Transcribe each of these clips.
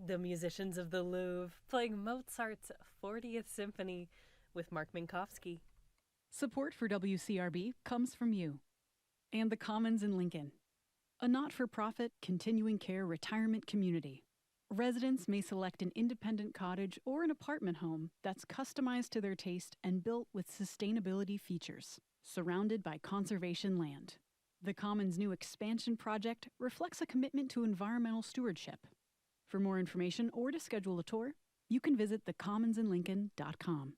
The musicians of the Louvre playing Mozart's 40th Symphony with Mark Minkowski. Support for WCRB comes from you and the Commons in Lincoln, a not-for-profit continuing care retirement community. Residents may select an independent cottage or an apartment home that's customized to their taste and built with sustainability features, surrounded by conservation land. The Commons' new expansion project reflects a commitment to environmental stewardship. For more information or to schedule a tour, you can visit thecommonsinlincoln.com.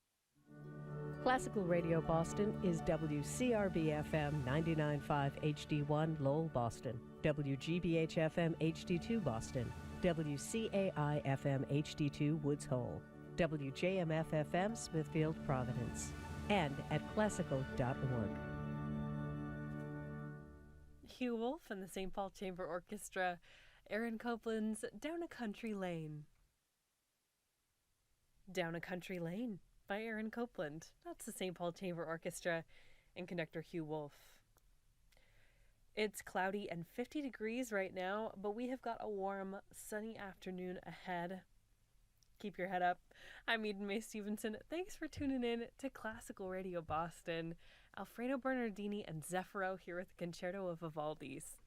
Classical Radio Boston is WCRB-FM 99.5 HD1 Lowell, Boston, WGBH-FM HD2 Boston, WCAI-FM HD2 Woods Hole, WJMF-FM Smithfield, Providence, and at classical.org. Hugh Wolf and the St. Paul Chamber Orchestra, Aaron Copland's Down a Country Lane. Down a Country Lane by Aaron Copland. That's the St. Paul Chamber Orchestra and conductor Hugh Wolf. It's cloudy and 50 degrees right now, but we have got a warm, sunny afternoon ahead. Keep your head up. I'm Eden Mae Stevenson. Thanks for tuning in to Classical Radio Boston. Alfredo Bernardini and Zeffiro here with the Concerto of Vivaldi's.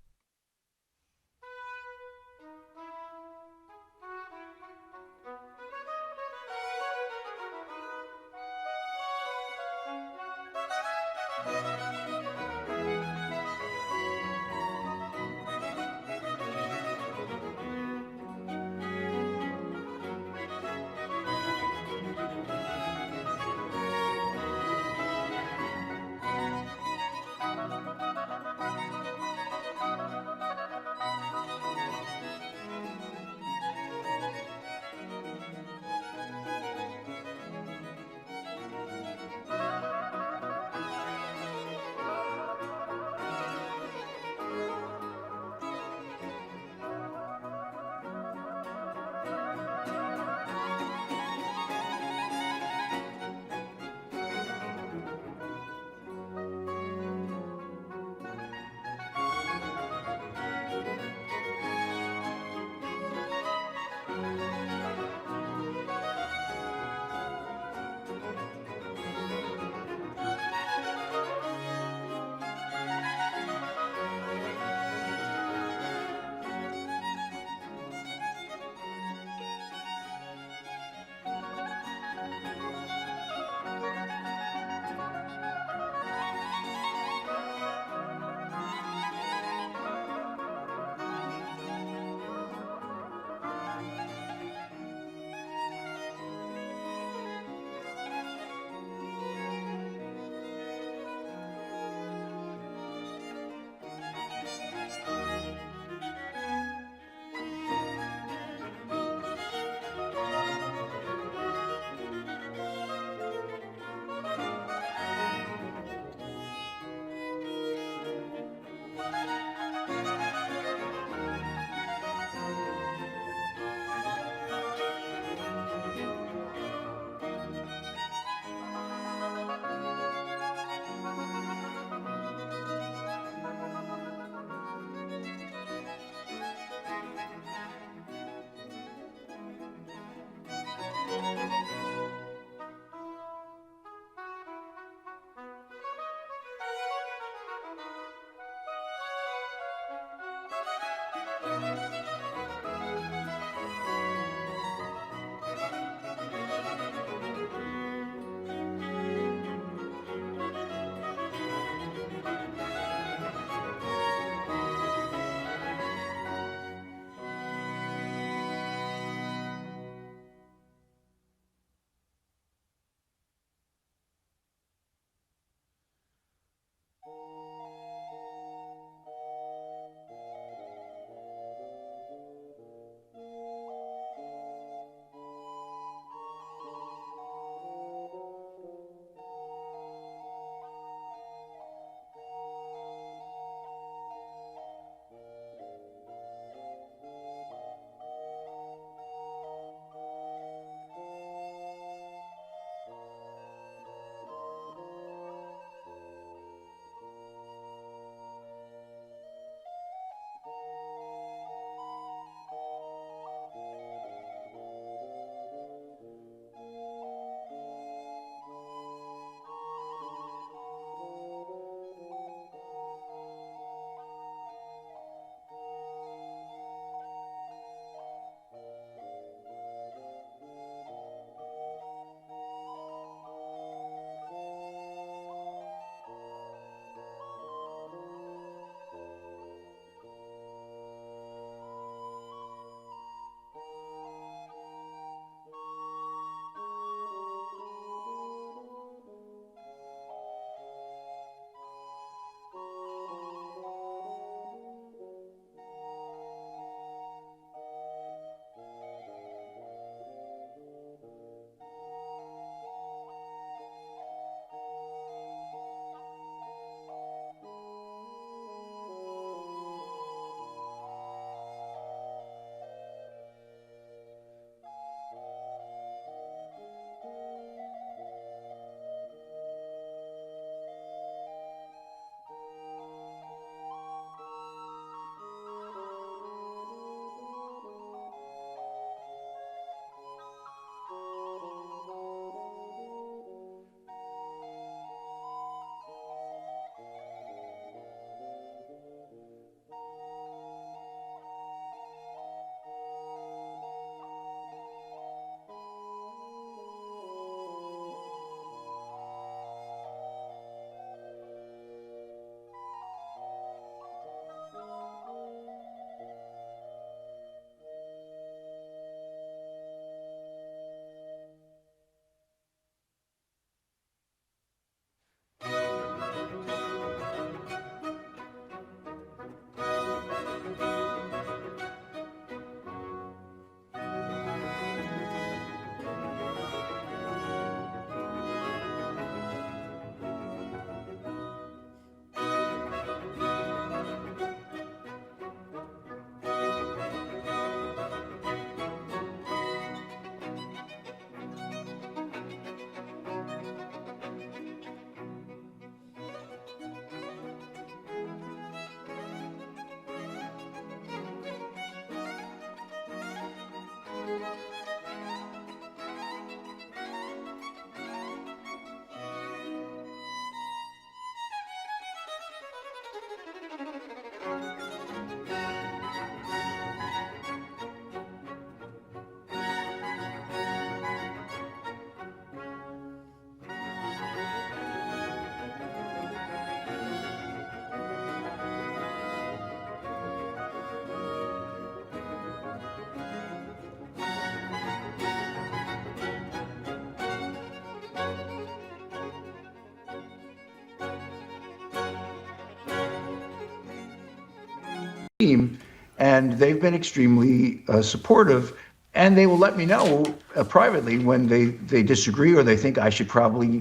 team, and they've been extremely supportive. And they will let me know privately when they disagree or they think I should probably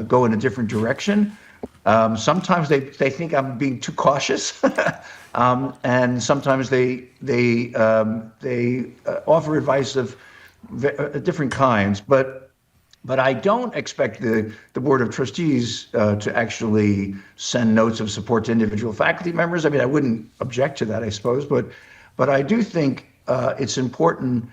go in a different direction. Sometimes they think I'm being too cautious, and sometimes they offer advice of different kinds. But I don't expect the Board of Trustees to actually send notes of support to individual faculty members. I mean, I wouldn't object to that, I suppose, but I do think it's important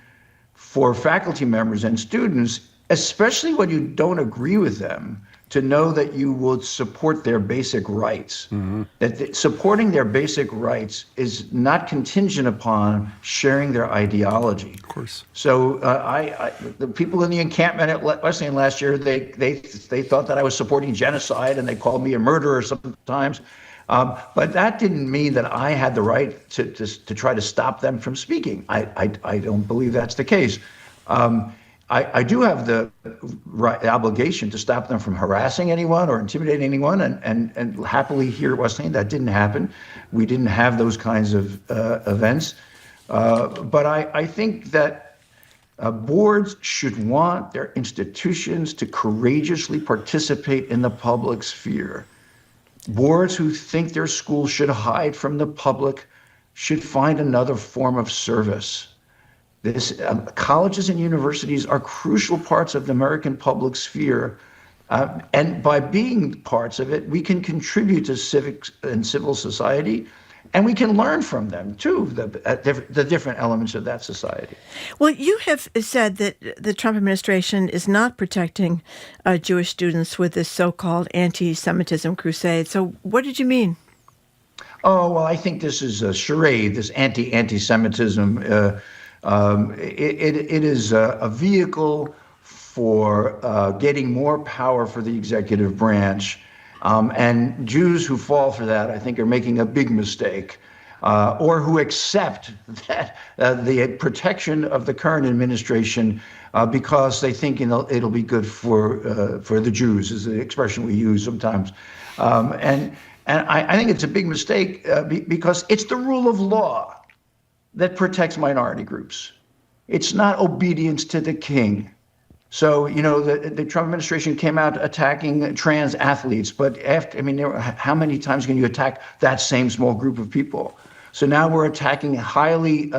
for faculty members and students, especially when you don't agree with them, to know that you will support their basic rights. Mm-hmm. That supporting their basic rights is not contingent upon sharing their ideology. Of course. So the people in the encampment at Wesleyan last year, they thought that I was supporting genocide, and they called me a murderer sometimes. But that didn't mean that I had the right to try to stop them from speaking. I don't believe that's the case. I do have the obligation to stop them from harassing anyone or intimidating anyone, and happily here at Wesleyan that didn't happen. We didn't have those kinds of events. But I think that boards should want their institutions to courageously participate in the public sphere. Boards who think their school should hide from the public should find another form of service. Colleges and universities are crucial parts of the American public sphere, and by being parts of it, we can contribute to civic and civil society, and we can learn from them too, the different elements of that society. Well, you have said that the Trump administration is not protecting Jewish students with this so-called anti-Semitism crusade. So what did you mean? Oh, well, I think this is a charade, this anti-Semitism. It is a vehicle for getting more power for the executive branch. And Jews who fall for that, I think, are making a big mistake, or who accept that the protection of the current administration because they think it'll be good for the Jews, is the expression we use sometimes. And I think it's a big mistake because it's the rule of law that protects minority groups. It's not obedience to the king. So, the Trump administration came out attacking trans athletes, but how many times can you attack that same small group of people? So now we're attacking highly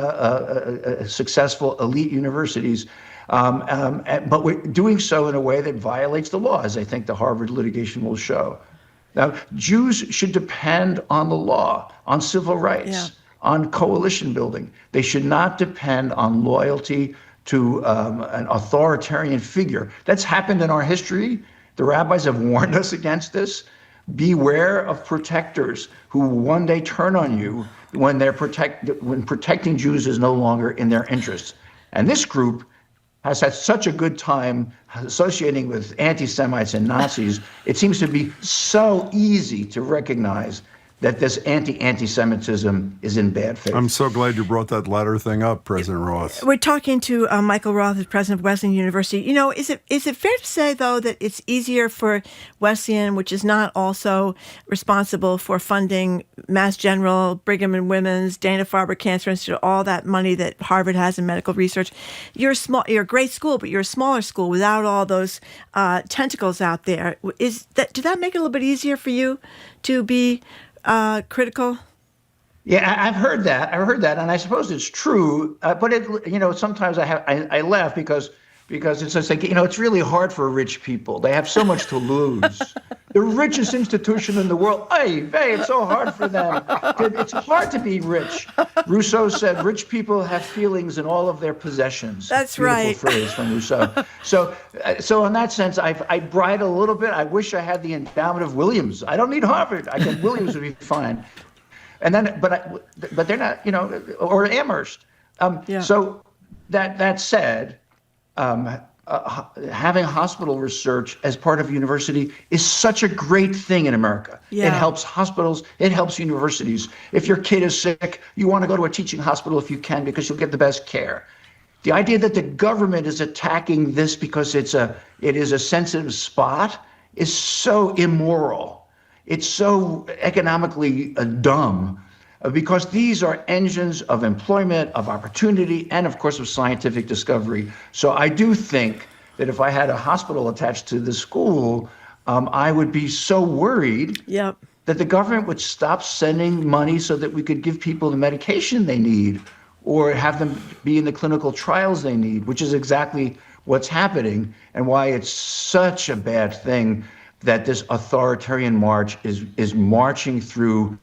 successful elite universities, but we're doing so in a way that violates the law, as I think the Harvard litigation will show. Now, Jews should depend on the law, on civil rights, on coalition building. They should not depend on loyalty to an authoritarian figure. That's happened in our history. The rabbis have warned us against this. Beware of protectors who one day turn on you when protecting Jews is no longer in their interests. And this group has had such a good time associating with anti-Semites and Nazis. It seems to be so easy to recognize that this anti-Semitism is in bad faith. I'm so glad you brought that latter thing up, President Roth. We're talking to Michael Roth, the president of Wesleyan University. Is it fair to say, though, that it's easier for Wesleyan, which is not also responsible for funding Mass General, Brigham and Women's, Dana-Farber Cancer Institute, all that money that Harvard has in medical research? You're a great school, but you're a smaller school without all those tentacles out did that make it a little bit easier for you to be critical? Yeah, I've heard that, and I suppose it's true. But sometimes I laugh because it's just like it's really hard for rich people. They have so much to lose. The richest institution in the world. Hey, it's so hard for them. It's hard to be rich. Rousseau said, "Rich people have feelings in all of their possessions." That's right. Beautiful phrase from Rousseau. So in that sense, I bridle a little bit. I wish I had the endowment of Williams. I don't need Harvard. Williams would be fine. And then, but they're not, or Amherst. So that said, having hospital research as part of a university is such a great thing in America. Yeah. It helps hospitals, it helps universities. If your kid is sick, you want to go to a teaching hospital if you can because you'll get the best care. The idea that the government is attacking this because it is a sensitive spot is so immoral. It's so economically dumb. because these are engines of employment, of opportunity, and of course of scientific discovery. So I do think that if I had a hospital attached to the school, I would be so worried Yep. that the government would stop sending money so that we could give people the medication they need or have them be in the clinical trials they need, which is exactly what's happening and why it's such a bad thing that this authoritarian march is marching through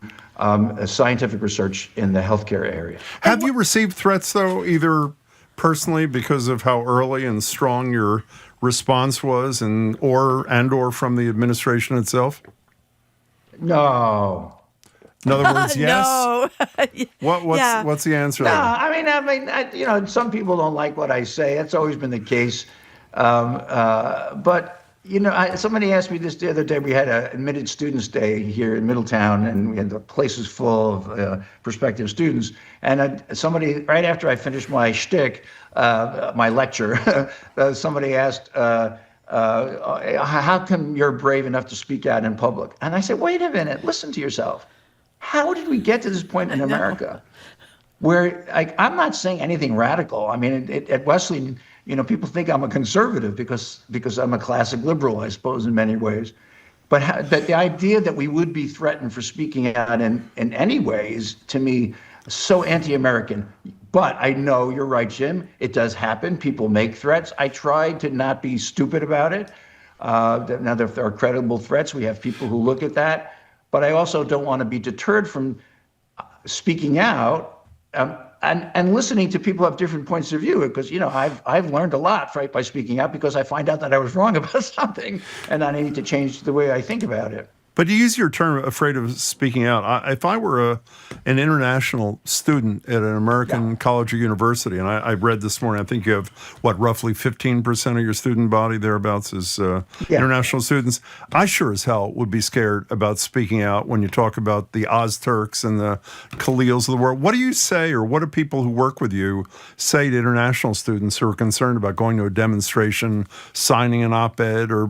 scientific research in the healthcare area. Have you received threats, though, either personally because of how early and strong your response was, or from the administration itself? No. In other words, yes. No. What's the answer? No, there? I mean, some people don't like what I say. That's always been the case. But somebody asked me this the other day. We had an admitted students day here in Middletown, and we had the place was full of prospective students. And somebody, right after I finished my shtick, my lecture, somebody asked, how come you're brave enough to speak out in public? And I said, wait a minute, listen to yourself. How did we get to this point in America where I'm not saying anything radical? I mean, at Wesleyan, people think I'm a conservative because I'm a classic liberal, I suppose, in many ways. But the idea that we would be threatened for speaking out in any way is, to me, so anti-American. But I know you're right, Jim. It does happen. People make threats. I try to not be stupid about it. Now, if there are credible threats, we have people who look at that. But I also don't want to be deterred from speaking out and listening to people who have different points of view. Because I've learned a lot by speaking out, because I find out that I was wrong about something, and I need to change the way I think about it. But you use your term "afraid of speaking out." If I were an international student at an American college or university, and I read this morning, I think you have, roughly 15% of your student body, thereabouts, is international students. I sure as hell would be scared about speaking out when you talk about the Ozturks and the Khalils of the world. What do you say, or what do people who work with you say to international students who are concerned about going to a demonstration, signing an op-ed, or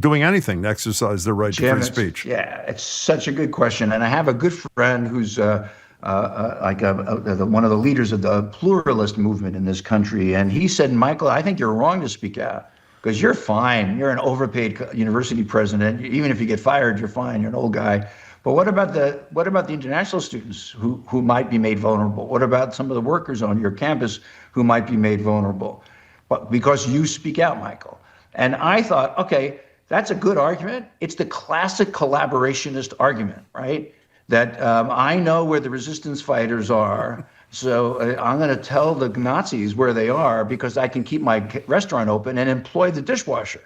doing anything to exercise their right to free speech? It's such a good question. And I have a good friend who's one of the leaders of the pluralist movement in this country. And he said, Michael, I think you're wrong to speak out, because you're fine. You're an overpaid university president. Even if you get fired, you're fine. You're an old guy. But what about the international students who might be made vulnerable? What about some of the workers on your campus who might be made vulnerable? But because you speak out, Michael. And I thought, okay, that's a good argument. It's the classic collaborationist argument, right? That I know where the resistance fighters are, so I'm going to tell the Nazis where they are because I can keep my restaurant open and employ the dishwasher.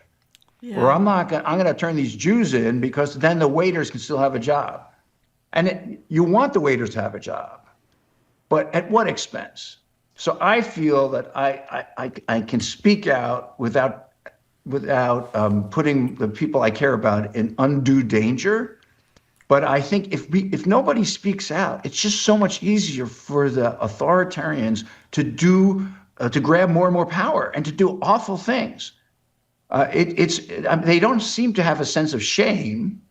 Yeah. Or I'm going to turn these Jews in because then the waiters can still have a job. And you want the waiters to have a job, but at what expense? So I feel that I can speak out without putting the people I care about in undue danger. But I think if nobody speaks out, it's just so much easier for the authoritarians to grab more and more power and to do awful things. They don't seem to have a sense of shame,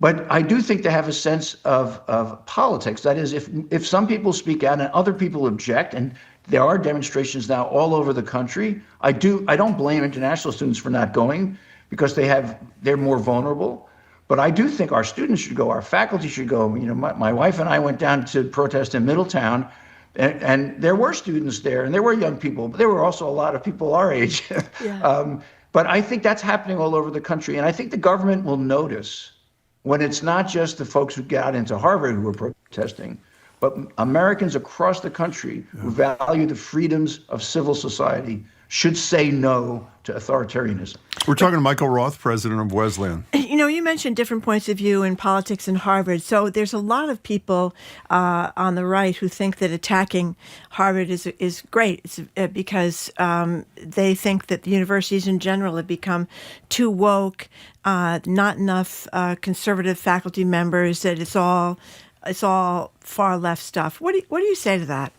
but I do think they have a sense of politics. That is, if some people speak out and other people object, and there are demonstrations now all over the country. I don't blame international students for not going because they're more vulnerable. But I do think our students should go, our faculty should go. My wife and I went down to protest in Middletown, and there were students there, and there were young people, but there were also a lot of people our age. Yeah. But I think that's happening all over the country, and I think the government will notice when it's not just the folks who got into Harvard who were protesting, but Americans across the country who value the freedoms of civil society should say no to authoritarianism. We're talking to Michael Roth, president of Wesleyan. You mentioned different points of view in politics in Harvard. So there's a lot of people on the right who think that attacking Harvard is great. It's because they think that the universities in general have become too woke, not enough conservative faculty members, that it's all far left stuff. What do you say to that?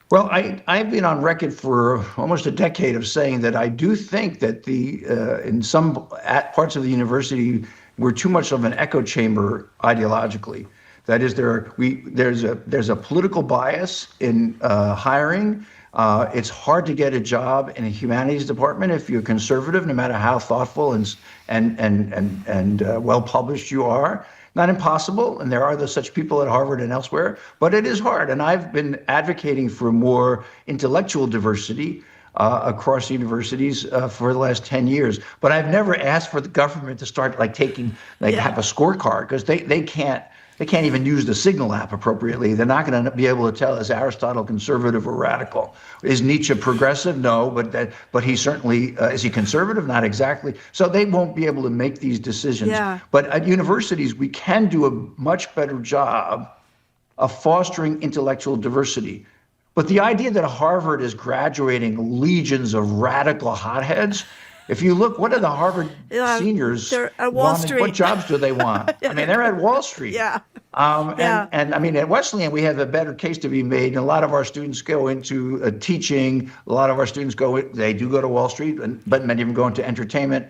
Well, I've been on record for almost a decade of saying that I do think that in some parts of the university we're too much of an echo chamber ideologically. That is, there's a political bias in hiring. It's hard to get a job in a humanities department if you're conservative, no matter how thoughtful and well published you are. Not impossible, and there are such people at Harvard and elsewhere, but it is hard. And I've been advocating for more intellectual diversity across universities for the last 10 years. But I've never asked for the government to start have a scorecard, because they can't even use the Signal app appropriately. They're not going to be able to tell, is Aristotle conservative or radical? Is Nietzsche progressive? No, but he certainly, is he conservative? Not exactly. So they won't be able to make these decisions. Yeah. But at universities, we can do a much better job of fostering intellectual diversity. But the idea that Harvard is graduating legions of radical hotheads, if you look, what are the Harvard seniors? They're at Wall Street. What jobs do they want? I mean, they're at Wall Street. Yeah. And I mean, at Wesleyan, we have a better case to be made. And a lot of our students go into teaching. A lot of our students they do go to Wall Street, but many of them go into entertainment.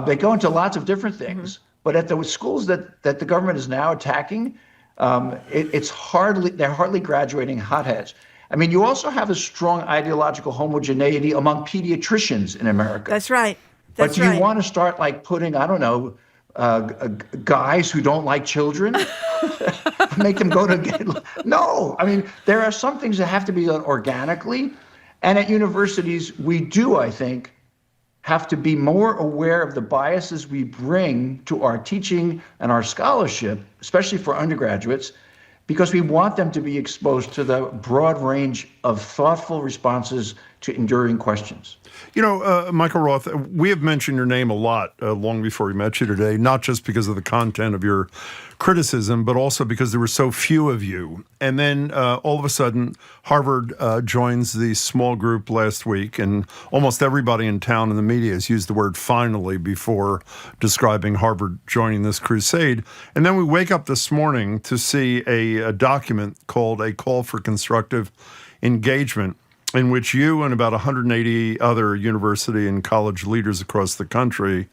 They go into lots of different things. Mm-hmm. But at the schools that the government is now attacking, they're hardly graduating hotheads. I mean, you also have a strong ideological homogeneity among pediatricians in America. That's right. But do you want to start putting, I don't know, guys who don't like children, make them go to no. I mean, there are some things that have to be done organically. And at universities, we do, I think, have to be more aware of the biases we bring to our teaching and our scholarship, especially for undergraduates, because we want them to be exposed to the broad range of thoughtful responses to enduring questions. You know, Michael Roth, we have mentioned your name a lot long before we met you today, not just because of the content of your criticism, but also because there were so few of you. And then all of a sudden, Harvard joins the small group last week, and almost everybody in town in the media has used the word finally before describing Harvard joining this crusade. And then we wake up this morning to see a document called A Call for Constructive Engagement, in which you and about 180 other university and college leaders across the country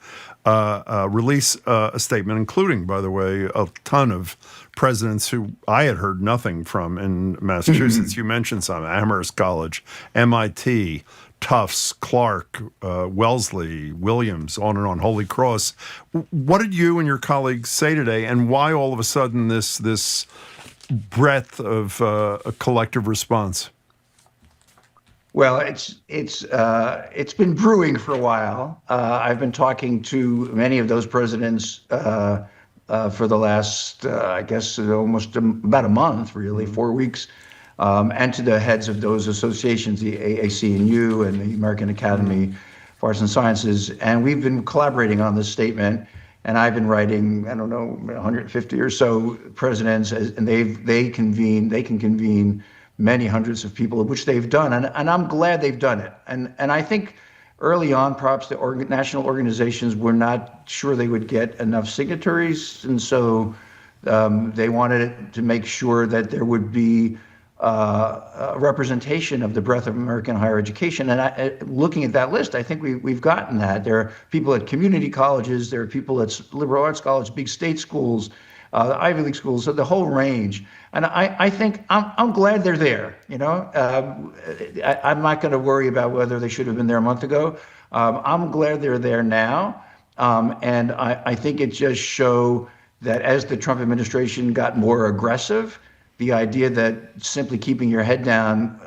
release a statement, including, by the way, a ton of presidents who I had heard nothing from in Massachusetts. You mentioned some: Amherst College, MIT, Tufts, Clark, Wellesley, Williams, on and on, Holy Cross. What did you and your colleagues say today, and why all of a sudden this breadth of a collective response? Well, it's been brewing for a while. I've been talking to many of those presidents for the last, I guess, almost about a month, really, 4 weeks, and to the heads of those associations, the AAC&U and the American Academy of Arts and Sciences, and we've been collaborating on this statement. And I've been writing, I don't know, 150 or so presidents, and they can convene many hundreds of people, which they've done, and I'm glad they've done it. And I think early on, perhaps the national organizations were not sure they would get enough signatories, and so they wanted to make sure that there would be a representation of the breadth of American higher education. And looking at that list, I think we've gotten that. There are people at community colleges, there are people at liberal arts colleges, big state schools, the Ivy League schools, so the whole range. And I think I'm glad they're there. You know, I'm not going to worry about whether they should have been there a month ago. I'm glad they're there now, and I think it just shows that as the Trump administration got more aggressive, the idea that simply keeping your head down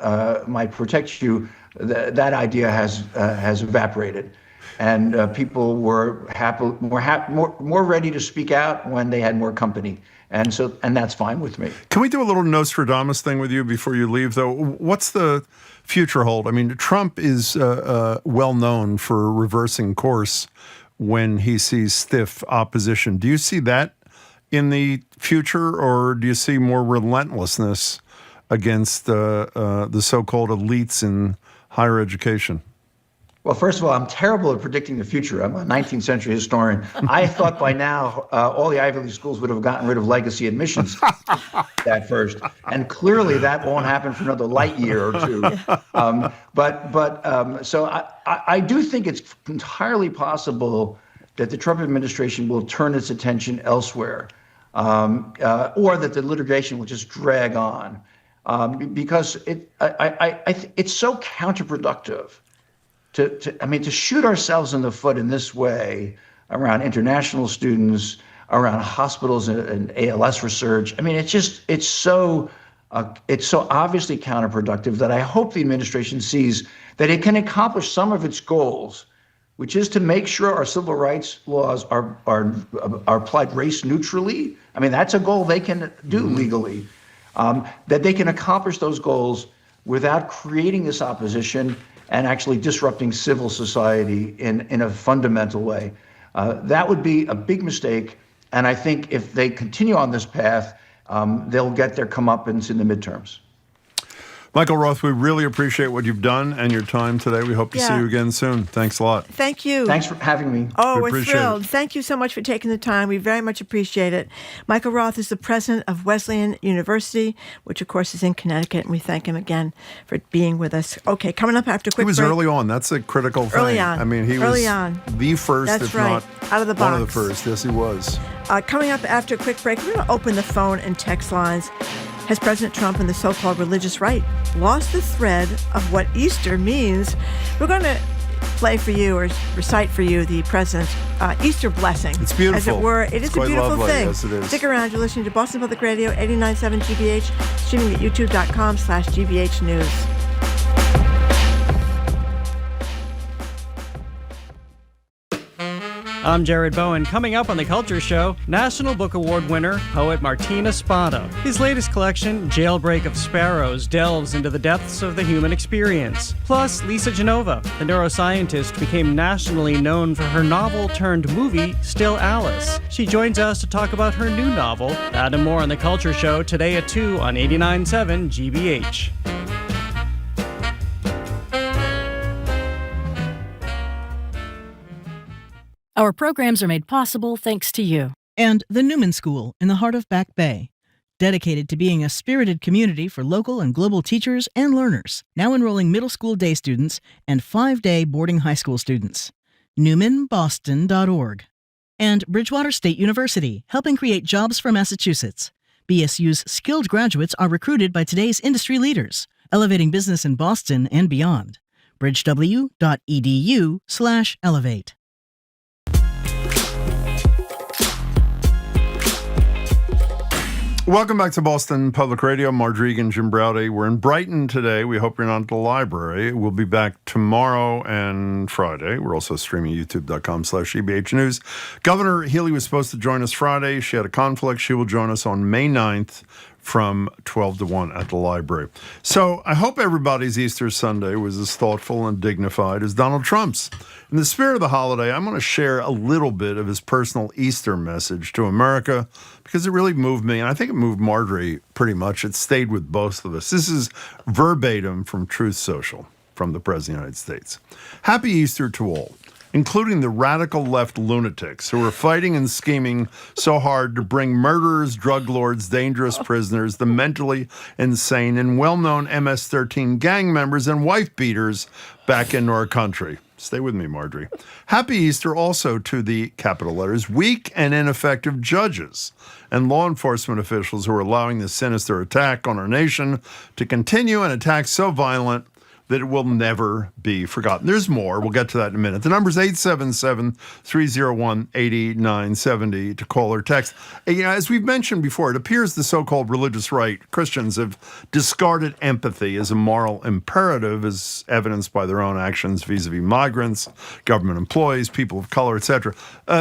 might protect you, that idea has evaporated. And people were more ready to speak out when they had more company. And that's fine with me. Can we do a little Nostradamus thing with you before you leave, though? What's the future hold? I mean, Trump is well known for reversing course when he sees stiff opposition. Do you see that in the future, or do you see more relentlessness against the so-called elites in higher education? Well, first of all, I'm terrible at predicting the future. I'm a 19th century historian. I thought by now all the Ivy League schools would have gotten rid of legacy admissions at first. And clearly that won't happen for another light year or two. So I do think it's entirely possible that the Trump administration will turn its attention elsewhere. or that the litigation will just drag on, because it's so counterproductive to shoot ourselves in the foot in this way around international students, around hospitals and ALS research. I mean, it's so obviously counterproductive that I hope the administration sees that it can accomplish some of its goals, which is to make sure our civil rights laws are applied race neutrally. I mean, that's a goal they can do legally. That they can accomplish those goals without creating this opposition and actually disrupting civil society in a fundamental way. That would be a big mistake. And I think if they continue on this path, they'll get their comeuppance in the midterms. Michael Roth, we really appreciate what you've done and your time today. We hope to see you again soon. Thanks a lot. Thank you. Thanks for having me. Oh, we're thrilled. Thank you so much for taking the time. We very much appreciate it. Michael Roth is the president of Wesleyan University, which, of course, is in Connecticut, and we thank him again for being with us. Okay, coming up after a quick break. He was early on. That's a critical thing. Early on. I mean, he early was on. The first, That's if right. not out of the box. One of the first. Yes, he was. Coming up after a quick break, we're going to open the phone and text lines. Has President Trump and the so-called religious right lost the thread of what Easter means? We're going to play for you or recite for you the president's Easter blessing. It's beautiful. As it were. It's a beautiful lovely. thing. Yes, it is. Stick around. You're listening to Boston Public Radio, 89.7 GBH, streaming at youtube.com/GBH News. I'm Jared Bowen. Coming up on The Culture Show, National Book Award winner, poet Martina Spada. His latest collection, Jailbreak of Sparrows, delves into the depths of the human experience. Plus, Lisa Genova, the neuroscientist, became nationally known for her novel-turned-movie, Still Alice. She joins us to talk about her new novel. That and more on The Culture Show today at 2 on 89.7 GBH. Our programs are made possible thanks to you. And the Newman School in the heart of Back Bay, dedicated to being a spirited community for local and global teachers and learners, now enrolling middle school day students and 5-day boarding high school students. NewmanBoston.org. And Bridgewater State University, helping create jobs for Massachusetts. BSU's skilled graduates are recruited by today's industry leaders, elevating business in Boston and beyond. bridgew.edu/elevate. Welcome back to Boston Public Radio. Marge and Jim Browdy. We're in Brighton today. We hope you're not at the library. We'll be back tomorrow and Friday. We're also streaming youtube.com/GBH News. Governor Healy was supposed to join us Friday. She had a conflict. She will join us on May 9th from 12 to 1 at the library. So I hope everybody's Easter Sunday was as thoughtful and dignified as Donald Trump's. In the spirit of the holiday, I'm going to share a little bit of his personal Easter message to America because it really moved me, and I think it moved Marjorie pretty much. It stayed with both of us. This is verbatim from Truth Social from the President of the United States. Happy Easter to all, including the radical left lunatics who are fighting and scheming so hard to bring murderers, drug lords, dangerous prisoners, the mentally insane, and well-known MS-13 gang members and wife beaters back into our country. Stay with me, Marjorie. Happy Easter also to the, capital letters, weak and ineffective judges and law enforcement officials who are allowing this sinister attack on our nation to continue, an attack so violent that it will never be forgotten. There's more. We'll get to that in a minute. The number's 877-301-8970 to call or text. As we've mentioned before, it appears the so-called religious right, Christians, have discarded empathy as a moral imperative, as evidenced by their own actions vis-a-vis migrants, government employees, people of color, etc.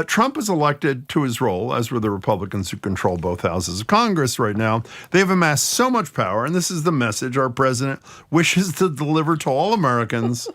Trump was elected to his role, as were the Republicans who control both houses of Congress right now. They have amassed so much power, and this is the message our president wishes to deliver to all Americans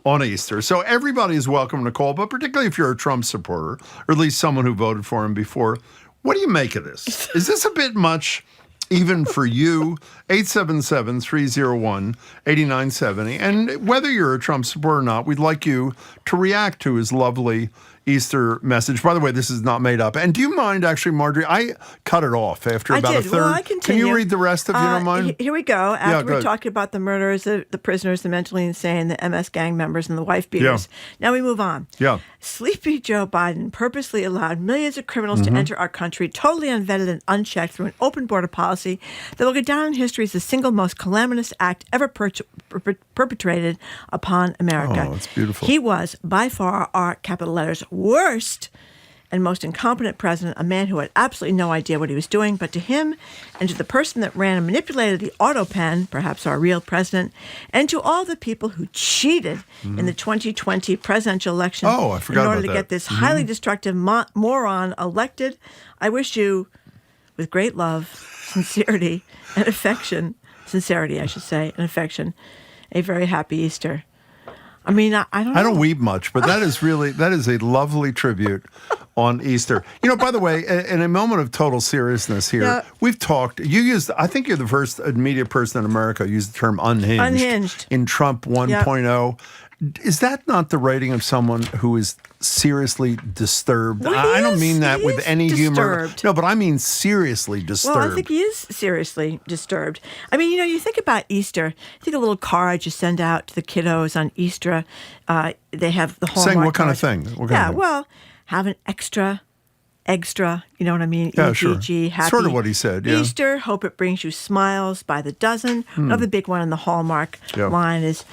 on Easter. So everybody is welcome to call, but particularly if you're a Trump supporter, or at least someone who voted for him before. What do you make of this? Is this a bit much even for you? 877-301-8970. And whether you're a Trump supporter or not, we'd like you to react to his lovely Easter message. By the way, this is not made up. And do you mind, actually, Marjorie? I cut it off after about a third. Well, I continue. Can you read the rest if you don't mind? Here we go. After we talked about the murderers, the prisoners, the mentally insane, the MS gang members, and the wife beaters. Now we move on. Yeah. Sleepy Joe Biden purposely allowed millions of criminals to enter our country totally unvetted and unchecked through an open border policy that will go down in history as the single most calamitous act ever perpetrated upon America. Oh, it's beautiful. He was, by far, our capital letters worst and most incompetent president, a man who had absolutely no idea what he was doing. But to him and to the person that ran and manipulated the auto pen, perhaps our real president, and to all the people who cheated in the 2020 presidential election I forgot in order about to that. get this highly destructive moron elected, I wish you, with great love, sincerity, and affection, sincerity, I should say, and affection, a very happy Easter. I mean, I don't know. I don't weep much, but that is a lovely tribute on Easter. You know, by the way, in a moment of total seriousness here, we've talked, I think you're the first media person in America who used the term unhinged. In Trump 1.0. Is that not the writing of someone who is seriously disturbed? Well, I don't mean that with any humor. disturbed. No, but I mean seriously disturbed. Well, I think he is seriously disturbed. I mean, you think about Easter. I think a little card you send out to the kiddos on Easter. They have the Hallmark Saying what kind of cards. thing? Well, have an extra, you know what I mean? Yeah, EGG, sure. happy Sort of what he said, yeah. Easter, hope it brings you smiles by the dozen. Another big one in the Hallmark line is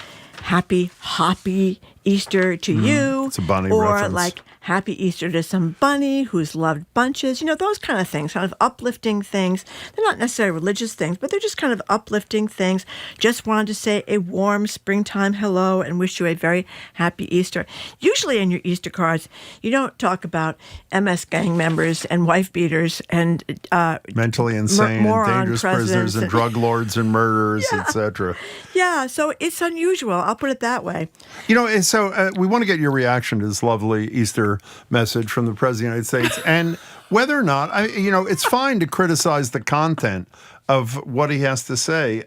happy, hoppy Easter to you. It's a bunny or reference. Like happy Easter to some bunny who's loved bunches. Those kind of things, kind of uplifting things. They're not necessarily religious things, but they're just kind of uplifting things. Just wanted to say a warm springtime hello and wish you a very happy Easter. Usually in your Easter cards, you don't talk about MS gang members and wife beaters and mentally insane, and dangerous prisoners and drug lords and murderers, etc. Yeah, so it's unusual. I'll put it that way. So we want to get your reaction to this lovely Easter message from the President of the United States. And whether or not, it's fine to criticize the content of what he has to say.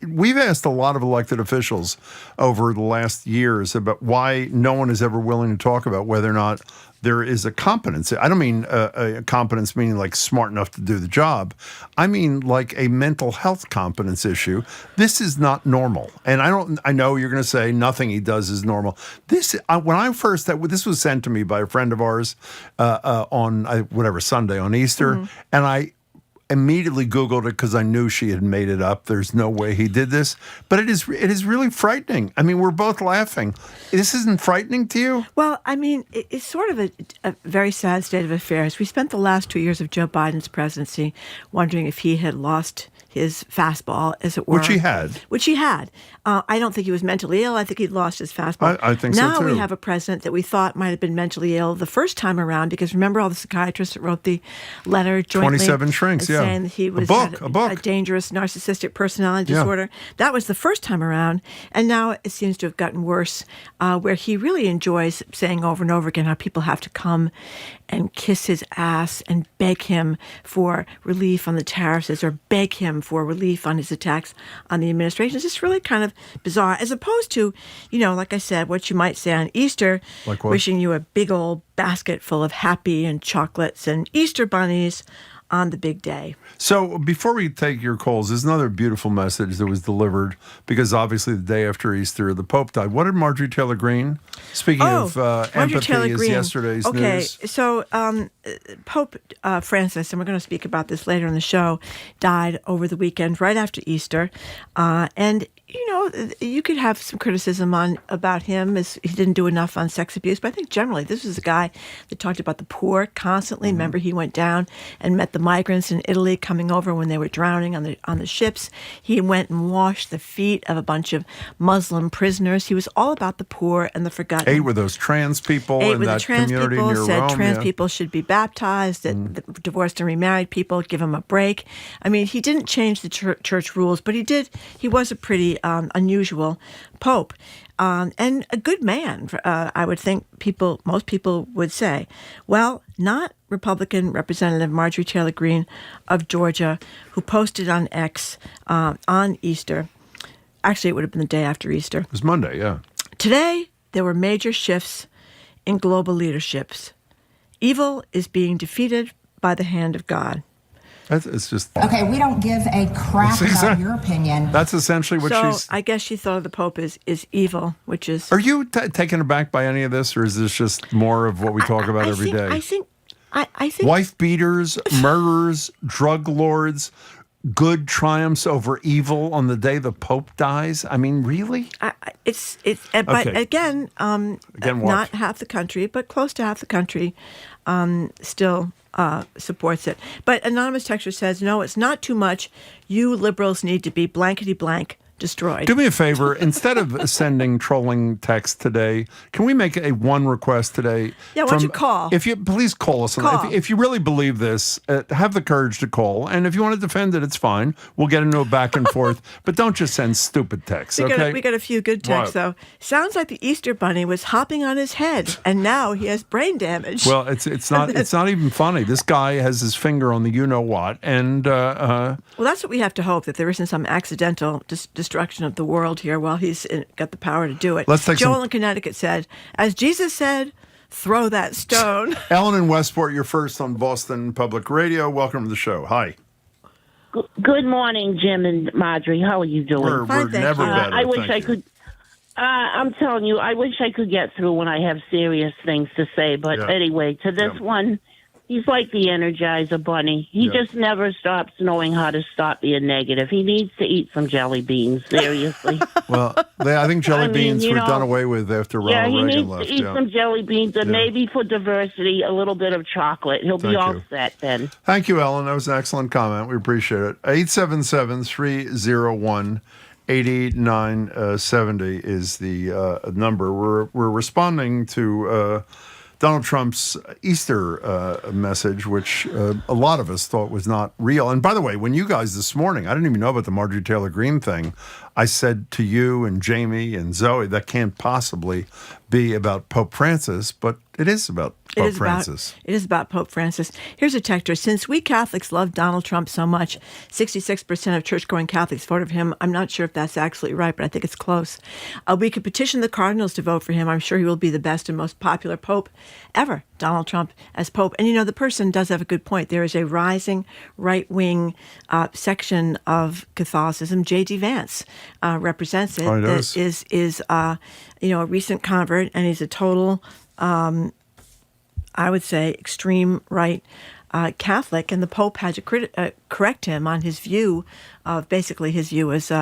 We've asked a lot of elected officials over the last years about why no one is ever willing to talk about whether or not there is a competence. I don't mean a competence meaning like smart enough to do the job. I mean like a mental health competence issue. This is not normal. And I know you're going to say nothing he does is normal. This was sent to me by a friend of ours on Sunday on Easter. And I immediately Googled it because I knew she had made it up. There's no way he did this. But it is really frightening. I mean, we're both laughing. This isn't frightening to you? Well, I mean, it's sort of a very sad state of affairs. We spent the last 2 years of Joe Biden's presidency wondering if he had lost his fastball, as it were. Which he had. I don't think he was mentally ill. I think he'd lost his fastball. I think so, too. Now we have a president that we thought might have been mentally ill the first time around, because remember all the psychiatrists that wrote the letter jointly? 27 Shrinks, saying that he had a dangerous narcissistic personality disorder. That was the first time around. And now it seems to have gotten worse, where he really enjoys saying over and over again how people have to come and kiss his ass and beg him for relief on the tariffs, or beg him for relief on his attacks on the administration. It's just really kind of bizarre, as opposed to, like I said, what you might say on Easter, like wishing you a big old basket full of happy and chocolates and Easter bunnies on the big day. So before we take your calls, there's another beautiful message that was delivered, because obviously the day after Easter, the Pope died. What did Marjorie Taylor Greene? Speaking of empathy, is yesterday's news. Okay, so Pope Francis, and we're going to speak about this later in the show, died over the weekend right after Easter. And you could have some criticism about him, as he didn't do enough on sex abuse. But I think generally this was a guy that talked about the poor constantly. Remember, he went down and met the migrants in Italy coming over when they were drowning on the ships. He went and washed the feet of a bunch of Muslim prisoners. He was all about the poor and the forgotten. Ate with those trans people in that community near Rome. Said trans people should be baptized, that the divorced and remarried people, give them a break. I mean, he didn't change the church rules, but he was a pretty unusual pope, and a good man. I would think most people would say. Well, not Republican Representative Marjorie Taylor Greene of Georgia, who posted on X on Easter. Actually, it would have been the day after Easter. It was Monday, yeah. Today, there were major shifts in global leaderships. Evil is being defeated by the hand of God. It's just Okay, we don't give a crap about your opinion. That's essentially what So she's. I guess she thought of the Pope is evil, which is. Are you taken aback by any of this, or is this just more of what we talk about every day? I think. Wife beaters, murderers, drug lords, good triumphs over evil on the day the Pope dies. I mean, really? But again, what? not half the country, but close to half the country, still supports it. But anonymous texter says, no, it's not too much. You liberals need to be blankety blank destroyed. Do me a favor. Instead of sending trolling text today, can we make one request today? Yeah, why don't you call? Please call us. Call. If you really believe this, have the courage to call. And if you want to defend it, it's fine. We'll get into a back and forth. But don't just send stupid texts, okay? We got a few good texts, though. Sounds like the Easter Bunny was hopping on his head, and now he has brain damage. Well, it's not even funny. This guy has his finger on the you-know-what, and... well, that's what we have to hope, that there isn't some accidental destruction of the world here while he's got the power to do it. Let's take Joel in Connecticut said, as Jesus said, throw that stone. Ellen in Westport, you're first on Boston Public Radio. Welcome to the show. Hi. Good morning, Jim and Marjorie. How are you doing? We're never better. I wish I could. I'm telling you, I wish I could get through when I have serious things to say. But anyway, to this one, he's like the Energizer Bunny. He just never stops knowing how to stop being negative. He needs to eat some jelly beans, seriously. Well, I think jelly beans were done away with after Ronald Reagan left. He needs to eat some jelly beans and maybe for diversity, a little bit of chocolate. He'll be all set then. Thank you, Ellen. That was an excellent comment. We appreciate it. 877-301-8970 is the number. We're responding to... Donald Trump's Easter message, which a lot of us thought was not real. And by the way, when you guys this morning, I didn't even know about the Marjorie Taylor Greene thing. I said to you and Jamie and Zoe, that can't possibly be about Pope Francis, but it is about Pope Francis. It is about Pope Francis. Here's a texter. Since we Catholics love Donald Trump so much, 66% of church-going Catholics voted for him. I'm not sure if that's actually right, but I think it's close. We could petition the cardinals to vote for him. I'm sure he will be the best and most popular pope ever, Donald Trump as pope. And, the person does have a good point. There is a rising right-wing section of Catholicism. J.D. Vance represents it. That is a recent convert, and he's a total... I would say, extreme right Catholic, and the Pope had to correct him on his view of basically his view is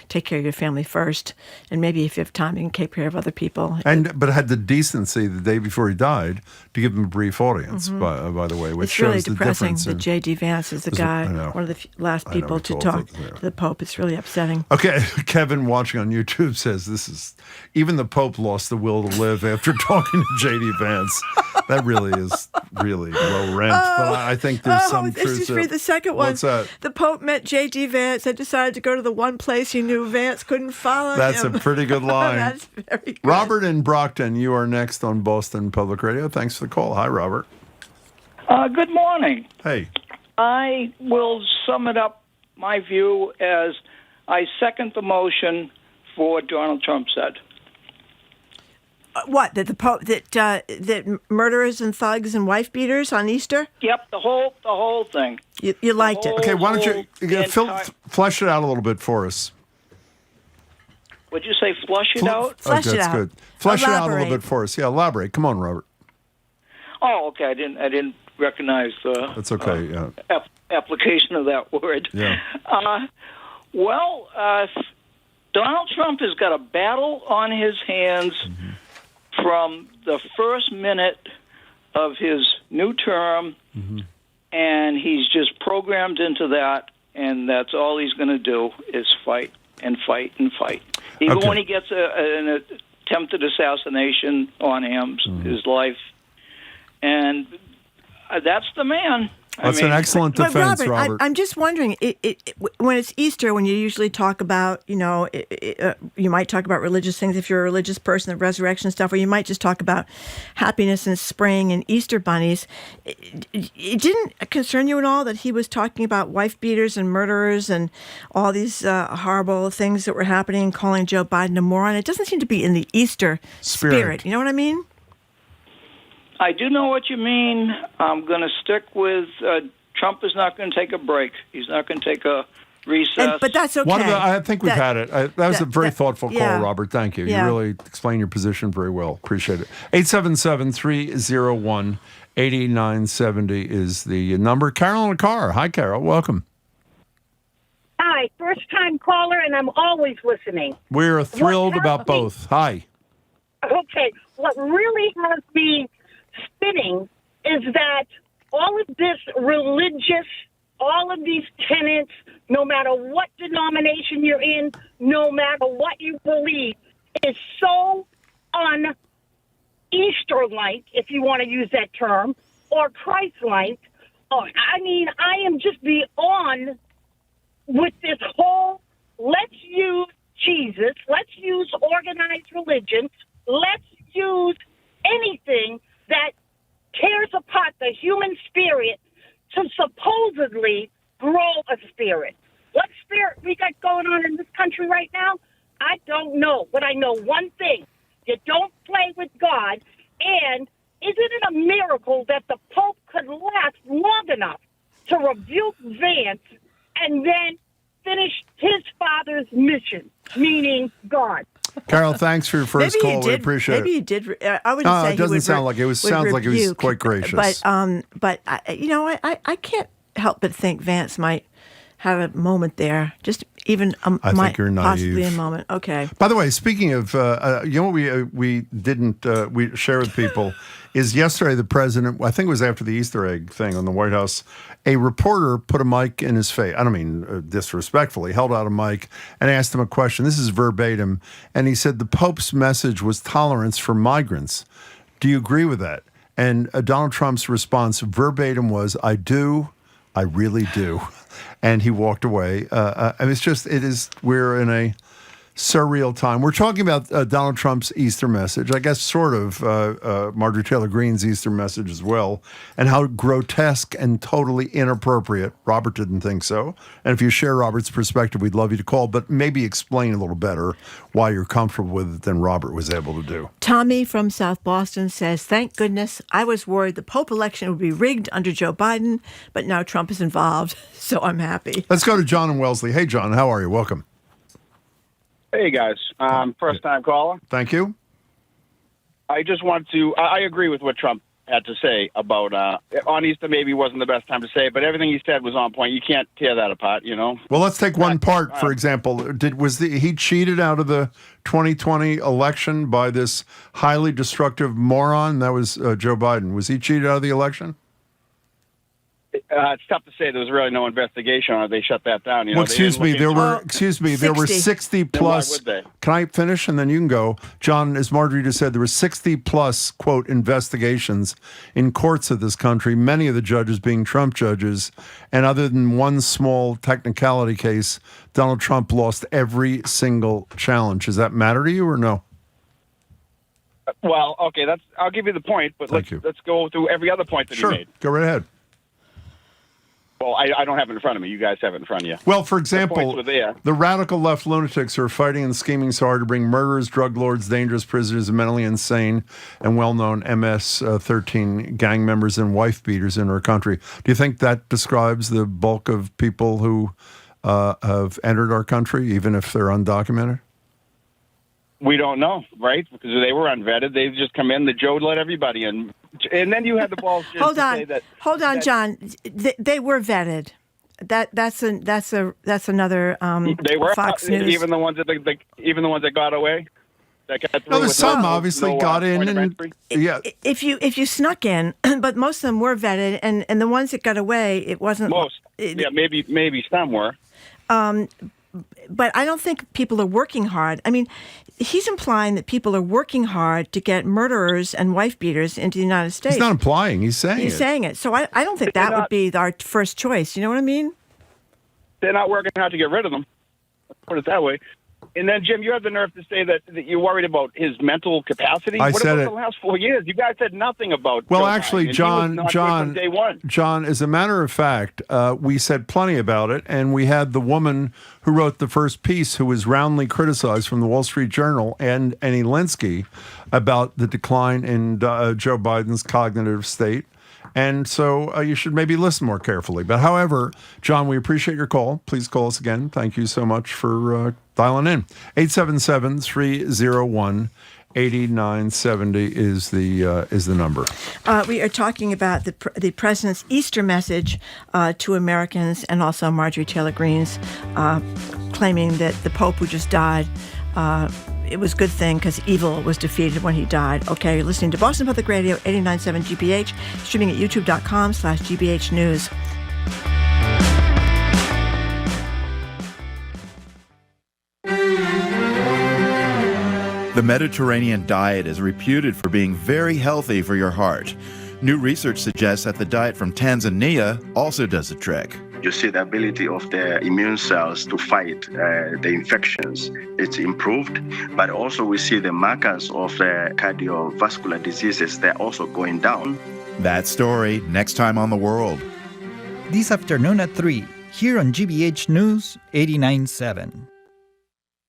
take care of your family first, and maybe if you have time, you can take care of other people. But had the decency the day before he died to give him a brief audience, by the way, which it's really shows the depressing difference. That J.D. Vance is the guy, one of the last people to talk to the Pope. It's really upsetting. Okay, Kevin watching on YouTube says even the Pope lost the will to live after talking to J.D. Vance. That really is really low rent, but I think there's some truth to it. Let's just read the second one. What's that? The Pope met J.D. Vance and decided to go to the one place he knew Vance couldn't follow That's him. a pretty good line. That's very good. Robert in Brockton, you are next on Boston Public Radio. Thanks for the call. Hi, Robert. Good morning. Hey. I will sum it up my view as I second the motion for what Donald Trump said. What, that the Pope that murderers and thugs and wife beaters on Easter? Yep, the whole thing. You liked it. Okay, why don't you flesh it out a little bit for us? Would you say flush it out? Flesh it that's out. Good. Flesh it out a little Elaborate. bit for us. Yeah, elaborate. Come on, Robert. Oh, okay. I didn't recognize the That's okay. application of that word. Yeah. Donald Trump has got a battle on his hands from the first minute of his new term, and he's just programmed into that, and that's all he's going to do is fight and fight and fight. Even when he gets an attempted assassination on him, his life, and that's the man. That's an excellent defense, Robert. I'm just wondering, when it's Easter, when you usually talk about, you might talk about religious things if you're a religious person, the resurrection stuff, or you might just talk about happiness and spring and Easter bunnies. It didn't concern you at all that he was talking about wife beaters and murderers and all these horrible things that were happening and calling Joe Biden a moron? It doesn't seem to be in the Easter spirit. You know what I mean? I do know what you mean. I'm going to stick with Trump is not going to take a break. He's not going to take a recess. But that's okay. I think we've had it. That was a very thoughtful call, Robert. Thank you. Yeah. You really explained your position very well. Appreciate it. 877-301-8970 is the number. Carol in the car. Hi, Carol. Welcome. Hi, first-time caller, and I'm always listening. We're thrilled about both. Hi. Okay, what really has me spinning is that all of this religious, all of these tenets, no matter what denomination you're in, no matter what you believe, is so un-Easter-like, if you want to use that term, or Christ-like. I mean, I am just beyond with this whole, let's use Jesus, let's use organized religion, let's use anything that tears apart the human spirit to supposedly grow a spirit. What spirit we got going on in this country right now? I don't know. But I know one thing. You don't play with God. And isn't it a miracle that the Pope could last long enough to rebuke Vance and then finish his father's mission, meaning God? Carol, thanks for your first call. We appreciate it. Maybe he did. I would say it doesn't sound like it was. Sounds like he was quite gracious. But I can't help but think Vance might have a moment there. Just even I think you're naive. Possibly a moment. Okay. By the way, speaking of, you know what we didn't we share with people is yesterday the president, I think it was after the Easter egg thing on the White House, a reporter put a mic in his face. I don't mean disrespectfully, held out a mic and asked him a question. This is verbatim. And he said the Pope's message was tolerance for migrants. Do you agree with that? And Donald Trump's response verbatim was, I do. I really do. And he walked away. We're in a surreal time. We're talking about Donald Trump's Easter message, I guess sort of Marjorie Taylor Greene's Easter message as well, and how grotesque and totally inappropriate. Robert didn't think so. And if you share Robert's perspective, we'd love you to call, but maybe explain a little better why you're comfortable with it than Robert was able to do. Tommy from South Boston says, thank goodness. I was worried the Pope election would be rigged under Joe Biden, but now Trump is involved, so I'm happy. Let's go to John in Wellesley. Hey, John, how are you? Welcome. Hey, guys. First-time caller. Thank you. I just want to I agree with what Trump had to say about on Easter maybe wasn't the best time to say it, but everything he said was on point. You can't tear that apart, you know? Well, let's take one part, for example. He cheated out of the 2020 election by this highly destructive moron? That was Joe Biden. Was he cheated out of the election? It's tough to say. There was really no investigation on it. They shut that down. You know, there were 60 plus. Can I finish and then you can go? John, as Marjorie just said, there were 60 plus, quote, investigations in courts of this country, many of the judges being Trump judges. And other than one small technicality case, Donald Trump lost every single challenge. Does that matter to you or no? Well, okay, I'll give you the point, but let's go through every other point that he made. Go right ahead. Well, I don't have it in front of me. You guys have it in front of you. Well, for example, the radical left lunatics who are fighting and scheming so hard to bring murderers, drug lords, dangerous prisoners, and mentally insane and well-known MS-13 gang members and wife beaters in our country. Do you think that describes the bulk of people who have entered our country, even if they're undocumented? We don't know, right? Because they were unvetted. They've just come in. The Joe let everybody in. And then you had the balls just Hold to on. say that... Hold on, John. They were vetted. That's another they were, Fox News. Even the ones that got away? There's some obviously got in. And, yeah. If you snuck in, but most of them were vetted, and the ones that got away, it wasn't... Most. Maybe some were. But I don't think people are working hard. I mean, he's implying that people are working hard to get murderers and wife beaters into the United States. He's not implying. He's saying it. He's saying it. So I don't think that would be our first choice. You know what I mean? They're not working hard to get rid of them. Let's put it that way. And then, Jim, you have the nerve to say that you're worried about his mental capacity. I what said about it. the last 4 years? You guys said nothing about. Well, Joe actually, Biden, and he was not good from day one. John, as a matter of fact, we said plenty about it, and we had the woman who wrote the first piece, who was roundly criticized from the Wall Street Journal and Annie Linsky about the decline in Joe Biden's cognitive state. And so you should maybe listen more carefully. But however, John, we appreciate your call. Please call us again. Thank you so much for dialing in. 877-301-8970 is the number. We are talking about the president's Easter message to Americans, and also Marjorie Taylor Greene's claiming that the Pope who just died, it was a good thing because evil was defeated when he died. Okay, you're listening to Boston Public Radio, 89.7 GBH, streaming at youtube.com/GBH News. The Mediterranean diet is reputed for being very healthy for your heart. New research suggests that the diet from Tanzania also does the trick. You see the ability of the immune cells to fight the infections. It's improved, but also we see the markers of the cardiovascular diseases, they're also going down. That story next time on The World. This afternoon at 3, here on GBH News 89.7.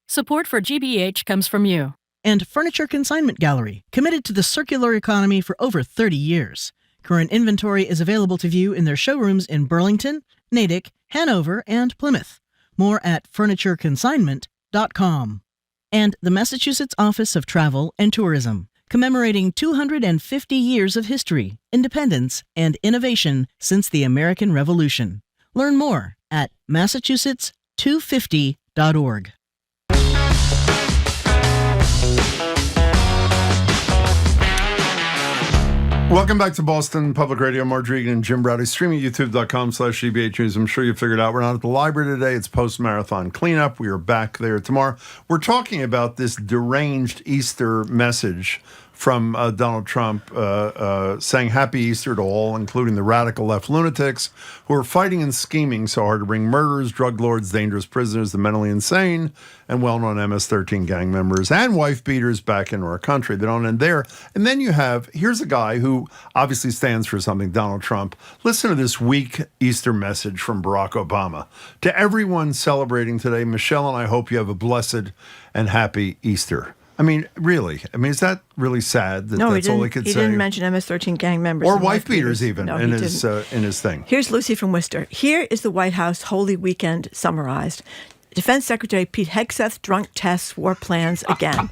Support for GBH comes from you. And Furniture Consignment Gallery, committed to the circular economy for over 30 years. Current inventory is available to view in their showrooms in Burlington, Natick, Hanover, and Plymouth. More at FurnitureConsignment.com. And the Massachusetts Office of Travel and Tourism, commemorating 250 years of history, independence, and innovation since the American Revolution. Learn more at Massachusetts250.org. Welcome back to Boston Public Radio. Marjorie Egan and Jim Browdy, streaming at youtube.com/GBH News. I'm sure you figured out we're not at the library today. It's post-marathon cleanup. We are back there tomorrow. We're talking about this deranged Easter message from Donald Trump saying Happy Easter to all, including the radical left lunatics who are fighting and scheming so hard to bring murderers, drug lords, dangerous prisoners, the mentally insane, and well-known MS-13 gang members and wife beaters back into our country. They don't end there. And then you have, here's a guy who obviously stands for something, Donald Trump. Listen to this weak Easter message from Barack Obama. To everyone celebrating today, Michelle and I hope you have a blessed and happy Easter. I mean, really? I mean, is that really sad that that's all he could say? He didn't mention MS-13 gang members. Or wife beaters even no, in his thing. Here's Lucy from Worcester. Here is the White House Holy Weekend summarized. Defense Secretary Pete Hegseth drunk tests war plans again.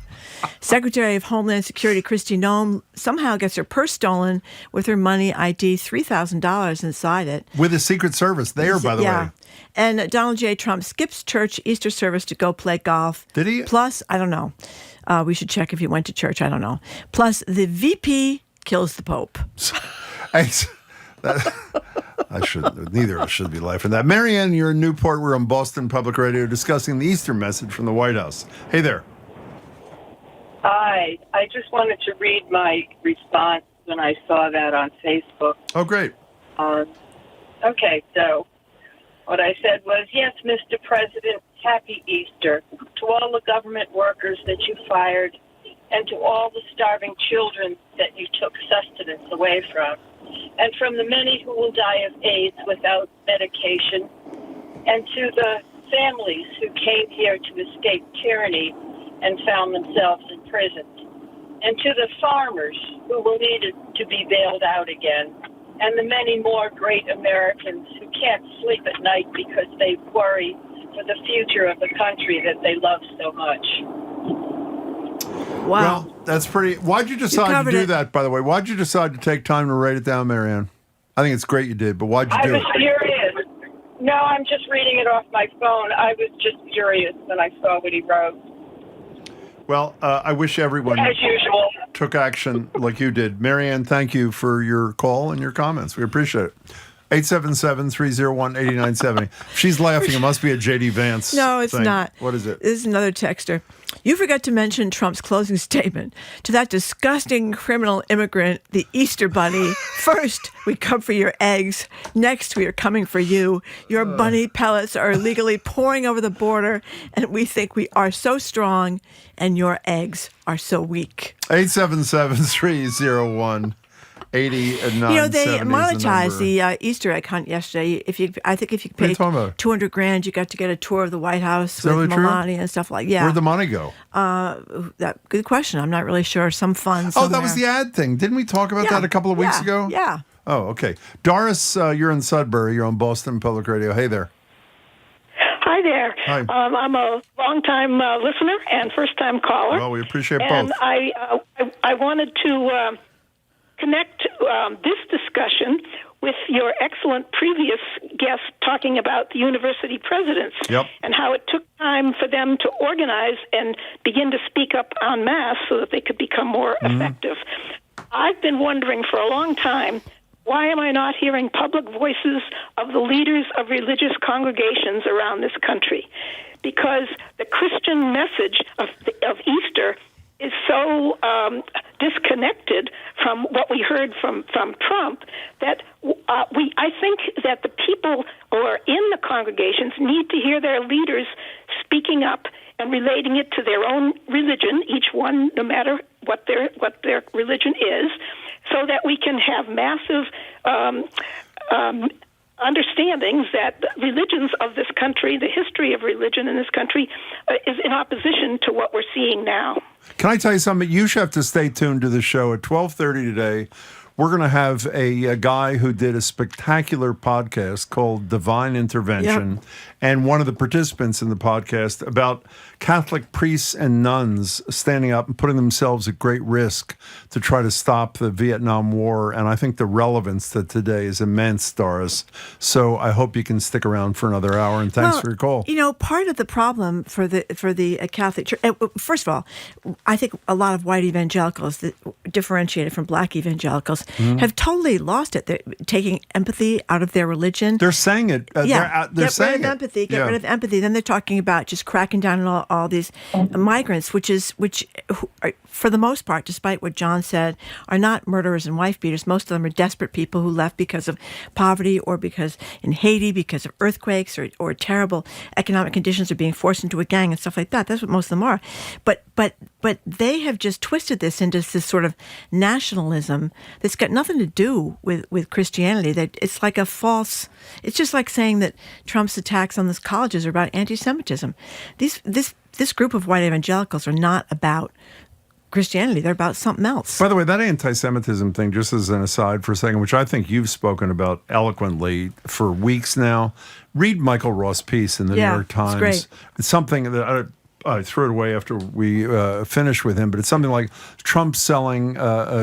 Secretary of Homeland Security Kristi Noem somehow gets her purse stolen with her money ID, $3,000 inside it. With the Secret Service there, by the way. And Donald J. Trump skips church Easter service to go play golf. Did he? Plus, I don't know. We should check if he went to church. I don't know. Plus, the VP kills the Pope. Neither of us should be laughing at that. Marianne, you're in Newport. We're on Boston Public Radio discussing the Easter message from the White House. Hey there. Hi. I just wanted to read my response when I saw that on Facebook. Oh, great. Okay, so what I said was, yes, Mr. President, happy Easter to all the government workers that you fired and to all the starving children that you took sustenance away from, and from the many who will die of AIDS without medication, and to the families who came here to escape tyranny and found themselves imprisoned, and to the farmers who will need to be bailed out again, and the many more great Americans who can't sleep at night because they worry for the future of the country that they love so much. Wow. Well, that's pretty. Why'd you decide to do that, by the way? Why'd you decide to take time to write it down, Marianne? I think it's great you did, but why'd you do it? I was furious. No, I'm just reading it off my phone. I was just furious when I saw what he wrote. Well, I wish everyone as usual took action like you did. Marianne, thank you for your call and your comments. We appreciate it. 877-301-8970. She's laughing. It must be a J.D. Vance No, it's thing. not. What is it? This is another texter. You forgot to mention Trump's closing statement to that disgusting criminal immigrant, the Easter Bunny. First, we come for your eggs. Next, we are coming for you. Your bunny pellets are illegally pouring over the border, and we think we are so strong, and your eggs are so weak. 877-301-8970. They monetized the Easter egg hunt yesterday. I think if you paid $200,000, you got to get a tour of the White House with really Melania and stuff like. Yeah. Where'd the money go? Good question. I'm not really sure. Some funds. Oh, that was the ad thing. Didn't we talk about that a couple of weeks ago? Yeah. Oh, okay. Doris, you're in Sudbury. You're on Boston Public Radio. Hey there. Hi there. Hi. I'm a long-time listener and first-time caller. Well, we appreciate and both. I wanted to connect this discussion with your excellent previous guest talking about the university presidents and how it took time for them to organize and begin to speak up en masse so that they could become more effective. I've been wondering for a long time, why am I not hearing public voices of the leaders of religious congregations around this country? Because the Christian message of Easter is so disconnected from what we heard from Trump that I think that the people who are in the congregations need to hear their leaders speaking up and relating it to their own religion, each one, no matter what their religion is, so that we can have massive understandings that the religions of this country, the history of religion in this country, is in opposition to what we're seeing now. Can I tell you something? You should have to stay tuned to the show at 12:30 today. We're going to have a guy who did a spectacular podcast called Divine Intervention. And one of the participants in the podcast about Catholic priests and nuns standing up and putting themselves at great risk to try to stop the Vietnam War. And I think the relevance to today is immense, Doris. So I hope you can stick around for another hour. And thanks for your call. You know, part of the problem for the Catholic Church, first of all, I think a lot of white evangelicals that differentiated from black evangelicals have totally lost it. They're taking empathy out of their religion. They're saying it. They're saying it. Get rid of empathy. Then they're talking about just cracking down on all these migrants, which for the most part, despite what John said, are not murderers and wife beaters. Most of them are desperate people who left because of poverty or because in Haiti, because of earthquakes or terrible economic conditions, or being forced into a gang and stuff like that. That's what most of them are. But they have just twisted this into this sort of nationalism that's got nothing to do with Christianity. That it's like a false. It's just like saying that Trump's attacks on the colleges are about anti-Semitism. This group of white evangelicals are not about Christianity. They're about something else. By the way, that anti-Semitism thing, just as an aside for a second, which I think you've spoken about eloquently for weeks now, read Michael Roth's piece in the New York Times. It's great. It's something that I threw it away after we finished with him, but it's something like Trump selling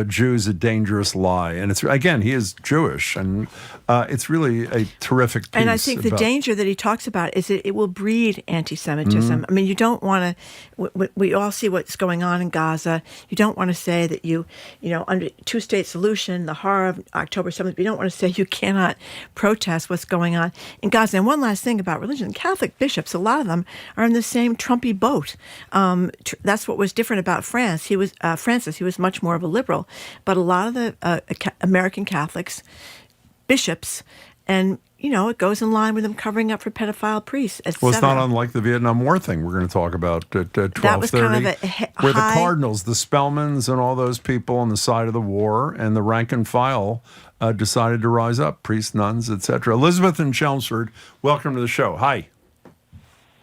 Jews a dangerous lie. And it's, again, he is Jewish, and it's really a terrific piece. And I think the danger that he talks about is that it will breed anti-Semitism. I mean, you don't want to, we all see what's going on in Gaza. You don't want to say that under two-state solution, the horror of October 7th, you don't want to say you cannot protest what's going on in Gaza. And one last thing about religion, Catholic bishops, a lot of them are in the same Trumpy boat. That's what was different about Francis. He was much more of a liberal, but a lot of the American Catholics, bishops, and it goes in line with them covering up for pedophile priests. Well, it's not unlike the Vietnam War thing we're going to talk about at 12:30, that was kind of where the Cardinals, the Spellmans, and all those people on the side of the war, and the rank and file decided to rise up, priests, nuns, etc. Elizabeth in Chelmsford, welcome to the show. Hi.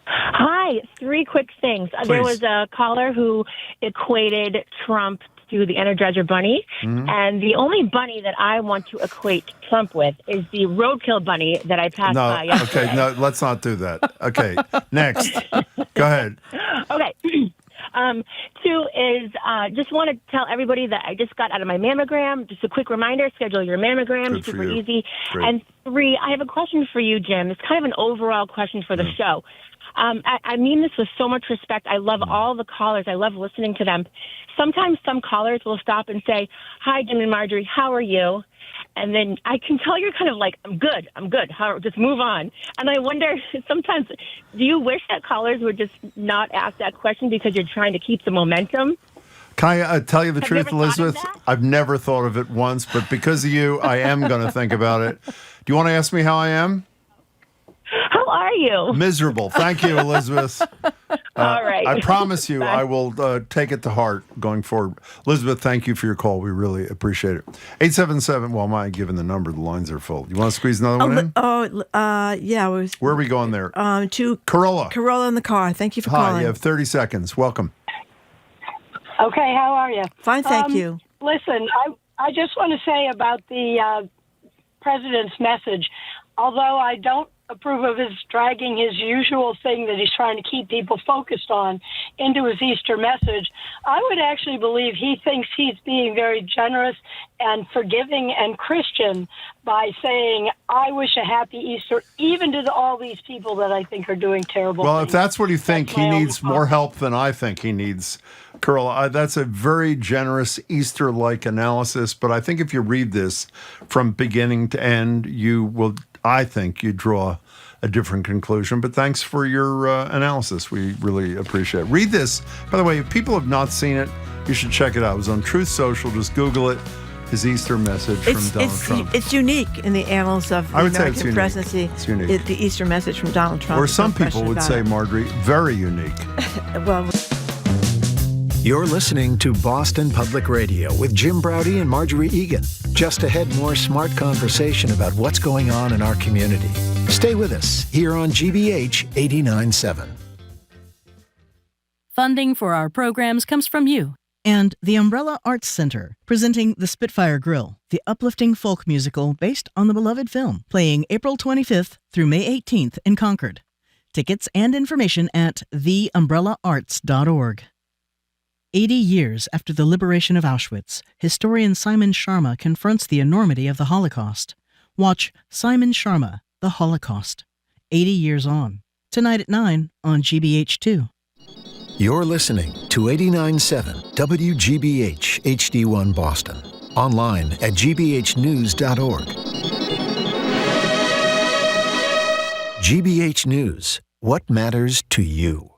Hi, 3 quick things. Please. There was a caller who equated Trump to the Energizer Bunny, and the only bunny that I want to equate Trump with is the roadkill bunny that I passed by yesterday. Okay, no, let's not do that. Okay, next. Go ahead. Okay. 2 is just want to tell everybody that I just got out of my mammogram. Just a quick reminder, schedule your mammogram. Good Super for you. easy. Great. And 3, I have a question for you, Jim. It's kind of an overall question for the show. I mean this with so much respect. I love all the callers. I love listening to them. Sometimes some callers will stop and say, "Hi, Jim and Marjorie, how are you?" And then I can tell you're kind of like, I'm good. Just move on. And I wonder sometimes, do you wish that callers would just not ask that question because you're trying to keep the momentum? Can I tell you the truth, you ever thought of Elizabeth? I've never thought of it once, but because of you, I am going to think about it. Do you want to ask me how I am? How are you? Miserable. Thank you, Elizabeth. All right. I promise you Bye. I will take it to heart going forward. Elizabeth, thank you for your call. We really appreciate it. 877, well, am I giving the number? The lines are full. You want to squeeze another one in? Yeah. Where are we going there? To Corolla. Corolla in the car. Thank you for Hi, calling. you have 30 seconds. Welcome. Okay, how are you? Fine, thank you. Listen, I just want to say about the president's message, although I don't approve of his dragging his usual thing that he's trying to keep people focused on into his Easter message, I would actually believe he thinks he's being very generous and forgiving and Christian by saying, I wish a happy Easter, even to all these people that I think are doing terrible Well, things. if that's what you think, That's he my needs only more help than I think he needs. Corolla, that's a very generous Easter-like analysis, but I think if you read this from beginning to end, I think you draw a different conclusion. But thanks for your analysis. We really appreciate it. Read this. By the way, if people have not seen it, you should check it out. It was on Truth Social. Just Google it. His Easter message from Donald Trump. It's unique in the annals of the I would say it's American unique. presidency. It's unique. The Easter message from Donald Trump. Or There's some no people question would about say, it. Marjorie, very unique. Well, You're listening to Boston Public Radio with Jim Browdy and Marjorie Egan. Just ahead, more smart conversation about what's going on in our community. Stay with us here on GBH 89.7. Funding for our programs comes from you. And the Umbrella Arts Center, presenting The Spitfire Grill, the uplifting folk musical based on the beloved film, playing April 25th through May 18th in Concord. Tickets and information at theumbrellaarts.org. 80 years after the liberation of Auschwitz, historian Simon Sharma confronts the enormity of the Holocaust. Watch Simon Sharma, The Holocaust, 80 Years On, tonight at 9 on GBH2. You're listening to 89.7 WGBH HD1 Boston. Online at gbhnews.org. GBH News. What matters to you?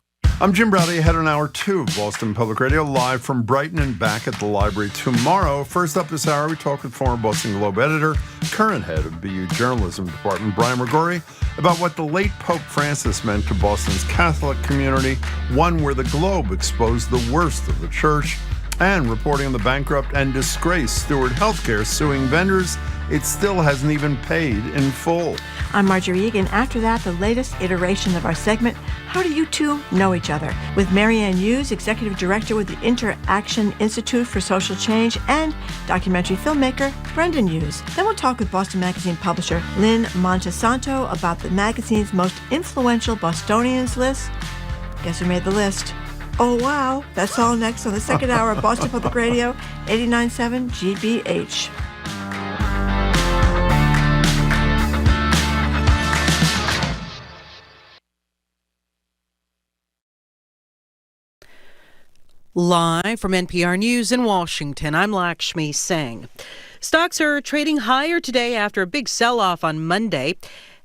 I'm Jim Browdy, ahead on Hour 2 of Boston Public Radio, live from Brighton and back at the library tomorrow. First up this hour, we talk with former Boston Globe editor, current head of BU Journalism Department, Brian McGrory, about what the late Pope Francis meant to Boston's Catholic community, one where the Globe exposed the worst of the church, and reporting on the bankrupt and disgraced Steward Healthcare suing vendors it still hasn't even paid in full. I'm Marjorie Egan. After that, the latest iteration of our segment, How Do You Two Know Each Other? With Marianne Hughes, Executive Director with the Interaction Institute for Social Change, and documentary filmmaker Brendan Hughes. Then we'll talk with Boston Magazine publisher Lynne Montesanto about the magazine's Most Influential Bostonians list. Guess who made the list? Oh, wow. That's all next on the second hour of Boston Public Radio, 89.7 GBH. Live from NPR News in Washington, I'm Lakshmi Singh. Stocks are trading higher today after a big sell-off on Monday.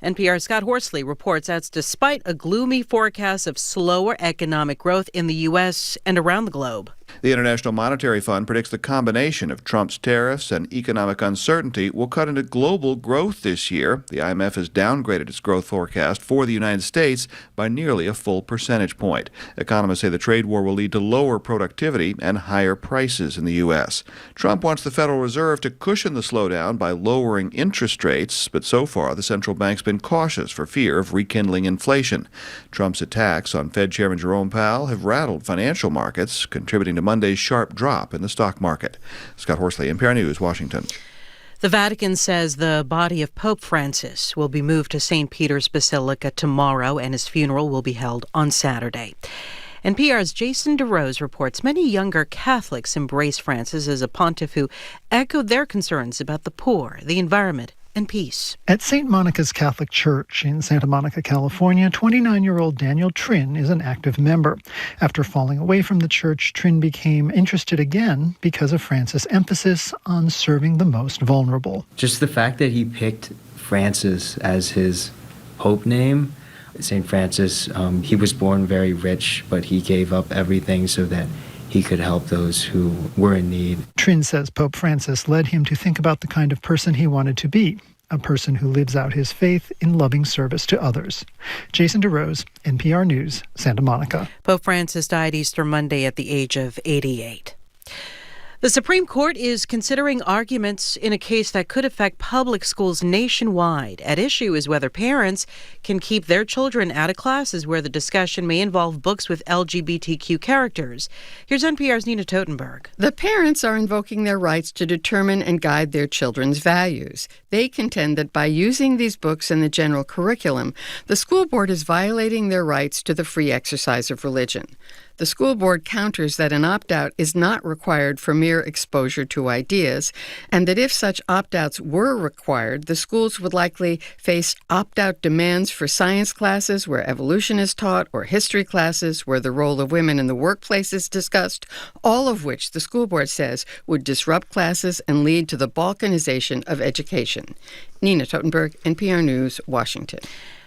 NPR's Scott Horsley reports that's despite a gloomy forecast of slower economic growth in the U.S. and around the globe. The International Monetary Fund predicts the combination of Trump's tariffs and economic uncertainty will cut into global growth this year. The IMF has downgraded its growth forecast for the United States by nearly a full percentage point. Economists say the trade war will lead to lower productivity and higher prices in the U.S. Trump wants the Federal Reserve to cushion the slowdown by lowering interest rates, but so far the central bank's been cautious for fear of rekindling inflation. Trump's attacks on Fed Chairman Jerome Powell have rattled financial markets, contributing to Monday's sharp drop in the stock market. Scott Horsley, NPR News, Washington. The Vatican says the body of Pope Francis will be moved to St. Peter's Basilica tomorrow, and his funeral will be held on Saturday. NPR's Jason DeRose reports many younger Catholics embrace Francis as a pontiff who echoed their concerns about the poor, the environment, and peace. At St. Monica's Catholic Church in Santa Monica, California, 29-year-old Daniel Trin is an active member. After falling away from the church, Trin became interested again because of Francis' emphasis on serving the most vulnerable. Just the fact that he picked Francis as his Pope name. St. Francis, he was born very rich, but he gave up everything so that he could help those who were in need. Trin says Pope Francis led him to think about the kind of person he wanted to be, a person who lives out his faith in loving service to others. Jason DeRose, NPR News, Santa Monica. Pope Francis died Easter Monday at the age of 88. The Supreme Court is considering arguments in a case that could affect public schools nationwide. At issue is whether parents can keep their children out of classes where the discussion may involve books with LGBTQ characters. Here's NPR's Nina Totenberg. The parents are invoking their rights to determine and guide their children's values. They contend that by using these books in the general curriculum, the school board is violating their rights to the free exercise of religion. The school board counters that an opt-out is not required for mere exposure to ideas, and that if such opt-outs were required, the schools would likely face opt-out demands for science classes where evolution is taught, or history classes where the role of women in the workplace is discussed, all of which the school board says would disrupt classes and lead to the balkanization of education. Nina Totenberg, NPR News, Washington.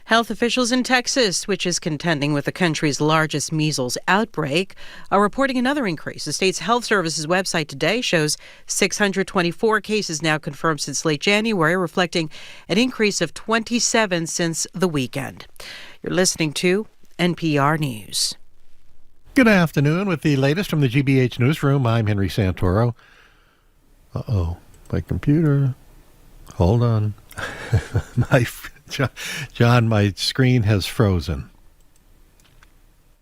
Health officials in Texas, which is contending with the country's largest measles outbreak, are reporting another increase. The state's health services website today shows 624 cases now confirmed since late January, reflecting an increase of 27 since the weekend. You're listening to NPR News. Good afternoon. With the latest from the GBH Newsroom, I'm Henry Santoro. My computer. Hold on. John, my screen has frozen.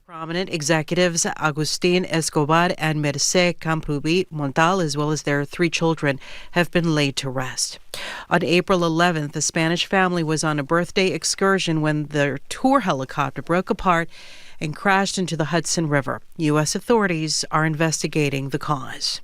Prominent executives Agustin Escobar and Mercé Camprubí Montal, as well as their 3 children, have been laid to rest. On April 11th, the Spanish family was on a birthday excursion when their tour helicopter broke apart and crashed into the Hudson River. U.S. authorities are investigating the cause.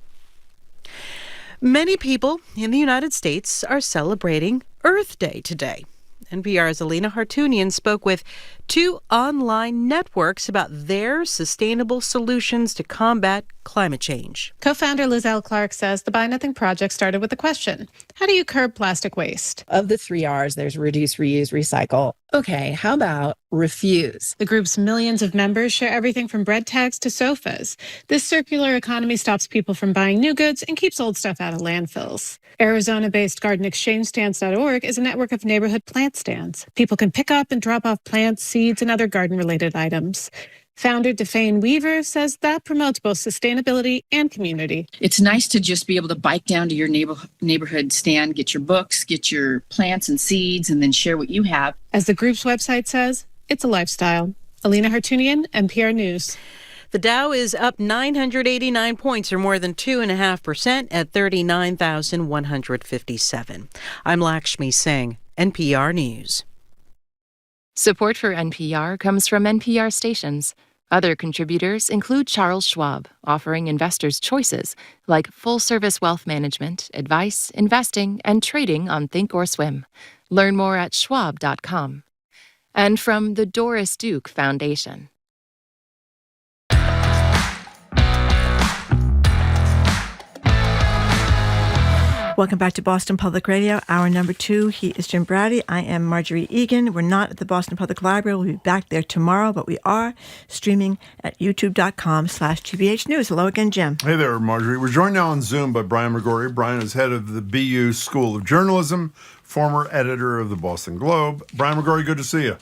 Many people in the United States are celebrating Earth Day today. NPR's Alina Hartunian spoke with 2 online networks about their sustainable solutions to combat climate change. Co-founder Liz L. Clark says the Buy Nothing Project started with the question, how do you curb plastic waste? Of the 3 R's, there's reduce, reuse, recycle. Okay, how about refuse? The group's millions of members share everything from bread tags to sofas. This circular economy stops people from buying new goods and keeps old stuff out of landfills. Arizona-based GardenExchangeStands.org is a network of neighborhood plant stands. People can pick up and drop off plants, seeds, and other garden-related items. Founder Defane Weaver says that promotes both sustainability and community. It's nice to just be able to bike down to your neighborhood stand, get your books, get your plants and seeds, and then share what you have. As the group's website says, it's a lifestyle. Alina Hartunian, NPR News. The Dow is up 989 points, or more than 2.5%, at 39,157. I'm Lakshmi Singh, NPR News. Support for NPR comes from NPR stations. Other contributors include Charles Schwab, offering investors choices like full-service wealth management, advice, investing, and trading on Think or Swim. Learn more at schwab.com. And from the Doris Duke Foundation. Welcome back to Boston Public Radio, hour number 2. He is Jim Brady. I am Marjorie Egan. We're not at the Boston Public Library. We'll be back there tomorrow, but we are streaming at youtube.com/GBH News. Hello again, Jim. Hey there, Marjorie. We're joined now on Zoom by Brian McGrory. Brian is head of the BU School of Journalism, former editor of the Boston Globe. Brian McGrory, good to see you.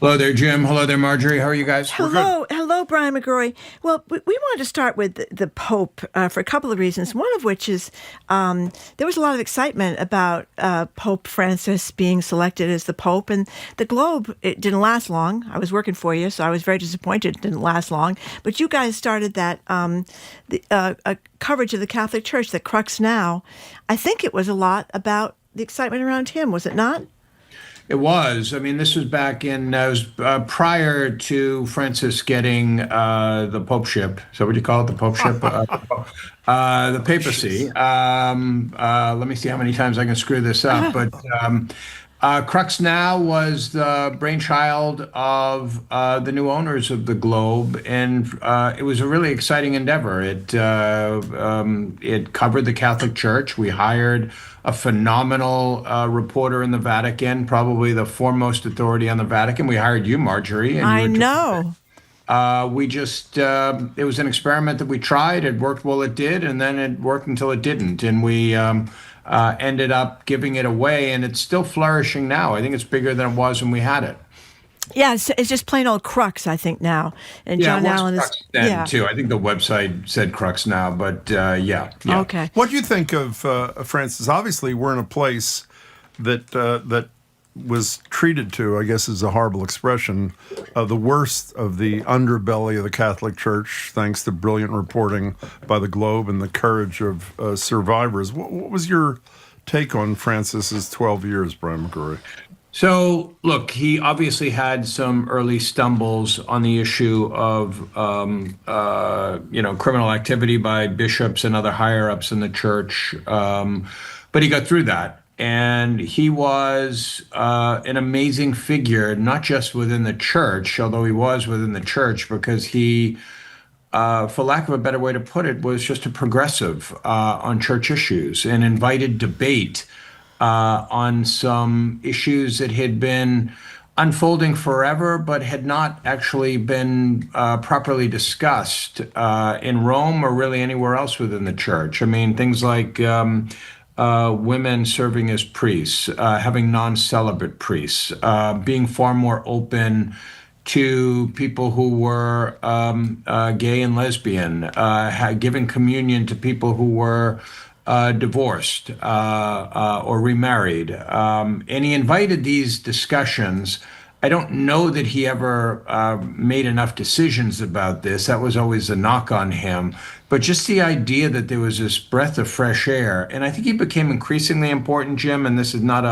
Hello there, Jim. Hello there, Marjorie. How are you guys? Hello, Brian McGrory. Well, we wanted to start with the Pope for a couple of reasons. One of which is there was a lot of excitement about Pope Francis being selected as the Pope, and the Globe, it didn't last long. I was working for you, so I was very disappointed it didn't last long. But you guys started that coverage of the Catholic Church, the crux now. I think it was a lot about the excitement around him, was it not? It was. I mean, this was back in, prior to Francis getting the popeship. So what do you call it? The popeship? The papacy. Let me see how many times I can screw this up. But Crux Now was the brainchild of the new owners of the Globe, and it was a really exciting endeavor. It covered the Catholic Church. We hired a phenomenal reporter in the Vatican, probably the foremost authority on the Vatican. We hired you, Marjorie. And I know. It was an experiment that we tried. It worked while it did, and then it worked until it didn't. And we ended up giving it away, and it's still flourishing now. I think it's bigger than it was when we had it. Yeah, it's just plain old Crux, I think, now. And John Allen is then too. I think the website said Crux Now, but yeah. Okay. What do you think of Francis? Obviously, we're in a place that was treated to, I guess is a horrible expression, the worst of the underbelly of the Catholic Church, thanks to brilliant reporting by the Globe and the courage of survivors. What was your take on Francis's 12 years, Brian McGrory? So, look, he obviously had some early stumbles on the issue of, criminal activity by bishops and other higher-ups in the church, but he got through that. And he was an amazing figure, not just within the church, although he was within the church, because he, for lack of a better way to put it, was just a progressive on church issues and invited debate on some issues that had been unfolding forever, but had not actually been properly discussed in Rome or really anywhere else within the church. I mean, things like women serving as priests, having non-celibate priests, being far more open to people who were gay and lesbian, giving communion to people who were divorced or remarried. And he invited these discussions. I don't know that he ever made enough decisions about this. That was always a knock on him. But just the idea that there was this breath of fresh air, and I think he became increasingly important, Jim, and this is not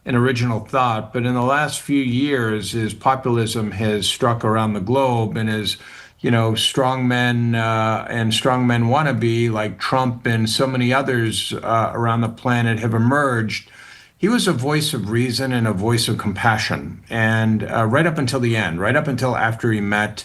an original thought, but in the last few years, his populism has struck around the globe, and his strongmen and strongmen wannabe like Trump and so many others around the planet have emerged. He was a voice of reason and a voice of compassion. And right up until the end, right up until after he met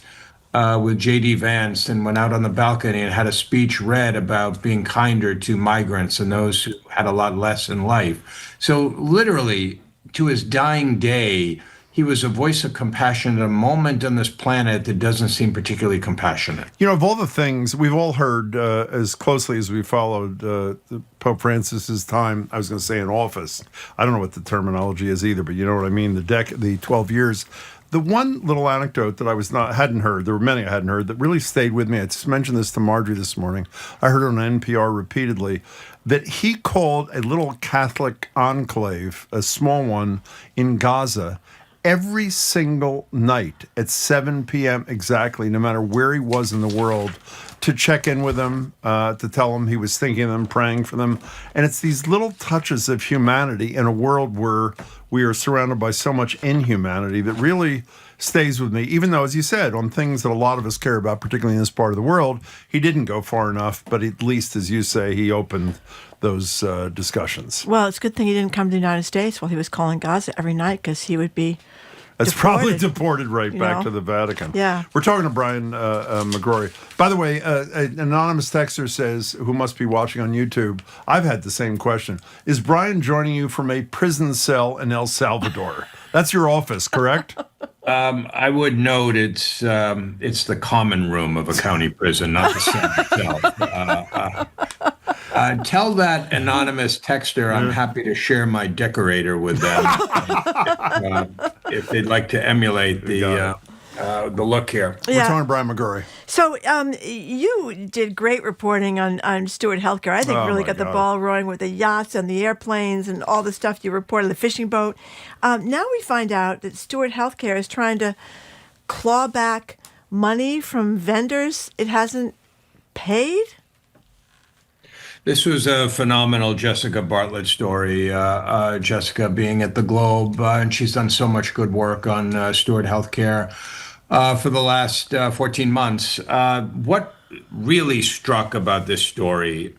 with J.D. Vance and went out on the balcony and had a speech read about being kinder to migrants and those who had a lot less in life. So literally, to his dying day, he was a voice of compassion at a moment on this planet that doesn't seem particularly compassionate. Of all the things we've all heard as closely as we followed Pope Francis's time, I was going to say in office. I don't know what the terminology is either, but you know what I mean, the 12 years. The one little anecdote that I hadn't heard, there were many I hadn't heard, that really stayed with me. I just mentioned this to Marjorie this morning. I heard it on NPR repeatedly, that he called a little Catholic enclave, a small one, in Gaza, every single night at 7 p.m. exactly, no matter where he was in the world, to check in with them, to tell them he was thinking of them, praying for them. And it's these little touches of humanity in a world where we are surrounded by so much inhumanity that really stays with me, even though, as you said, on things that a lot of us care about, particularly in this part of the world, he didn't go far enough, but at least, as you say, he opened those discussions. Well, it's a good thing he didn't come to the United States while he was calling Gaza every night, because he would be That's probably deported right back to the Vatican. Yeah. We're talking to Brian McGrory. By the way, an anonymous texter says, who must be watching on YouTube, I've had the same question. Is Brian joining you from a prison cell in El Salvador? That's your office, correct? I would note it's the common room of a county prison, not the cell itself. Tell that anonymous texter I'm happy to share my decorator with them if they'd like to emulate the look here. We're talking to Brian McGrory. So you did great reporting on Steward Healthcare. I think really got the ball rolling with the yachts and the airplanes and all the stuff you reported, the fishing boat. Now we find out that Steward Healthcare is trying to claw back money from vendors it hasn't paid. This was a phenomenal Jessica Bartlett story. Jessica being at the Globe, and she's done so much good work on Steward Healthcare for the last 14 months. What really struck about this story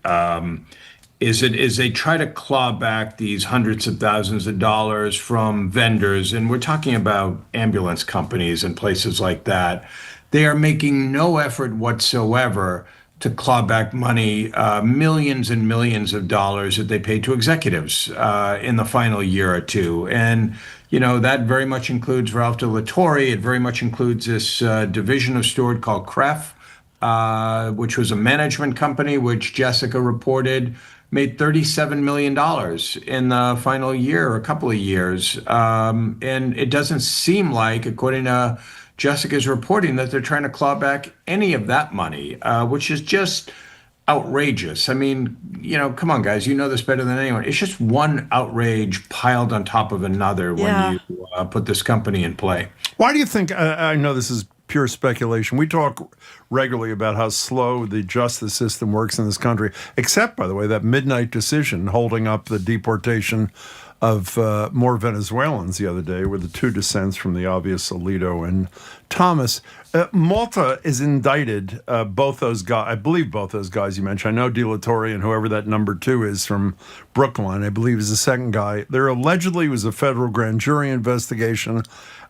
is they try to claw back these hundreds of thousands of dollars from vendors, and we're talking about ambulance companies and places like that. They are making no effort whatsoever to claw back money, millions and millions of dollars that they paid to executives in the final year or two. And, that very much includes Ralph de la Torre. It very much includes this division of Steward called CREF, which was a management company, which Jessica reported made $37 million in the final year, or a couple of years. And it doesn't seem like, according to Jessica's reporting, that they're trying to claw back any of that money, which is just outrageous. I mean, come on, guys, you know this better than anyone. It's just one outrage piled on top of another when you put this company in play. Why do you think, I know this is pure speculation, we talk regularly about how slow the justice system works in this country, except, by the way, that midnight decision holding up the deportation of more Venezuelans the other day, were the two dissents from the obvious Alito and Thomas. Malta is indicted, both those guys, I believe both those guys you mentioned. I know De La Torre and whoever that number two is from Brookline, I believe is the second guy. There allegedly was a federal grand jury investigation.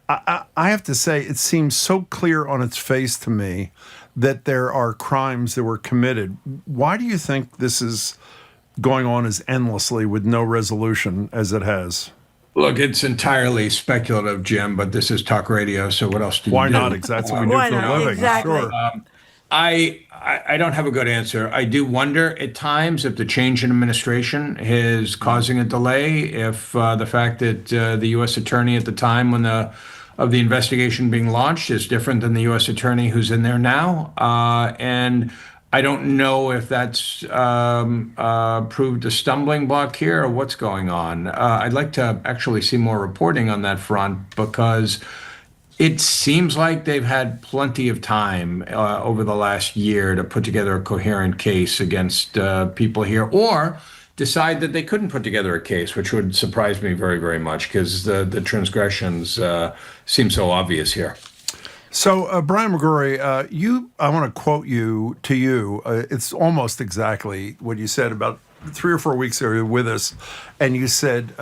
I have to say, it seems so clear on its face to me that there are crimes that were committed. Why do you think this is going on as endlessly with no resolution as it has? Look, it's entirely speculative, Jim, but this is talk radio, so what else do you do? Why not? Exactly what we do for a living. Exactly. Sure. I don't have a good answer. I do wonder at times if the change in administration is causing a delay, if the fact that the U.S. attorney at the time of the investigation being launched is different than the U.S. attorney who's in there now. And I don't know if that's proved a stumbling block here or what's going on. I'd like to actually see more reporting on that front, because it seems like they've had plenty of time over the last year to put together a coherent case against people here, or decide that they couldn't put together a case, which would surprise me very, very much, because the transgressions seem so obvious here. So, Brian McGrory, I want to quote you. It's almost exactly what you said about 3 or 4 weeks ago with us, and you said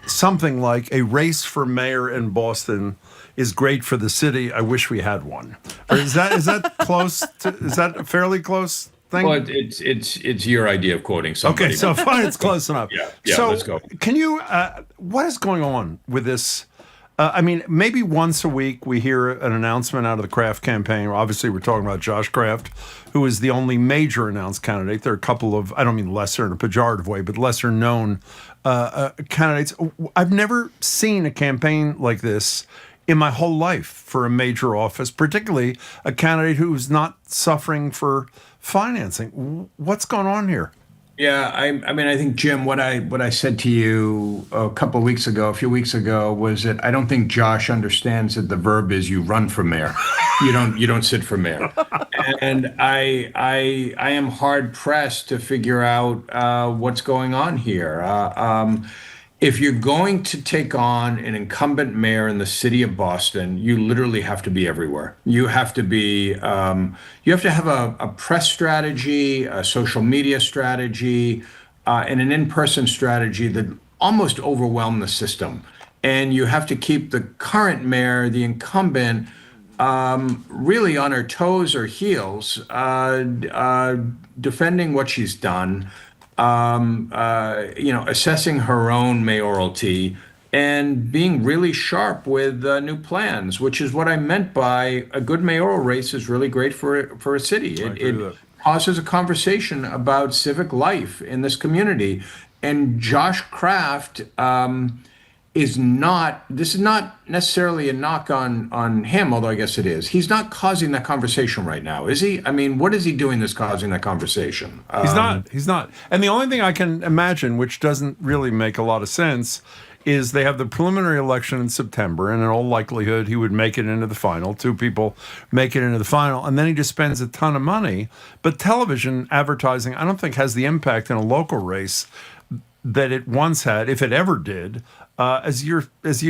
something like, "A race for mayor in Boston is great for the city. I wish we had one." Or is that close? Is that fairly close? Thing? Well, it's your idea of quoting somebody. Okay, so fine, it's close enough. Yeah, so let's go. Can you? What is going on with this? I mean, maybe once a week we hear an announcement out of the Kraft campaign. Obviously, we're talking about Josh Kraft, who is the only major announced candidate. There are a couple of, I don't mean lesser in a pejorative way, but lesser known candidates. I've never seen a campaign like this in my whole life for a major office, particularly a candidate who's not suffering for financing. What's going on here? Yeah, I mean, I think, Jim, what I said to you a few weeks ago, was that I don't think Josh understands that the verb is you run for mayor. You don't sit for mayor. And I am hard pressed to figure out what's going on here. If you're going to take on an incumbent mayor in the city of Boston, you literally have to be everywhere. You have to be, you have to have a press strategy, a social media strategy, and an in-person strategy that almost overwhelm the system. And you have to keep the current mayor, the incumbent, really on her toes or heels, defending what she's done, assessing her own mayoralty, and being really sharp with new plans, which is what I meant by a good mayoral race is really great for a city. It causes a conversation about civic life in this community. And Josh Kraft this is not necessarily a knock on him, although I guess it is. He's not causing that conversation right now, is he? I mean, what is he doing that's causing that conversation? He's not. And the only thing I can imagine, which doesn't really make a lot of sense, is they have the preliminary election in September, and in all likelihood, he would make it into the final. 2 people make it into the final, and then he just spends a ton of money. But television advertising, I don't think, has the impact in a local race that it once had, if it ever did. As you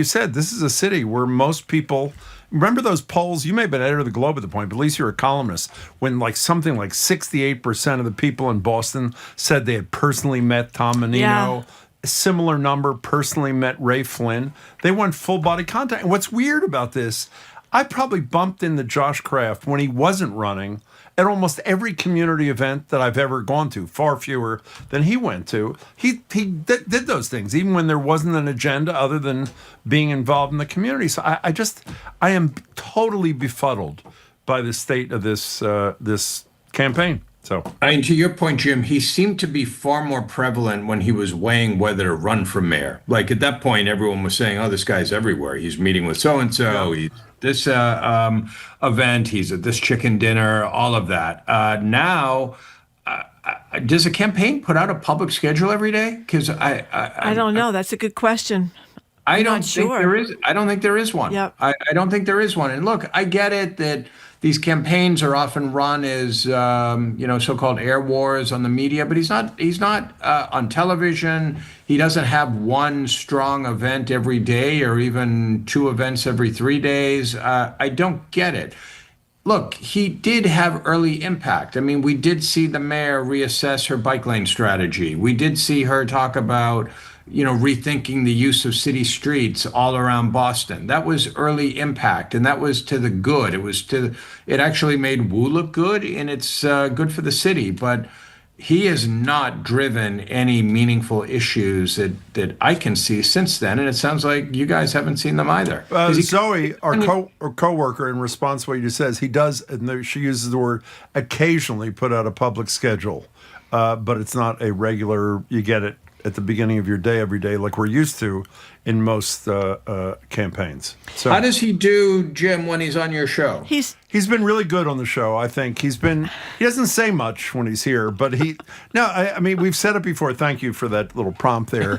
said, this is a city where most people. Remember those polls? You may have been editor of the Globe at the point, but at least you're a columnist. When something like 68% of the people in Boston said they had personally met Tom Menino. Yeah. A similar number personally met Ray Flynn. They want full body contact. And what's weird about this, I probably bumped into Josh Kraft when he wasn't running at almost every community event that I've ever gone to, far fewer than he went to. He did those things, even when there wasn't an agenda other than being involved in the community. So I am totally befuddled by the state of this campaign. So, to your point, Jim, he seemed to be far more prevalent when he was weighing whether to run for mayor. Like at that point, everyone was saying, "Oh, this guy's everywhere. He's meeting with so and so. He's this event. He's at this chicken dinner. All of that." Now, does a campaign put out a public schedule every day? Because I don't know. That's a good question. I don't think there is. I don't think there is one. Yep. I don't think there is one. And look, I get it that these campaigns are often run as so-called air wars on the media, but he's not on television. He doesn't have one strong event every day or even 2 events every 3 days. I don't get it. Look, he did have early impact. I mean, we did see the mayor reassess her bike lane strategy. We did see her talk about rethinking the use of city streets all around Boston. That was early impact, and that was to the good. It actually made Wu look good, and it's good for the city. But he has not driven any meaningful issues that I can see since then, and it sounds like you guys haven't seen them either. Zoe, our co-worker, in response to what you just says, he does, and she uses the word occasionally, put out a public schedule, but it's not a regular, you get it at the beginning of your day every day like we're used to in most campaigns. So how does he do, Jim, when he's on your show? He's been really good on the show, I think. He doesn't say much when he's here, but I mean, we've said it before. Thank you for that little prompt there.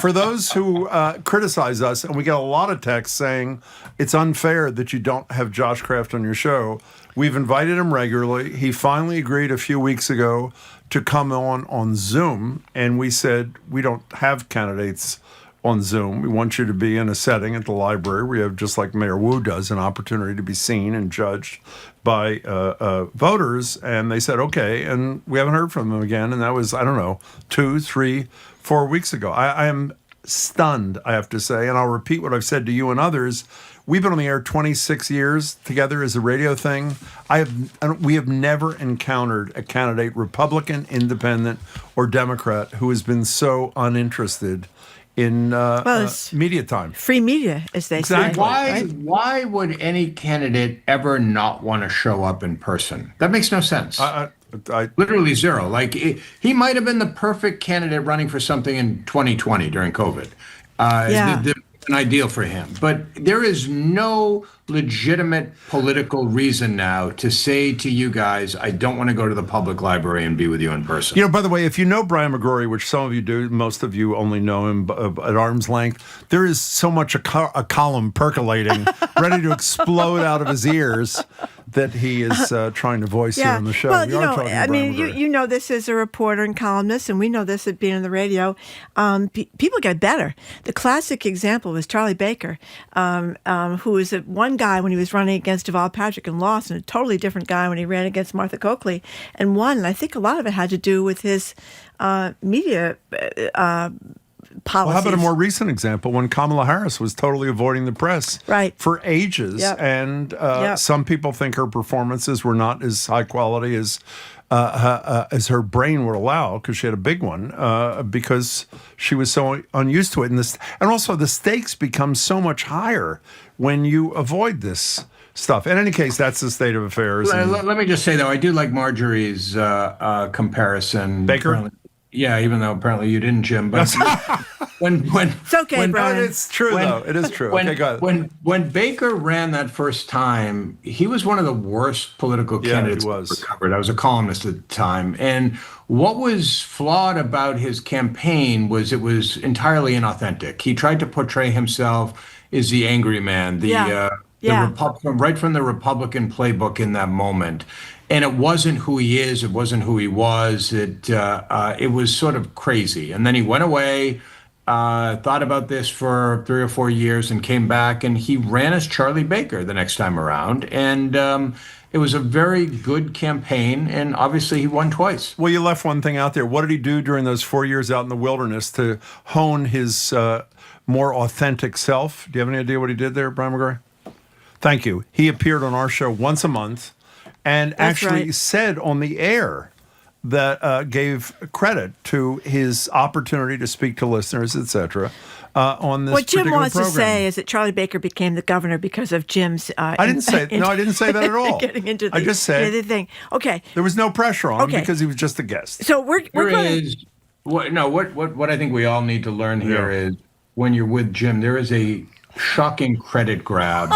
For those who criticize us, and we get a lot of texts saying it's unfair that you don't have Josh Kraft on your show, we've invited him regularly. He finally agreed a few weeks ago to come on Zoom, and we said we don't have candidates on Zoom. We want you to be in a setting at the library. We have, just like Mayor Wu does, an opportunity to be seen and judged by voters. And they said, okay, and we haven't heard from them again. And that was, 2, 3, 4 weeks ago. I am stunned, I have to say, and I'll repeat what I've said to you and others. We've been on the air 26 years together as a radio thing. We have never encountered a candidate, Republican, Independent, or Democrat, who has been so uninterested in media time. Free media, as they say. Why would any candidate ever not want to show up in person? That makes no sense. Literally zero. Like, he might have been the perfect candidate running for something in 2020 during COVID. An ideal for him. But there is no legitimate political reason now to say to you guys, I don't want to go to the public library and be with you in person. By the way, if you know Brian McGrory, which some of you do, most of you only know him at arm's length, there is so much a column percolating, ready to explode out of his ears, that he is trying to voice here on the show. Well, you know this as a reporter and columnist, and we know this at being on the radio. People get better. The classic example was Charlie Baker, who was one guy when he was running against Deval Patrick and lost, and a totally different guy when he ran against Martha Copley and won. And I think a lot of it had to do with his media policies. Well, how about a more recent example when Kamala Harris was totally avoiding the press for ages? Yep. And some people think her performances were not as high quality as her brain would allow, because she had a big one, because she was so unused to it. And also the stakes become so much higher when you avoid this stuff. In any case, that's the state of affairs. Let me just say, though, I do like Marjorie's comparison. Baker? Yeah, even though apparently you didn't, Jim. But when it's okay, Brian. It's true though. It is true. When, okay, go ahead. When Baker ran that first time, he was one of the worst political candidates he was. I've ever covered. I was a columnist at the time, and what was flawed about his campaign was it was entirely inauthentic. He tried to portray himself as the angry man, the Republican, right from the Republican playbook in that moment. And it wasn't who he is. It wasn't who he was. It was sort of crazy. And then he went away, thought about this for 3 or 4 years, and came back. And he ran as Charlie Baker the next time around. And it was a very good campaign. And obviously, he won twice. Well, you left one thing out there. What did he do during those 4 years out in the wilderness to hone his more authentic self? Do you have any idea what he did there, Brian McGrory? Thank you. He appeared on our show once a month. And actually said on the air that gave credit to his opportunity to speak to listeners, etc. On this what Jim wants program. to say is that Charlie Baker became the governor because of Jim's. I didn't say that at all. Getting into I just said the thing. Okay, there was no pressure on him because he was just a guest. So we're going to. What I think we all need to learn here is when you're with Jim, there is a shocking credit grab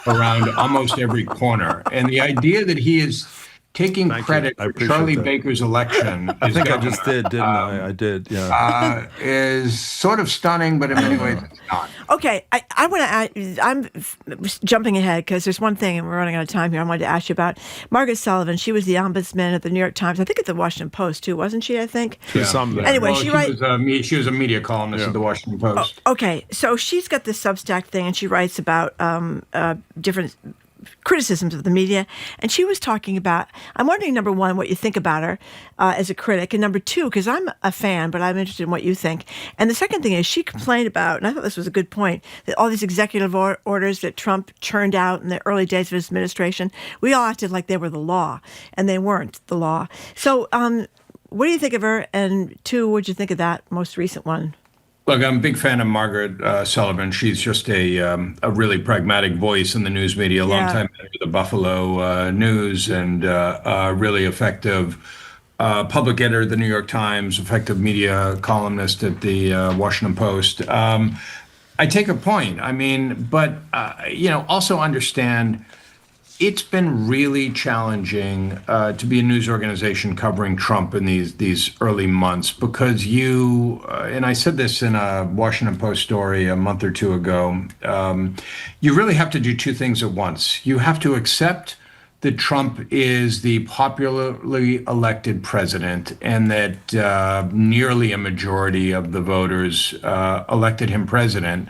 around almost every corner. And the idea that he is taking credit for Charlie Baker's election. I think I just did, didn't I? I did, yeah. Is sort of stunning, but in many ways it's not. Okay, I want to add, I'm jumping ahead because there's one thing, and we're running out of time here, I wanted to ask you about. Margaret Sullivan, she was the ombudsman at the New York Times, I think at the Washington Post too, wasn't she, I think? Anyway, she was a media columnist at the Washington Post. Okay, so she's got this Substack thing, and she writes about different criticisms of the media, and she was talking about, I'm wondering, number one, what you think about her as a critic, and number two, because I'm a fan, but I'm interested in what you think. And the second thing is she complained about, and I thought this was a good point, that all these executive orders that Trump churned out in the early days of his administration, we all acted like they were the law, and they weren't the law. So what do you think of her? And two, what did you think of that most recent one? Look, I'm a big fan of Margaret Sullivan. She's just a really pragmatic voice in the news media, a long time with the Buffalo News, and really effective public editor of the New York Times, effective media columnist at the Washington Post. I take her point. I mean, but also understand it's been really challenging to be a news organization covering Trump in these early months because and I said this in a Washington Post story a month or two ago, you really have to do two things at once. You have to accept that Trump is the popularly elected president and that nearly a majority of the voters elected him president.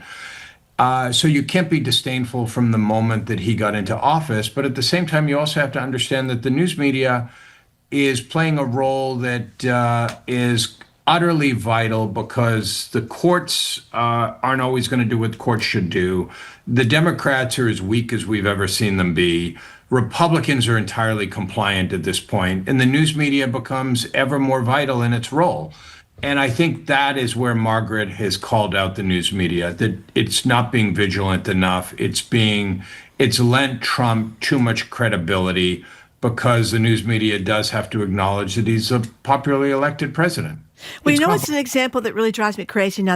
So you can't be disdainful from the moment that he got into office, but at the same time, you also have to understand that the news media is playing a role that is utterly vital because the courts aren't always going to do what the courts should do. The Democrats are as weak as we've ever seen them be. Republicans are entirely compliant at this point, and the news media becomes ever more vital in its role. And I think that is where Margaret has called out the news media, that it's not being vigilant enough. It's lent Trump too much credibility because the news media does have to acknowledge that he's a popularly elected president. Well, it's an example that really drives me crazy. Now,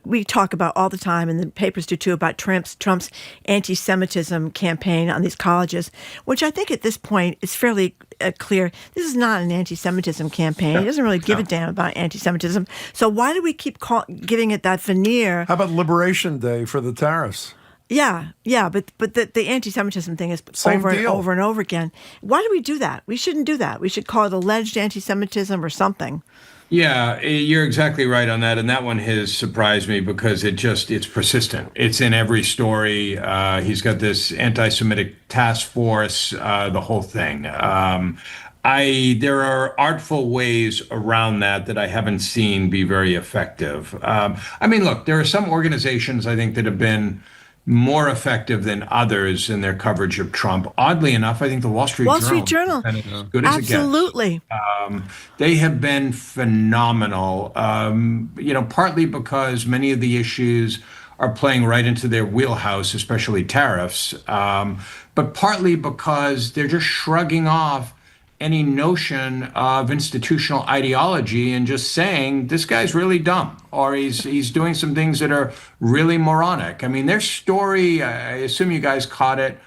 we talk about all the time, and the papers do too, about Trump's anti-Semitism campaign on these colleges, which I think at this point is fairly clear. This is not an anti-Semitism campaign. He doesn't really give a damn about anti-Semitism. So why do we keep giving it that veneer? How about Liberation Day for the tariffs? Yeah, but the anti-Semitism thing is over and over again. Why do we do that? We shouldn't do that. We should call it alleged anti-Semitism or something. Yeah, you're exactly right on that. And that one has surprised me because it's persistent. It's in every story. He's got this anti-Semitic task force, the whole thing. There are artful ways around that I haven't seen be very effective. Look, there are some organizations I think that have been more effective than others in their coverage of Trump. Oddly enough, I think the Wall Street Journal has been as good as absolutely. It gets. They have been phenomenal, partly because many of the issues are playing right into their wheelhouse, especially tariffs, but partly because they're just shrugging off any notion of institutional ideology and just saying this guy's really dumb, or he's doing some things that are really moronic. I mean, their story, I assume you guys caught it,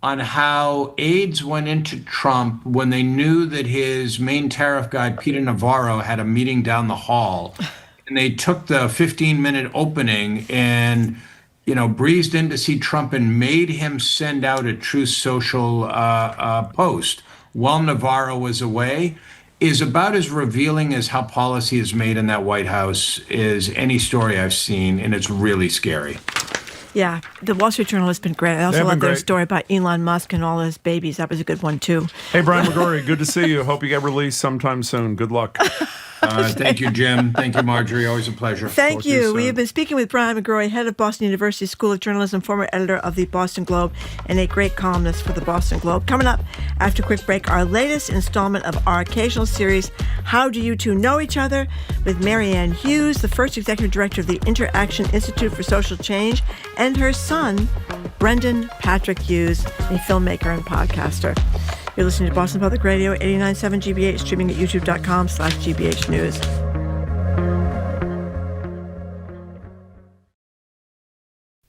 on how aides went into Trump when they knew that his main tariff guy, Peter Navarro, had a meeting down the hall. And they took the 15-minute opening and, breezed in to see Trump and made him send out a Truth Social post while Navarro was away, is about as revealing as how policy is made in that White House is any story I've seen, and it's really scary. Yeah, the Wall Street Journal has been great. I also love their story about Elon Musk and all his babies. That was a good one, too. Hey, Brian McGrory, good to see you. Hope you get released sometime soon. Good luck. Thank you, Jim. Thank you, Marjorie. Always a pleasure. Thank you. We have been speaking with Brian McGrory, head of Boston University School of Journalism, former editor of the Boston Globe, and a great columnist for the Boston Globe. Coming up after a quick break, our latest installment of our occasional series, How Do You Two Know Each Other?, with Marianne Hughes, the first executive director of the Interaction Institute for Social Change, and her son, Brendan Patrick Hughes, a filmmaker and podcaster. You're listening to Boston Public Radio, 89.7 GBH, streaming at youtube.com/GBH News.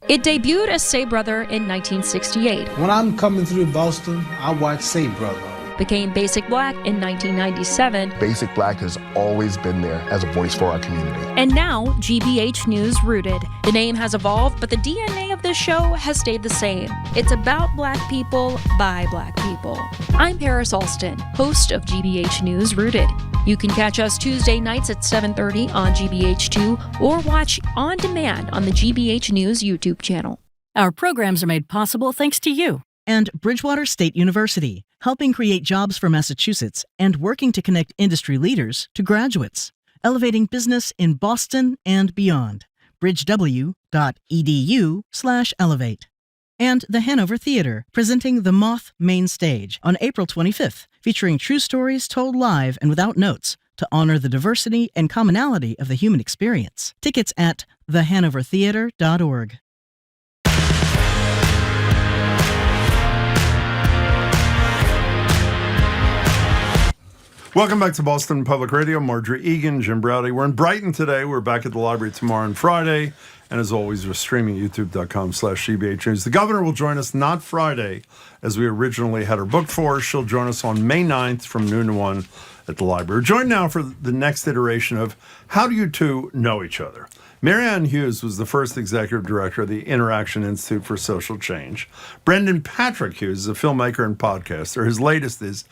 It debuted as Say Brother in 1968. When I'm coming through Boston, I watch Say Brother. Became Basic Black in 1997. Basic Black has always been there as a voice for our community. And now, GBH News Rooted. The name has evolved, but the DNA of this show has stayed the same. It's about Black people, by Black people. I'm Paris Alston, host of GBH News Rooted. You can catch us Tuesday nights at 7:30 on GBH2 or watch on demand on the GBH News YouTube channel. Our programs are made possible thanks to you. And Bridgewater State University, helping create jobs for Massachusetts and working to connect industry leaders to graduates, elevating business in Boston and beyond. bridgew.edu/elevate. And the Hanover Theater, presenting The Moth Main Stage on April 25th, featuring true stories told live and without notes to honor the diversity and commonality of the human experience. Tickets at thehanovertheater.org. Welcome back to Boston Public Radio. Marjorie Egan, Jim Browdy. We're in Brighton today. We're back at the library tomorrow and Friday. And as always, we're streaming at youtube.com/GBH News. The governor will join us not Friday, as we originally had her booked for. She'll join us on May 9th from noon to 1 at the library. We're joined now for the next iteration of How Do You Two Know Each Other? Marianne Hughes was the first executive director of the Interaction Institute for Social Change. Brendan Patrick Hughes is a filmmaker and podcaster. His latest is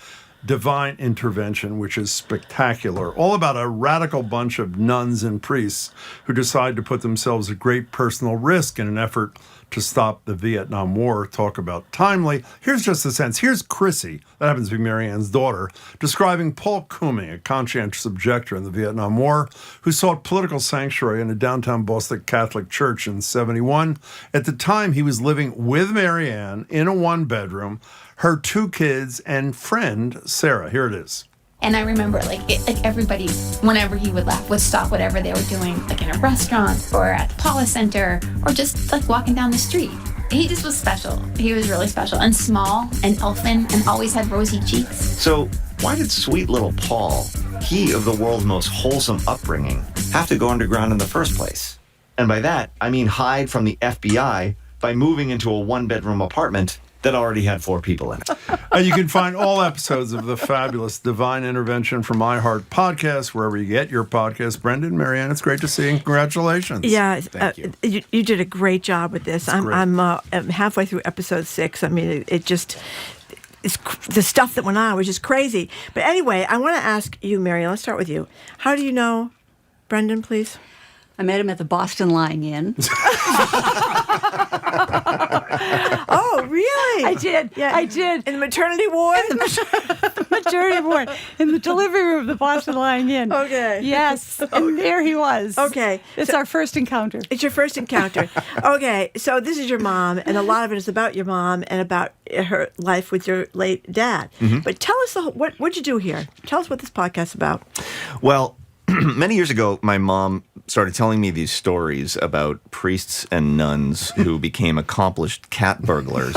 Divine Intervention, which is spectacular, all about a radical bunch of nuns and priests who decide to put themselves at great personal risk in an effort to stop the Vietnam War. Talk about timely. Here's just a sense. Here's Chrissy, that happens to be Marianne's daughter, describing Paul Koomey, a conscientious objector in the Vietnam War, who sought political sanctuary in a downtown Boston Catholic church in 1971. At the time, he was living with Marianne in a one-bedroom, her two kids, and friend, Sarah. Here it is. And I remember, everybody, whenever he would laugh, would stop whatever they were doing, in a restaurant or at the Paula Center or just, walking down the street. He just was special. He was really special and small and elfin and always had rosy cheeks. So why did sweet little Paul, he of the world's most wholesome upbringing, have to go underground in the first place? And by that, I mean hide from the FBI by moving into a one-bedroom apartment that already had 4 people in it. You can find all episodes of the fabulous Divine Intervention from iHeart Podcast, wherever you get your podcast. Brendan, Marianne, it's great to see you. Congratulations. Yeah, Thank you. You did a great job with this. I'm halfway through episode 6. I mean, it's the stuff that went on was just crazy. But anyway, I want to ask you, Marianne, let's start with you. How do you know Brendan, please? I met him at the Boston Lying In. Oh, really? I did. Yeah. I did. In the maternity ward? The maternity ward. In the delivery room of the Boston Lying In. Okay. Yes. And there he was. Okay. It's our first encounter. It's your first encounter. Okay. So this is your mom, and a lot of it is about your mom and about her life with your late dad. Mm-hmm. But tell us, what'd you do here? Tell us what this podcast is about. Well, many years ago, my mom started telling me these stories about priests and nuns who became accomplished cat burglars.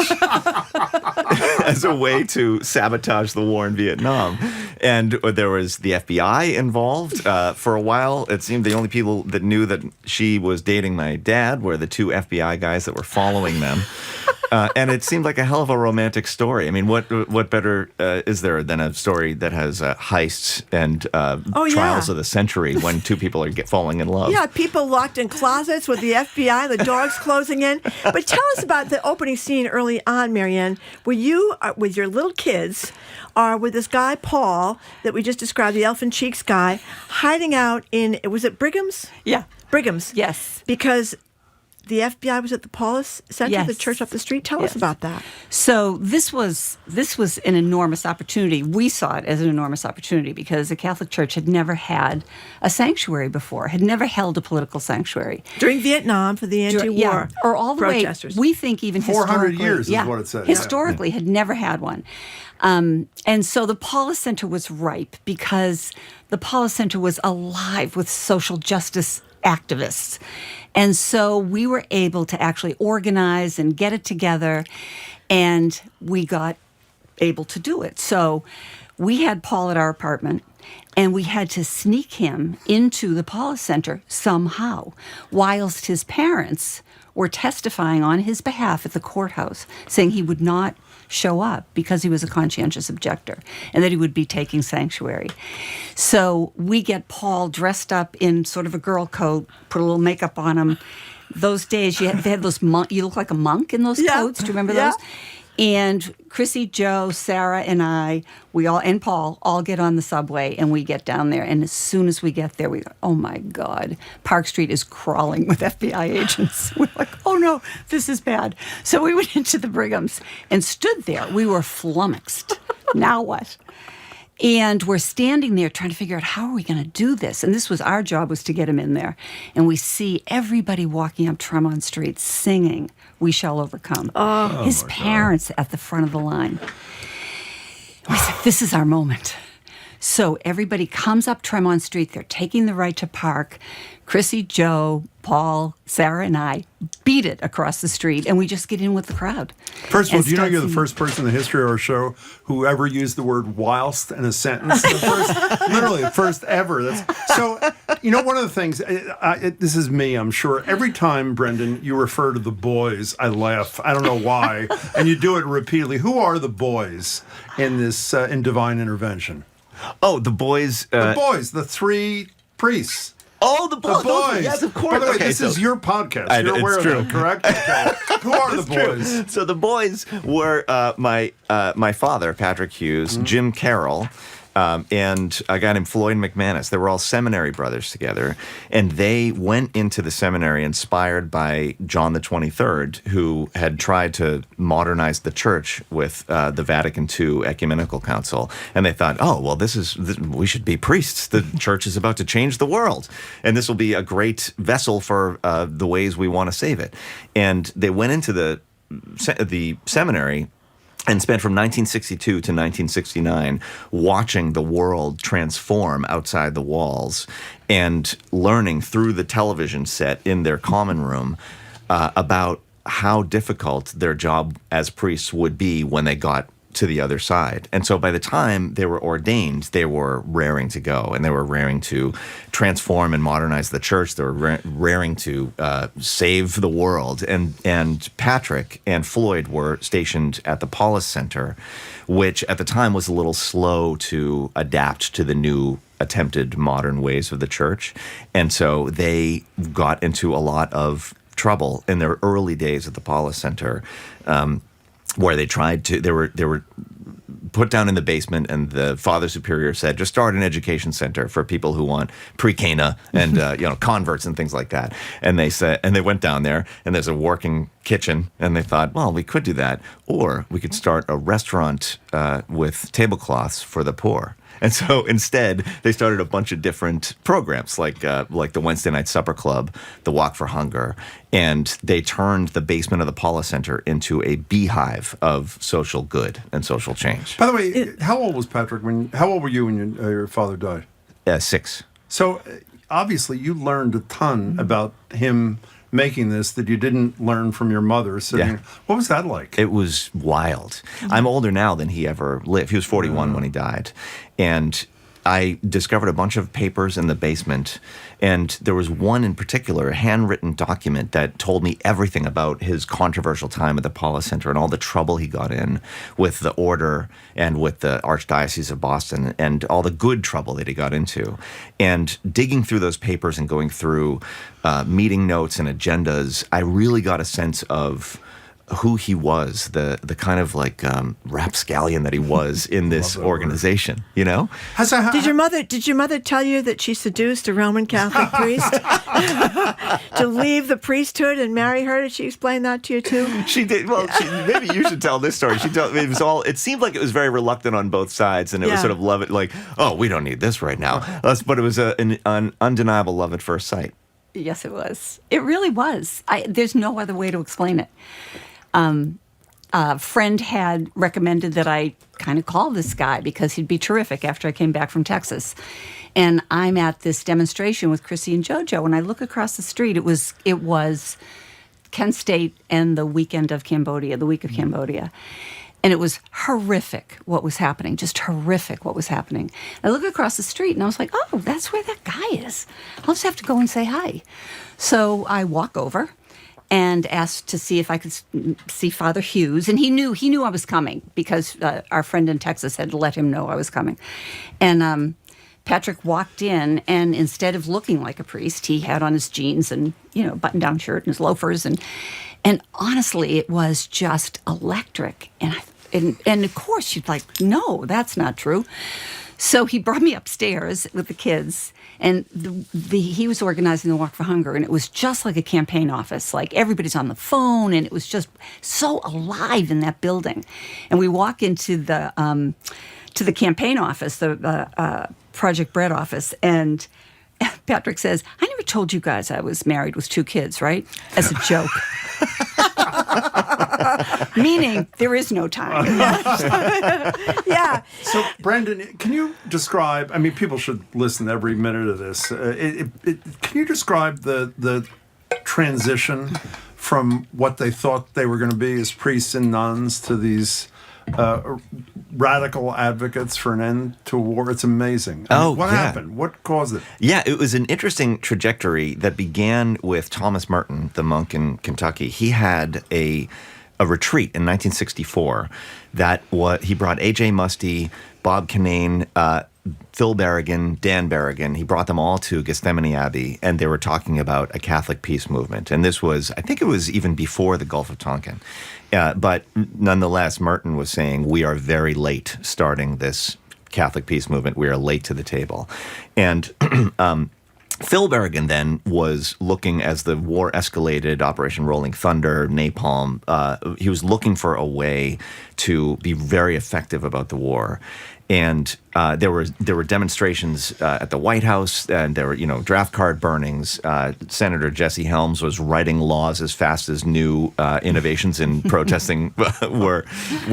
as a way to sabotage the war in Vietnam. And there was the FBI involved. For a while, it seemed the only people that knew that she was dating my dad were the two FBI guys that were following them. And it seemed like a hell of a romantic story. I mean, what better is there than a story that has heists and trials of the century when two people are falling in love? Yeah, people locked in closets with the FBI, the dogs closing in. But tell us about the opening scene early on, Marianne, where you, with your little kids, are with this guy, Paul, that we just described, the elfin cheeks guy, hiding out in, was it Brigham's? Yeah. Brigham's. Yes. Because the FBI was at the Paulus Center, the church up the street. Tell us about that. So this was an enormous opportunity. We saw it as an enormous opportunity because the Catholic Church had never had a sanctuary before, had never held a political sanctuary. During Vietnam for the anti-war or all the protesters. way, we think even 400 historically. years is what it said. Historically had never had one. And so the Paulus Center was ripe because the Paulus Center was alive with social justice activists. And so we were able to actually organize and get it together, and we got able to do it. So we had Paul at our apartment, and we had to sneak him into the Paulus Center somehow, whilst his parents were testifying on his behalf at the courthouse, saying he would not show up because he was a conscientious objector and that he would be taking sanctuary. So we get Paul dressed up in sort of a girl coat, put a little makeup on him. Those days, they had those you look like a monk in those coats. Do you remember those? And Chrissy, Joe, Sarah, and I, and Paul all get on the subway and we get down there. And as soon as we get there, we go, oh my God, Park Street is crawling with FBI agents. We're like, oh no, this is bad. So we went into the Brighams and stood there. We were flummoxed. Now what? And we're standing there trying to figure out how are we going to do this? And this was our job, was to get him in there. And we see everybody walking up Tremont Street singing, "We Shall Overcome." His parents at the front of the line. We said, this is our moment. So everybody comes up Tremont Street. They're taking the right to park. Chrissy, Joe, Paul, Sarah, and I beat it across the street, and we just get in with the crowd. First of all, do you know you're the first person in the history of our show who ever used the word whilst in a sentence? Literally, the first ever. So, one of the things, this is me, I'm sure. Every time, Brendan, you refer to the boys, I laugh. I don't know why. And you do it repeatedly. Who are the boys in this, in divine intervention? Oh, the boys. The boys, the three priests. Oh, the boys. Yes, of course. By the way, this is your podcast. You're aware of that, correct? Okay. Who are the boys? True. So the boys were my father, Patrick Hughes, Jim Carroll, and a guy named Floyd McManus. They were all seminary brothers together, and they went into the seminary inspired by John the 23rd, who had tried to modernize the church with the Vatican II Ecumenical Council. And they thought, oh, well, we should be priests. The church is about to change the world, and this will be a great vessel for the ways we want to save it. And they went into the seminary and spent from 1962 to 1969 watching the world transform outside the walls and learning through the television set in their common room about how difficult their job as priests would be when they got to the other side. And so by the time they were ordained, they were raring to go, and they were raring to transform and modernize the church. They were raring to save the world. And Patrick and Floyd were stationed at the Paulus Center, which at the time was a little slow to adapt to the new attempted modern ways of the church. And so they got into a lot of trouble in their early days at the Paulus Center, where they tried to, they were put down in the basement, and the Father Superior said, just start an education center for people who want pre-Cana and converts and things like that. And they went down there, and there's a working kitchen, and they thought, well, we could do that, or we could start a restaurant with tablecloths for the poor. And so instead, they started a bunch of different programs, like the Wednesday Night Supper Club, the Walk for Hunger, and they turned the basement of the Paulus Center into a beehive of social good and social change. By the way, how old was Patrick? How old were you when your father died? 6. So obviously, you learned a ton about him making this that you didn't learn from your mother sitting. Yeah. What was that like? It was wild. I'm older now than he ever lived. He was 41 when he died. And I discovered a bunch of papers in the basement, and there was one in particular, a handwritten document that told me everything about his controversial time at the Paula Center and all the trouble he got in with the order and with the Archdiocese of Boston and all the good trouble that he got into. And digging through those papers and going through meeting notes and agendas, I really got a sense of who he was, the kind of like rapscallion that he was in this organization, you know? Did your mother tell you that she seduced a Roman Catholic priest to leave the priesthood and marry her? Did she explain that to you too? She did. Well, maybe you should tell this story. It seemed like it was very reluctant on both sides, and it was sort of love it, like, oh, we don't need this right now. But it was an undeniable love at first sight. Yes, it was. It really was. There's no other way to explain it. A friend had recommended that I kind of call this guy because he'd be terrific after I came back from Texas. And I'm at this demonstration with Chrissy and JoJo, and I look across the street. It was Kent State and the weekend of Cambodia, the week of Cambodia. And it was horrific what was happening, just horrific what was happening. I look across the street, and I was like, oh, that's where that guy is. I'll just have to go and say hi. So I walk over and asked to see if I could see Father Hughes. And he knew I was coming because our friend in Texas had let him know I was coming. And Patrick walked in, and instead of looking like a priest, he had on his jeans and, button-down shirt and his loafers. And honestly, it was just electric. And of course, you'd like, no, that's not true. So he brought me upstairs with the kids, and he was organizing the Walk for Hunger, and it was just like a campaign office. Like, everybody's on the phone, and it was just so alive in that building. And we walk into the campaign office, the Project Bread office, and Patrick says, I never told you guys I was married with 2 kids, right? As a joke. Meaning there is no time. Yeah. So, Brandon, can you describe, people should listen every minute of this. Can you describe the transition from what they thought they were going to be as priests and nuns to these radical advocates for an end to war? It's amazing. What happened? What caused it? Yeah, it was an interesting trajectory that began with Thomas Merton, the monk in Kentucky. He had a retreat in 1964 he brought A.J. Muste, Bob Kinane, Phil Berrigan, Dan Berrigan. He brought them all to Gethsemane Abbey, and they were talking about a Catholic peace movement. And this was, I think it was even before the Gulf of Tonkin. But nonetheless, Merton was saying, we are very late starting this Catholic peace movement. We are late to the table. And Phil Berrigan then was looking, as the war escalated, Operation Rolling Thunder, Napalm, he was looking for a way to be very effective about the war. And there were demonstrations at the White House, and there were draft card burnings. Senator Jesse Helms was writing laws as fast as new innovations in protesting were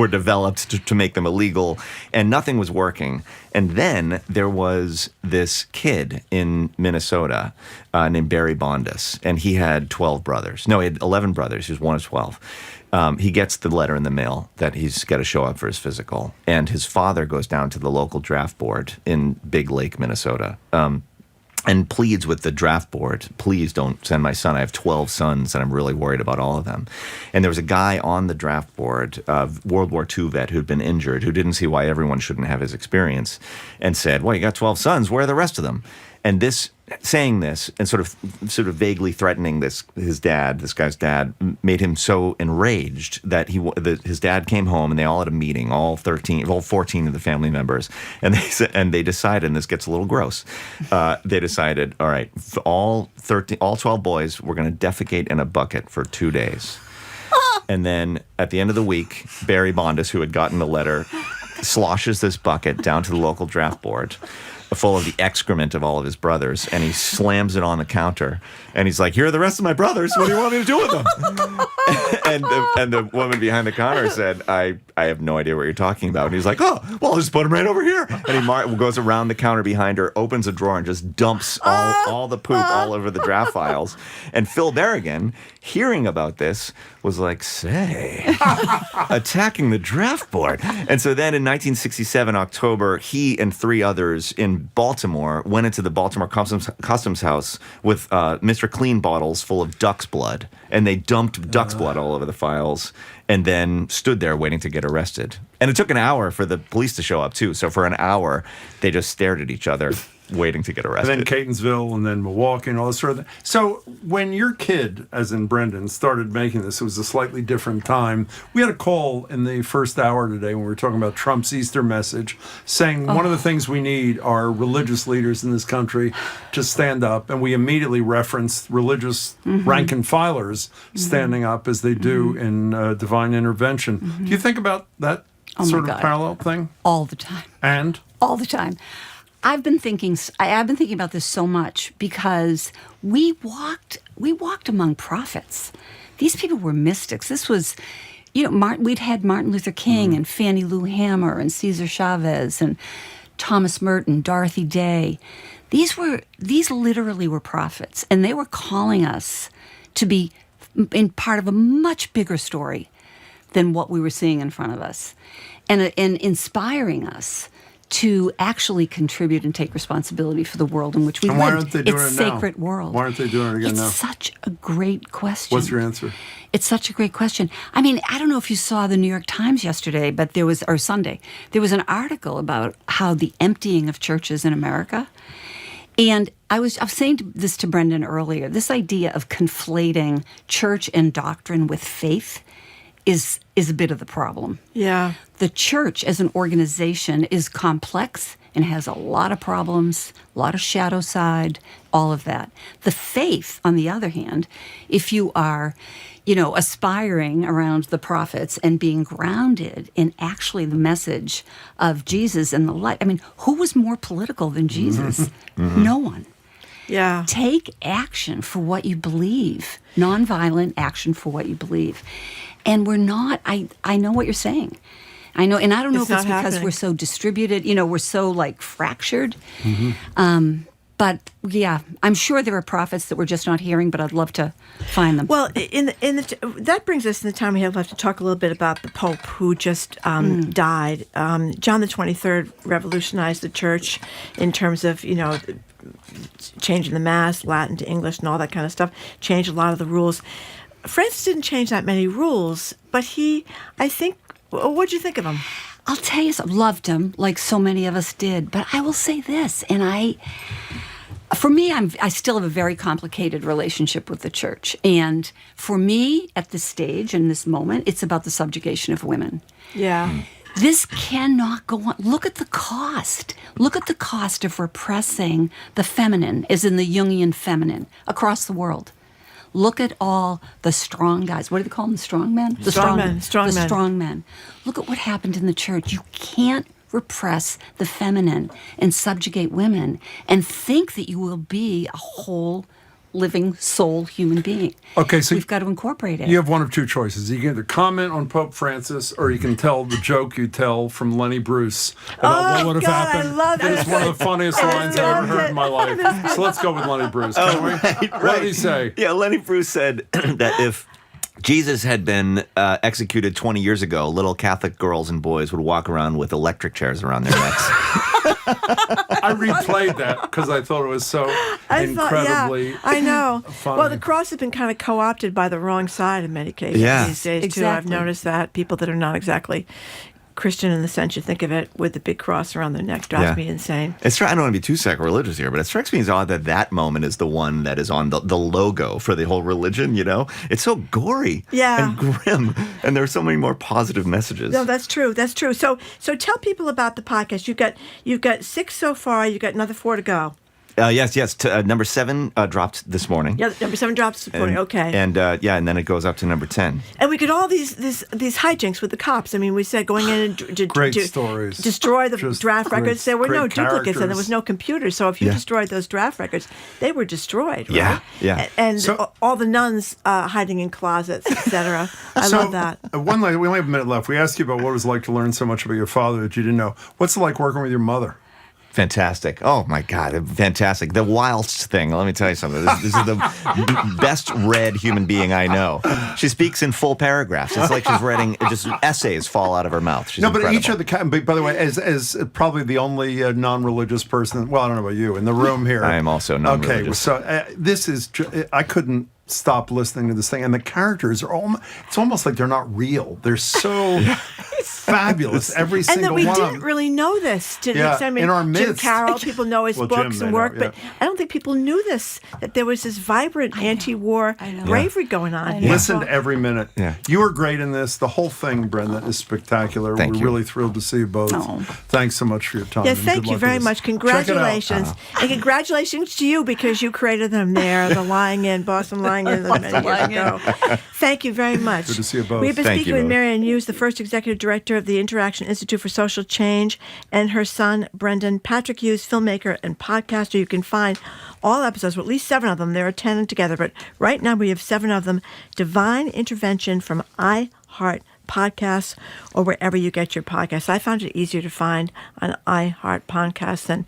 developed to make them illegal, and nothing was working. And then there was this kid in Minnesota named Barry Bondis, and he had 12 brothers. No, he had 11 brothers. He was one of 12. He gets the letter in the mail that he's got to show up for his physical. And his father goes down to the local draft board in Big Lake, Minnesota, and pleads with the draft board, please don't send my son. I have 12 sons, and I'm really worried about all of them. And there was a guy on the draft board, World War II vet who'd been injured, who didn't see why everyone shouldn't have his experience, and said, well, you got 12 sons. Where are the rest of them? And saying this and sort of vaguely threatening this guy's dad, made him so enraged that his dad came home, and they all had a meeting, all 14 of the family members, and they decided, and this gets a little gross, they decided, all right, all 12 boys, we're going to defecate in a bucket for 2 days. And then at the end of the week, Barry Bondis, who had gotten the letter, sloshes this bucket down to the local draft board. full of the excrement of all of his brothers, and he slams it on the counter. And he's like, "Here are the rest of my brothers. What do you want me to do with them?" and the woman behind the counter said, I have no idea what you're talking about. And he's like, "Oh, well, I'll just put them right over here." And he goes around the counter behind her, opens a drawer, and just dumps all the poop all over the draft files. And Phil Berrigan, hearing about this, was like, "Say, attacking the draft board." And so then in 1967, October, he and 3 others in Baltimore went into the Baltimore Customs House with Mr. Clean bottles full of duck's blood. And they dumped duck's blood all over the files and then stood there waiting to get arrested. And it took an hour for the police to show up, too. So for an hour, they just stared at each other waiting to get arrested. And then Catonsville and then Milwaukee and all this sort of thing. So when your kid, as in Brendan, started making this, it was a slightly different time. We had a call in the first hour today when we were talking about Trump's Easter message, saying one of the things we need are religious leaders in this country to stand up. And we immediately referenced religious rank and filers standing up as they do in divine intervention. Do you think about that sort of parallel thing? All the time. And? All the time. I've been thinking about this so much because we walked among prophets. These people were mystics. This was, we'd had Martin Luther King and Fannie Lou Hamer and Cesar Chavez and Thomas Merton, Dorothy Day. These literally were prophets, and they were calling us to be in part of a much bigger story than what we were seeing in front of us, and inspiring us to actually contribute and take responsibility for the world in which we live. Why aren't they doing it's it now? Sacred world. Why aren't they doing it again now? It's such a great question. What's your answer? It's such a great question. I mean, I don't know if you saw the New York Times yesterday, or Sunday, there was an article about how the emptying of churches in America. And I was saying this to Brendan earlier, this idea of conflating church and doctrine with faith is a bit of the problem. Yeah. The church as an organization is complex and has a lot of problems, a lot of shadow side, all of that. The faith, on the other hand, if you are, aspiring around the prophets and being grounded in actually the message of Jesus and the light. I mean, who was more political than Jesus? No one. Yeah. Take action for what you believe. Nonviolent action for what you believe. And we're not, I know what you're saying. I know, and I don't know if it's because we're so distributed, we're so fractured. But yeah, I'm sure there are prophets that we're just not hearing, but I'd love to find them. Well, that brings us in the time we have left to talk a little bit about the Pope who just died. John the 23rd revolutionized the church in terms of, changing the Mass, Latin to English and all that kind of stuff, changed a lot of the rules. Francis didn't change that many rules, but what'd you think of him? I'll tell you something, loved him like so many of us did, but I will say this, and for me, I still have a very complicated relationship with the church. And for me, at this stage, in this moment, it's about the subjugation of women. Yeah. This cannot go on. Look at the cost. Look at the cost of repressing the feminine, as in the Jungian feminine, across the world. Look at all the strong guys. What do they call them? The strong men? The strong men. Look at what happened in the church. You can't repress the feminine and subjugate women and think that you will be a whole living soul human being. Okay, so we've got to incorporate it. You have one of two choices. You can either comment on Pope Francis, or you can tell the joke you tell from Lenny Bruce about what would have happened. I love it. It's one of the funniest lines I've ever heard in my life. So let's go with Lenny Bruce, can we? Right. What did he say? Yeah, Lenny Bruce said that if Jesus had been executed 20 years ago, little Catholic girls and boys would walk around with electric chairs around their necks. I replayed that because I thought it was so incredibly I know. funny. Well, the cross has been kind of co-opted by the wrong side in many cases these days, too. I've noticed that. People that are not exactly Christian in the sense you think of it with the big cross around their neck drives me insane. I don't want to be too sacrilegious here, but it strikes me as odd that moment is the one that is on the logo for the whole religion, It's so gory and grim, and there are so many more positive messages. No, that's true. That's true. So tell people about the podcast. You've got 6 so far. You've got another 4 to go. Yes. Number 7 dropped this morning. Yeah, number 7 drops this morning. Okay. And then it goes up to number 10. And we get all these hijinks with the cops. I mean, we said going in and stories. Destroy the draft records. There were no duplicates characters. and there was no computers. So if you destroyed those draft records, they were destroyed. Right? Yeah. And all the nuns hiding in closets, etc. I love that. We only have a minute left. We asked you about what it was like to learn so much about your father that you didn't know. What's it like working with your mother? Fantastic. Oh, my God. Fantastic. The wildest thing. Let me tell you something. This is the best read human being I know. She speaks in full paragraphs. It's like she's reading, just essays fall out of her mouth. She's incredible. But each of the, by the way, as probably the only non-religious person, well, I don't know about you, in the room here. I am also non-religious. Okay, so this is, I couldn't stop listening to this thing, and the characters are it's almost like they're not real. They're so fabulous, every single one. And that we of didn't really know this to the extent. I mean, in our Jim midst. Carroll, people know his books Jim, and work, know, but I don't think people knew this, that there was this vibrant anti-war bravery going on. Listen to every minute. Yeah. You were great in this. The whole thing, Brenda, is spectacular. Thank We're you. really thrilled to see you both. Thanks so much for your time. Yeah, and thank good you luck very with this. much. Congratulations. And congratulations to you because you created them there, the Lying In, Boston Lying In, many years ago. Thank you very much. Good to see you both. We've been Thank speaking you with both. Marianne Hughes, the first executive director of the Interaction Institute for Social Change, and her son, Brendan. Patrick Hughes, filmmaker and podcaster. You can find all episodes, well, at least 7 of them. There are 10 together, but right now we have 7 of them. Divine Intervention from iHeart Podcasts or wherever you get your podcasts. I found it easier to find on iHeart Podcasts than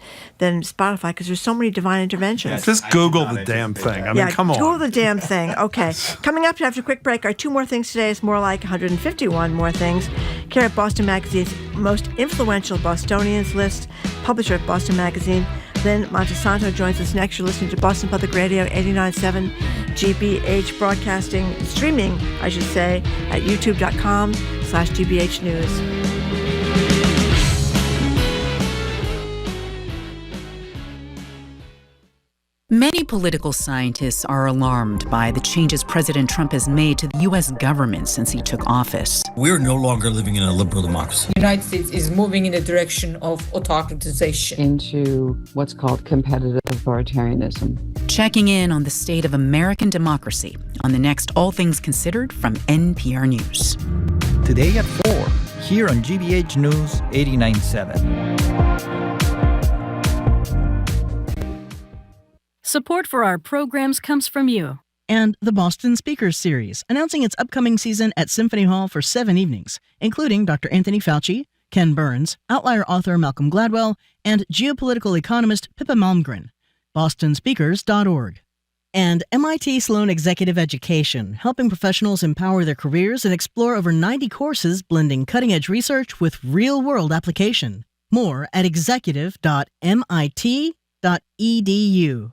Spotify because there's so many divine interventions. Just Google the damn thing. I mean, come on. Google the damn thing. Okay. Coming up after a quick break, our 2 more things today is more like 151 more things. Care at Boston Magazine's Most Influential Bostonians list, publisher of Boston Magazine. Lynne Montesanto joins us next. You're listening to Boston Public Radio 89.7 GBH broadcasting, streaming, I should say, at youtube.com/GBH News. Many political scientists are alarmed by the changes President Trump has made to the U.S. government since he took office. We're no longer living in a liberal democracy. The United States is moving in the direction of autocratization. Into what's called competitive authoritarianism. Checking in on the state of American democracy on the next All Things Considered from NPR News. Today at 4, here on GBH News 89.7. Support for our programs comes from you. And the Boston Speakers Series, announcing its upcoming season at Symphony Hall for 7 evenings, including Dr. Anthony Fauci, Ken Burns, outlier author Malcolm Gladwell, and geopolitical economist Pippa Malmgren. BostonSpeakers.org. And MIT Sloan Executive Education, helping professionals empower their careers and explore over 90 courses blending cutting-edge research with real-world application. More at executive.mit.edu.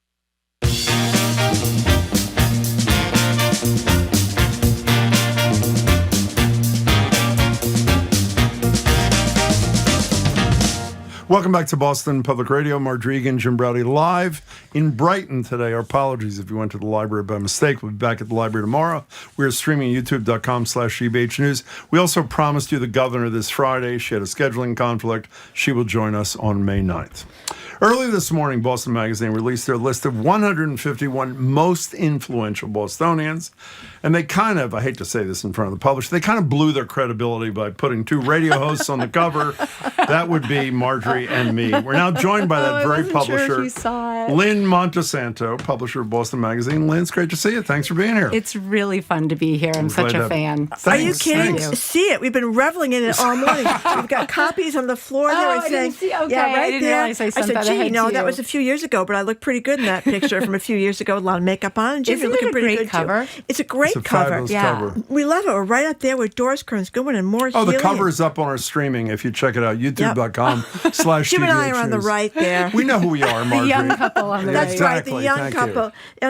Welcome back to Boston Public Radio. Margery Egan, Jim Braude live in Brighton today. Our apologies if you went to the library by mistake. We'll be back at the library tomorrow. We are streaming at youtube.com/GBH News. We also promised you the governor this Friday. She had a scheduling conflict. She will join us on May 9th. Early this morning, Boston Magazine released their list of 151 most influential Bostonians. And they kind of, I hate to say this in front of the publisher, they kind of blew their credibility by putting 2 radio hosts on the cover. That would be Margery and me. We're now joined by that very publisher, Lynne Montesanto, publisher of Boston Magazine. Lynne, it's great to see you. Thanks for being here. It's really fun to be here. I'm such a fan. Thanks. Are you kidding? See it. We've been reveling in it all morning. We've got copies on the floor there. I didn't see. Okay, yeah, right I didn't there. realize I sent said, that gee, ahead no, to that you. was a few years ago, but I look pretty good in that picture from a few years ago. A lot of makeup on. And Jim, Isn't you're looking it a pretty great good cover? Too. It's a great cover. Yeah. We love it. We're right up there with Doris Kearns Goodwin and Morris Oh, the Healy. cover is up on our streaming. If you check it out, youtube.com/GBH Jim and I are on the News. right there. We know who we are, Margery. The young couple on the right. That's right, the young Thank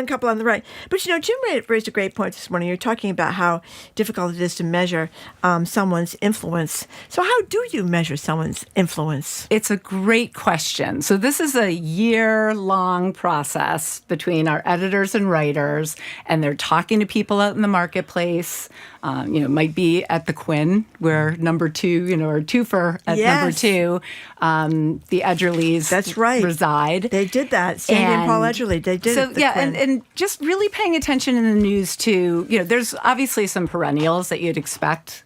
couple on the right. But you know, Jim raised a great point this morning. You're talking about how difficult it is to measure someone's influence. So how do you measure someone's influence? It's a great question. So this is a year-long process between our editors and writers, and they're talking to people out in the marketplace. Might be at the Quinn, where number 2, or twofer at number 2, the Edgerleys That's right. reside. They did that. Sandy and Paul Edgerly, they did it. And just really paying attention in the news to, there's obviously some perennials that you'd expect,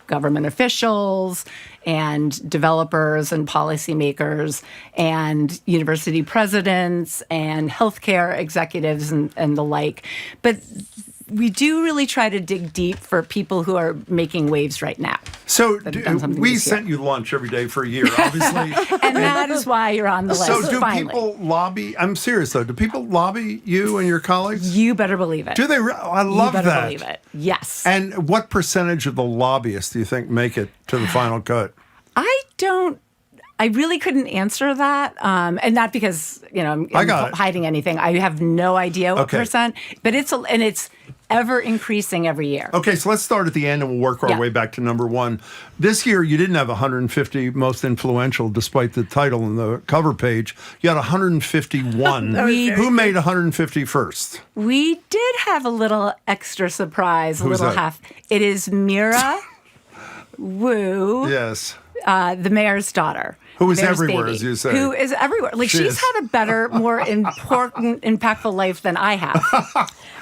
government officials and developers and policymakers and university presidents and healthcare executives and the like. But we do really try to dig deep for people who are making waves right now. So we sent you lunch every day for a year, obviously. And that is why you're on the list. So do finally. people lobby? I'm serious, though. Do people lobby you and your colleagues? You better believe it. Do they? I love that. You better believe it. Yes. And what percentage of the lobbyists do you think make it to the final cut? I really couldn't answer that, and not because I'm hiding anything. I have no idea what percent, but it's ever increasing every year. Okay, so let's start at the end and we'll work our way back to number one. This year, you didn't have 150 most influential, despite the title and the cover page. You had 151. Who made 150 first? We did have a little extra surprise, Who's that? half. It is Mira Wu. Yes. The mayor's daughter. Who is everywhere, as you say. Who is everywhere. She's had a better, more important, impactful life than I have.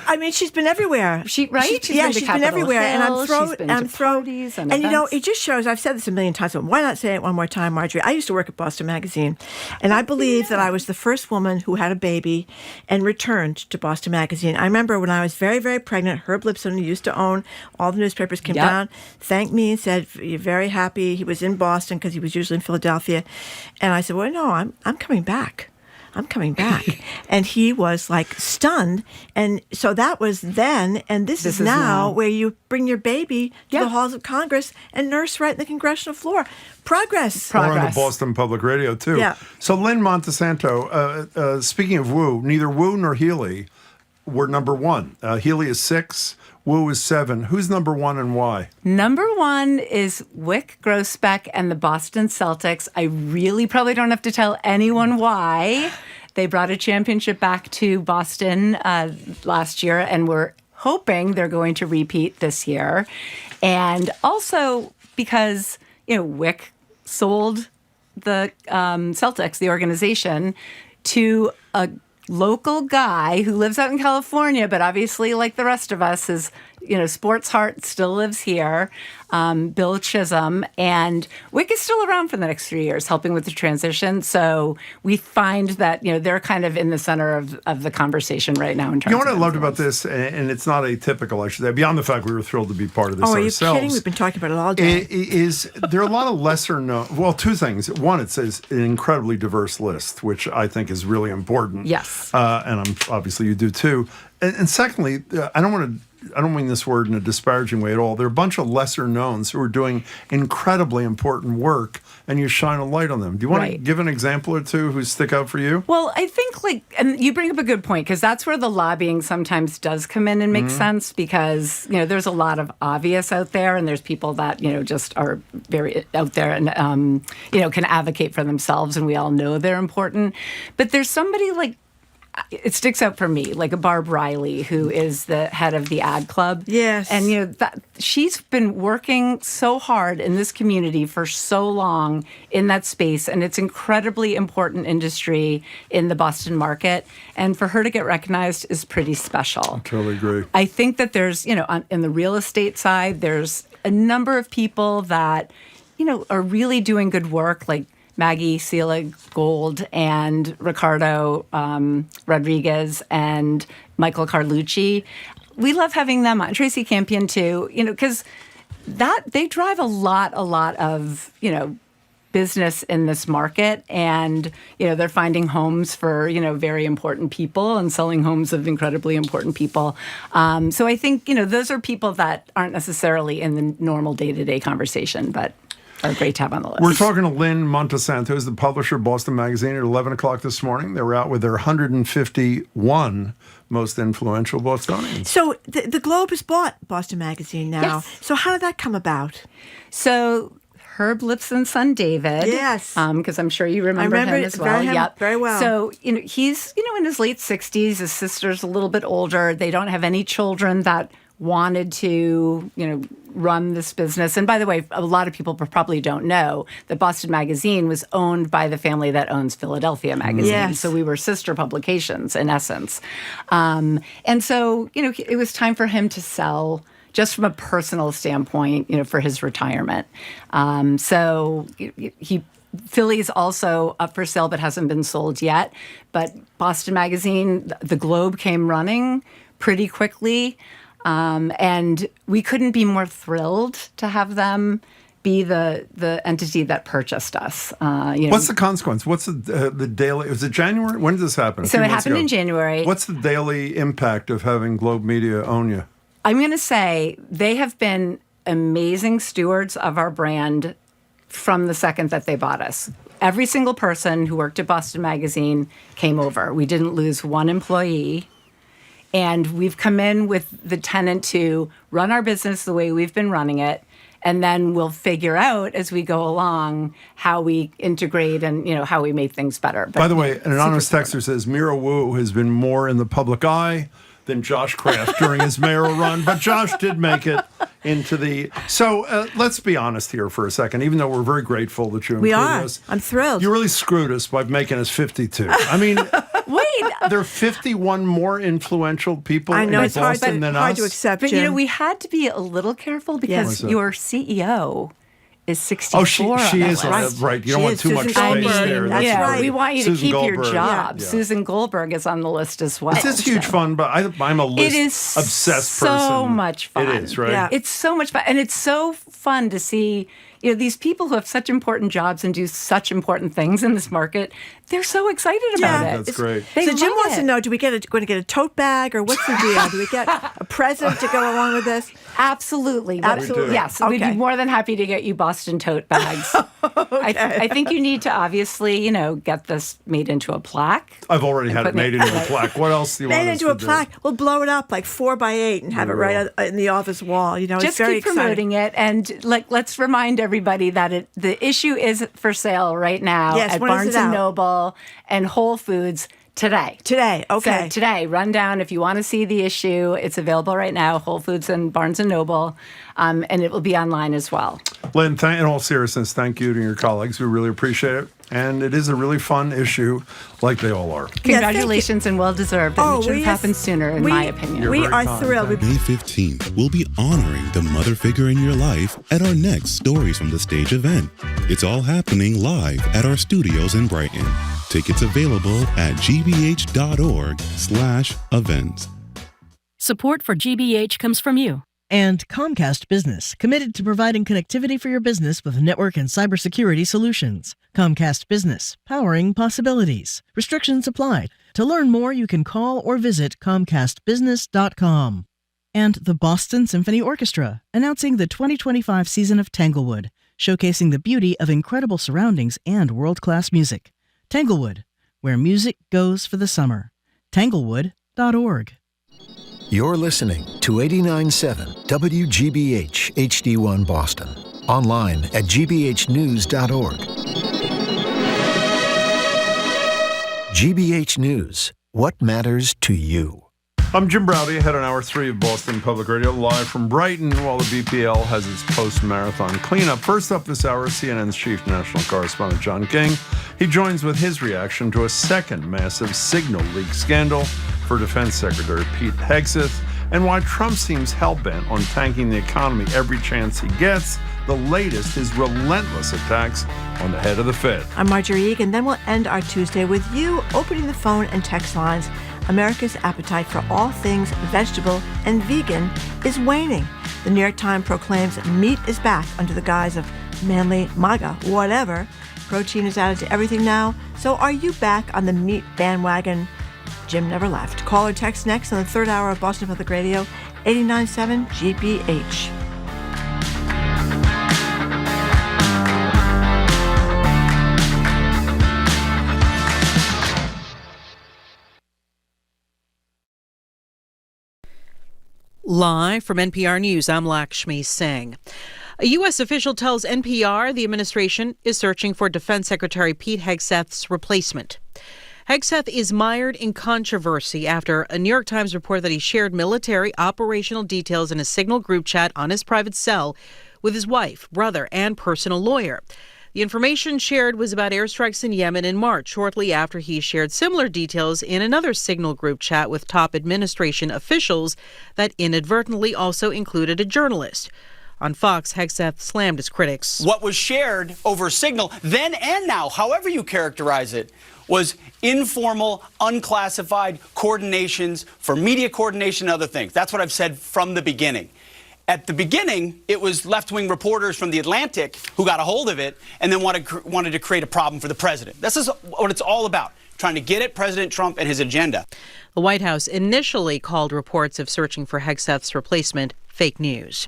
I mean, she's been everywhere. She's been everywhere. And I'm parties and it just shows, I've said this a million times, but why not say it one more time, Marjorie? I used to work at Boston Magazine, and I believe that I was the first woman who had a baby and returned to Boston Magazine. I remember when I was very, very pregnant, Herb Lipson, who used to own all the newspapers, came down, thanked me and said, "You're very happy." He was in Boston because he was usually in Philadelphia. And I said, "Well, no, I'm coming back. I'm coming back." And he was like stunned. And so that was then. And this is now where you bring your baby to the halls of Congress and nurse right in the congressional floor. Progress. Or on the Boston Public Radio, too. Yeah. So Lynne Montesanto, speaking of Wu, neither Wu nor Healy were number one. Healy is 6. Wu is 7. Who's number 1 and why? Number 1 is Wyc Grousbeck and the Boston Celtics. I really probably don't have to tell anyone why. They brought a championship back to Boston last year, and we're hoping they're going to repeat this year. And also because, Wyc sold the Celtics, the organization, to a local guy who lives out in California, but obviously, like the rest of us, his sports heart still lives here, Bill Chisholm. And Wyc is still around for the next 3 years, helping with the transition. So we find that, they're kind of in the center of the conversation right now. In terms what I of loved about this, and it's not atypical, I should say, beyond the fact we were thrilled to be part of this ourselves. Oh, are you kidding? We've been talking about it all day. Is there are a lot of lesser known, well, 2 things. One, it says an incredibly diverse list, which I think is really important. Yes. And obviously you do too. And secondly, I don't mean this word in a disparaging way at all. There are a bunch of lesser knowns who are doing incredibly important work, and you shine a light on them. Do you want to give an example or two who stick out for you? Well, I think and you bring up a good point, because that's where the lobbying sometimes does come in and make sense, because, there's a lot of obvious out there, and there's people that, just are very out there and, can advocate for themselves, and we all know they're important. But there's somebody it sticks out for me, like a Barb Riley, who is the head of the ad club. Yes. And, she's been working so hard in this community for so long in that space. And it's incredibly important industry in the Boston market. And for her to get recognized is pretty special. I totally agree. I think that there's, in the real estate side, there's a number of people that, are really doing good work, like Maggie Selig Gold and Ricardo Rodriguez and Michael Carlucci. We love having them on. Tracy Campion too, because they drive a lot of, business in this market, and, they're finding homes for, very important people and selling homes of incredibly important people. So I think, those are people that aren't necessarily in the normal day-to-day conversation, but are great to have on the list. We're talking to Lynne Montesanto, who's the publisher of Boston Magazine, at 11 o'clock this morning. They were out with their 151 most influential Bostonians. So the Globe has bought Boston Magazine now. Yes. So how did that come about? So Herb Lipson's son, David. Yes. Because I'm sure you remember him as well. Very well. So, he's, in his late 60s. His sister's a little bit older. They don't have any children that wanted to, run this business. And by the way, a lot of people probably don't know that Boston Magazine was owned by the family that owns Philadelphia Magazine. Yes. So we were sister publications in essence. And so, it was time for him to sell just from a personal standpoint, for his retirement. So Philly's also up for sale, but hasn't been sold yet. But Boston Magazine, the Globe came running pretty quickly. And we couldn't be more thrilled to have them be the entity that purchased us. What's the consequence? What's the daily? Was it January? When did this happen? So it happened in January. What's the daily impact of having Globe Media own you? I'm going to say they have been amazing stewards of our brand from the second that they bought us. Every single person who worked at Boston Magazine came over. We didn't lose one employee. And we've come in with the tenet to run our business the way we've been running it. And then we'll figure out as we go along how we integrate and, how we make things better. But, by the way, an anonymous texter says Mira Wu has been more in the public eye than Josh Kraft during his mayoral run. But Josh did make it into the... So let's be honest here for a second, even though we're very grateful that you included us. I'm thrilled. You really screwed us by making us 52. I mean... Wait, there are 51 more influential people in Boston than us. Hard to accept, but Jim. we had to be a little careful because your CEO is 64. Oh, she is right. You don't want too much space there. That's right. We want you to Susan keep Goldberg. your job. Yeah. Susan Goldberg is on the list as well. This is huge fun, but I'm a list obsessed person. It is so much fun. It is, right? Yeah. It's so much fun, and it's so fun to see. These people who have such important jobs and do such important things in this market, they're so excited about it. That's great. So Jim wants to know, do we going to get a tote bag or what's the deal? Do we get a present to go along with this? Absolutely. Absolutely. Yes. We'd be more than happy to get you Boston tote bags. Okay. I think you need to obviously, get this made into a plaque. I've already had it made into a plaque. What else do you want us to do? Made into a plaque. We'll blow it up like 4x8 and have it right in the office wall. Just it's very keep promoting exciting. it. And let's remind everybody that the issue is for sale right now at Barnes & Noble and Whole Foods today. Today, okay. So today, run down if you want to see the issue. It's available right now, Whole Foods and Barnes & Noble, and it will be online as well. Lynn, in all seriousness, thank you to your colleagues. We really appreciate it. And it is a really fun issue, like they all are. Congratulations and well-deserved. And it should have happened sooner, in my opinion. We are thrilled. May 15th, we'll be honoring the mother figure in your life at our next Stories from the Stage event. It's all happening live at our studios in Brighton. Tickets available at gbh.org/events. Support for GBH comes from you. And Comcast Business, committed to providing connectivity for your business with network and cybersecurity solutions. Comcast Business, powering possibilities. Restrictions apply. To learn more, you can call or visit comcastbusiness.com. And the Boston Symphony Orchestra, announcing the 2025 season of Tanglewood, showcasing the beauty of incredible surroundings and world-class music. Tanglewood, where music goes for the summer. Tanglewood.org. You're listening to 89.7 WGBH HD1 Boston. Online at gbhnews.org. GBH News. What matters to you? I'm Jim Browdy, ahead on Hour 3 of Boston Public Radio, live from Brighton, while the BPL has its post-marathon cleanup. First up this hour, CNN's chief national correspondent, John King. He joins with his reaction to a second massive signal leak scandal for Defense Secretary Pete Hegseth, and why Trump seems hell-bent on tanking the economy every chance he gets. The latest is relentless attacks on the head of the Fed. I'm Marjorie Egan. Then we'll end our Tuesday with you opening the phone and text lines. America's appetite for all things vegetable and vegan is waning. The New York Times proclaims meat is back under the guise of manly MAGA, whatever. Protein is added to everything now. So are you back on the meat bandwagon? Jim never left. Call or text next on the third hour of Boston Public Radio, 89.7 GBH. Live from NPR News, I'm Lakshmi Singh. A U.S. official tells NPR the administration is searching for Defense Secretary Pete Hegseth's replacement. Hegseth is mired in controversy after a New York Times report that he shared military operational details in a Signal group chat on his private cell with his wife, brother, and personal lawyer. The information shared was about airstrikes in Yemen in March, shortly after he shared similar details in another Signal group chat with top administration officials that inadvertently also included a journalist. On Fox, Hegseth slammed his critics. What was shared over Signal, then and now, however you characterize it, was informal, unclassified coordinations for media coordination and other things. That's what I've said from the beginning. At the beginning, it was left-wing reporters from The Atlantic who got a hold of it and then wanted to create a problem for the president. This is what it's all about, trying to get at President Trump and his agenda. The White House initially called reports of searching for Hegseth's replacement fake news.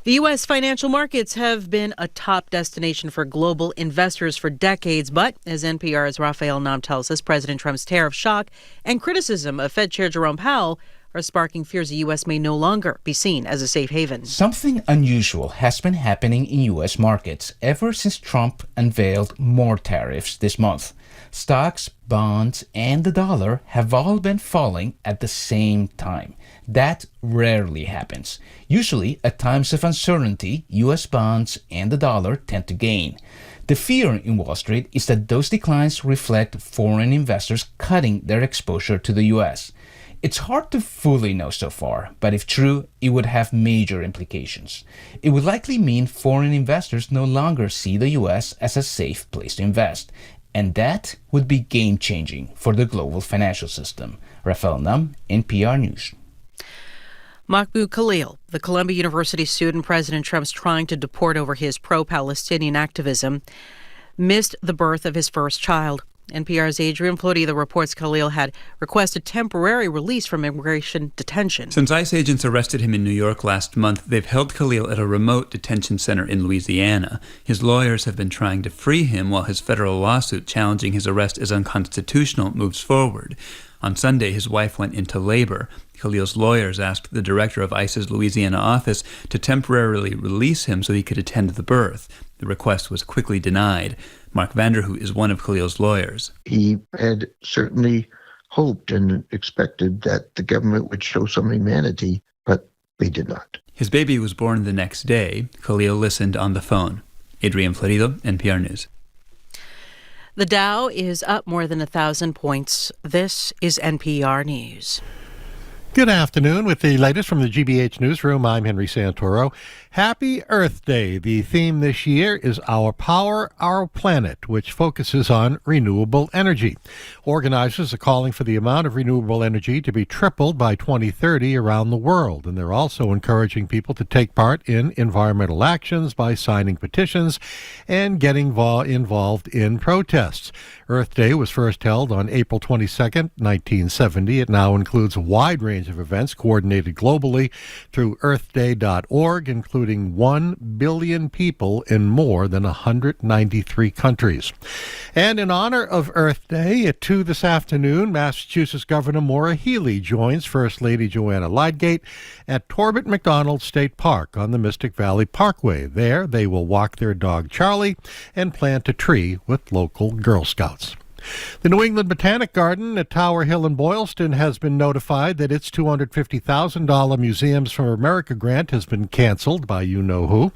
The U.S. financial markets have been a top destination for global investors for decades, but as NPR's Raphael Nam tells us, President Trump's tariff shock and criticism of Fed Chair Jerome Powell are sparking fears the U.S. may no longer be seen as a safe haven. Something unusual has been happening in U.S. markets ever since Trump unveiled more tariffs this month. Stocks, bonds, and the dollar have all been falling at the same time. That rarely happens. Usually, at times of uncertainty, U.S. bonds and the dollar tend to gain. The fear in Wall Street is that those declines reflect foreign investors cutting their exposure to the U.S. It's hard to fully know so far, but if true, it would have major implications. It would likely mean foreign investors no longer see the U.S. as a safe place to invest, and that would be game-changing for the global financial system. Raphael Nam, NPR News. Mahmoud Khalil, the Columbia University student President Trump's trying to deport over his pro-Palestinian activism, missed the birth of his first child. NPR's Adrian Florido reports Khalil had requested temporary release from immigration detention. Since ICE agents arrested him in New York last month, they've held Khalil at a remote detention center in Louisiana. His lawyers have been trying to free him while his federal lawsuit challenging his arrest as unconstitutional moves forward. On Sunday, his wife went into labor. Khalil's lawyers asked the director of ICE's Louisiana office to temporarily release him so he could attend the birth. The request was quickly denied. Mark Vanderhoot is one of Khalil's lawyers. He had certainly hoped and expected that the government would show some humanity, but they did not. His baby was born the next day. Khalil listened on the phone. Adrian Florido, NPR News. The Dow is up more than 1,000 points. This is NPR News. Good afternoon. With the latest from the GBH Newsroom, I'm Henry Santoro. Happy Earth Day. The theme this year is Our Power, Our Planet, which focuses on renewable energy. Organizers are calling for the amount of renewable energy to be tripled by 2030 around the world, and they're also encouraging people to take part in environmental actions by signing petitions and getting involved in protests. Earth Day was first held on April 22nd, 1970. It now includes a wide range of events coordinated globally through earthday.org, including 1 billion people in more than 193 countries. And in honor of Earth Day, at 2 this afternoon, Massachusetts Governor Maura Healey joins First Lady Joanna Lydgate at Torbert McDonald State Park on the Mystic Valley Parkway. There, they will walk their dog Charlie and plant a tree with local Girl Scouts. The New England Botanic Garden at Tower Hill in Boylston has been notified that its $250,000 Museums for America grant has been canceled by you-know-who.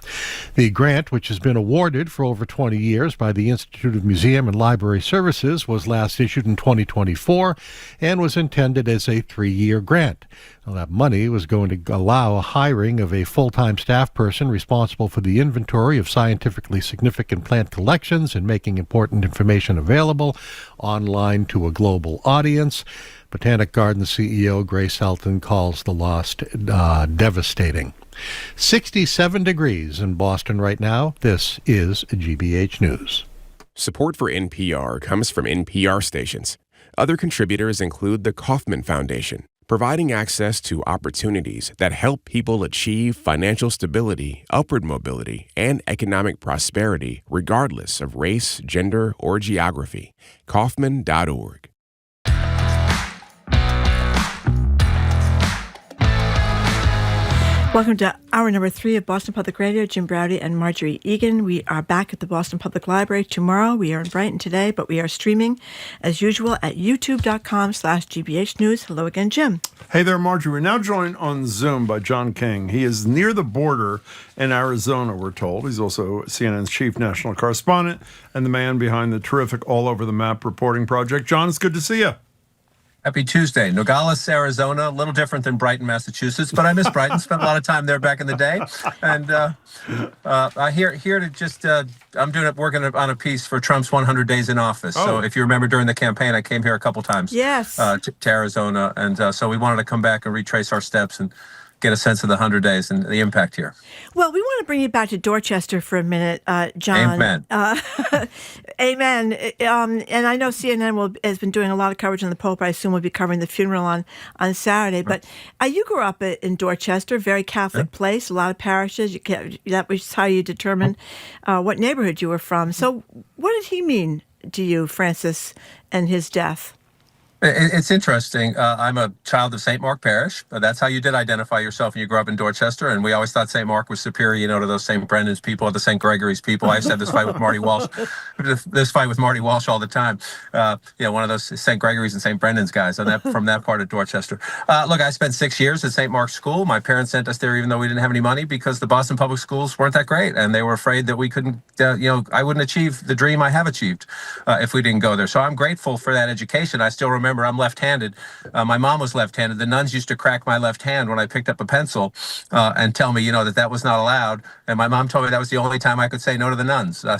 The grant, which has been awarded for over 20 years by the Institute of Museum and Library Services, was last issued in 2024 and was intended as a 3-year grant. Now, that money was going to allow a hiring of a full-time staff person responsible for the inventory of scientifically significant plant collections and making important information available online to a global audience. Botanic Garden CEO Grace Helton calls the loss devastating. 67 degrees in Boston right now. This is GBH News. Support for NPR comes from NPR stations. Other contributors include the Kauffman Foundation, providing access to opportunities that help people achieve financial stability, upward mobility, and economic prosperity regardless of race, gender, or geography. Kauffman.org. Welcome to hour number 3 of Boston Public Radio. Jim Browdy and Marjorie Egan. We are back at the Boston Public Library tomorrow. We are in Brighton today, but we are streaming as usual at youtube.com/GBH News. Hello again, Jim. Hey there, Marjorie. We're now joined on Zoom by John King. He is near the border in Arizona, we're told. He's also CNN's chief national correspondent and the man behind the terrific All Over the Map reporting project. John, it's good to see you. Happy Tuesday. Nogales, Arizona, a little different than Brighton, Massachusetts, but I miss Brighton. Spent a lot of time there back in the day. And I'm here to just, working on a piece for Trump's 100 days in office. Oh. So if you remember during the campaign, I came here a couple times. Yes. To Arizona. And so we wanted to come back and retrace our steps and get a sense of the 100 days and the impact here. Well, we want to bring you back to Dorchester for a minute, John. Amen. Amen. And I know CNN has been doing a lot of coverage on the Pope. I assume we'll be covering the funeral on Saturday. But you grew up in Dorchester, very Catholic place, a lot of parishes. That was how you determined what neighborhood you were from. So what did he mean to you, Francis, and his death? It's interesting. I'm a child of St. Mark Parish. That's how you did identify yourself when you grew up in Dorchester. And we always thought St. Mark was superior, to those St. Brendan's people or the St. Gregory's people. I used to have this fight with Marty Walsh. All the time. One of those St. Gregory's and St. Brendan's guys from that part of Dorchester. Look, I spent 6 years at St. Mark's School. My parents sent us there even though we didn't have any money because the Boston public schools weren't that great. And they were afraid that we couldn't, I wouldn't achieve the dream I have achieved if we didn't go there. So I'm grateful for that education. I still remember I'm left-handed. My mom was left-handed. The nuns used to crack my left hand when I picked up a pencil and tell me, that was not allowed. And my mom told me that was the only time I could say no to the nuns. I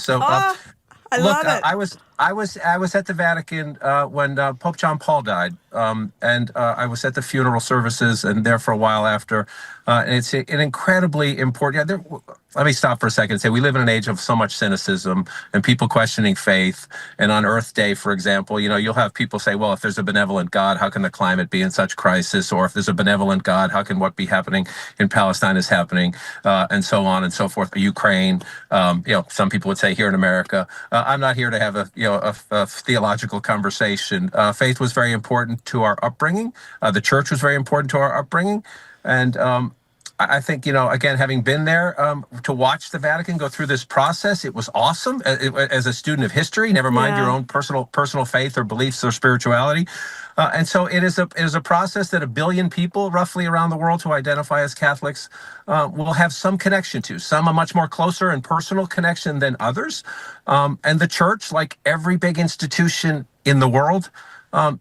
love it. I was at the Vatican when Pope John Paul died, and I was at the funeral services and there for a while after. And it's an incredibly important. Let me stop for a second and say we live in an age of so much cynicism and people questioning faith. And on Earth Day, for example, you'll have people say, well, if there's a benevolent God, how can the climate be in such crisis? Or if there's a benevolent God, how can what be happening in Palestine is happening? And so on and so forth. Ukraine, some people would say here in America. I'm not here to have a theological conversation. Faith was very important to our upbringing. The church was very important to our upbringing. And I think, again, having been there to watch the Vatican go through this process, it was awesome as a student of history, never mind your own personal faith or beliefs or spirituality. And so it is a process that 1 billion people roughly around the world who identify as Catholics will have some connection to, some a much more closer and personal connection than others. And the church, like every big institution in the world,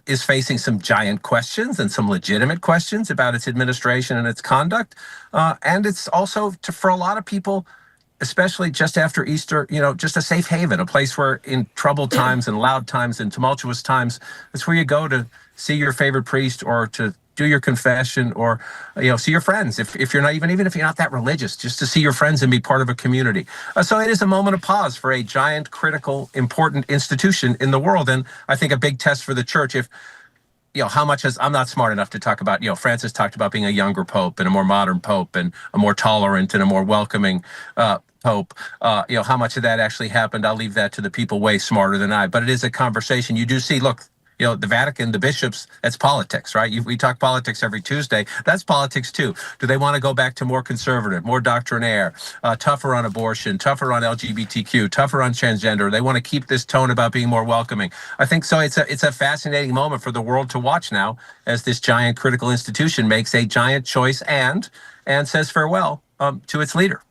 is facing some giant questions and some legitimate questions about its administration and its conduct. And it's also, for a lot of people, especially just after Easter, just a safe haven, a place where in troubled times and loud times and tumultuous times, it's where you go to see your favorite priest or to do your confession or, see your friends. If you're not, even if you're not that religious, just to see your friends and be part of a community. So it is a moment of pause for a giant, critical, important institution in the world. And I think a big test for the church, if, how much I'm not smart enough to talk about, Francis talked about being a younger pope and a more modern pope and a more tolerant and a more welcoming pope. How much of that actually happened, I'll leave that to the people way smarter than I. But it is a conversation. You do see, look, the Vatican, the bishops, that's politics, right? We talk politics every Tuesday. That's politics too. Do they want to go back to more conservative, more doctrinaire, tougher on abortion, tougher on LGBTQ, tougher on transgender? They want to keep this tone about being more welcoming. I think so. It's a fascinating moment for the world to watch now as this giant critical institution makes a giant choice and says farewell to its leader.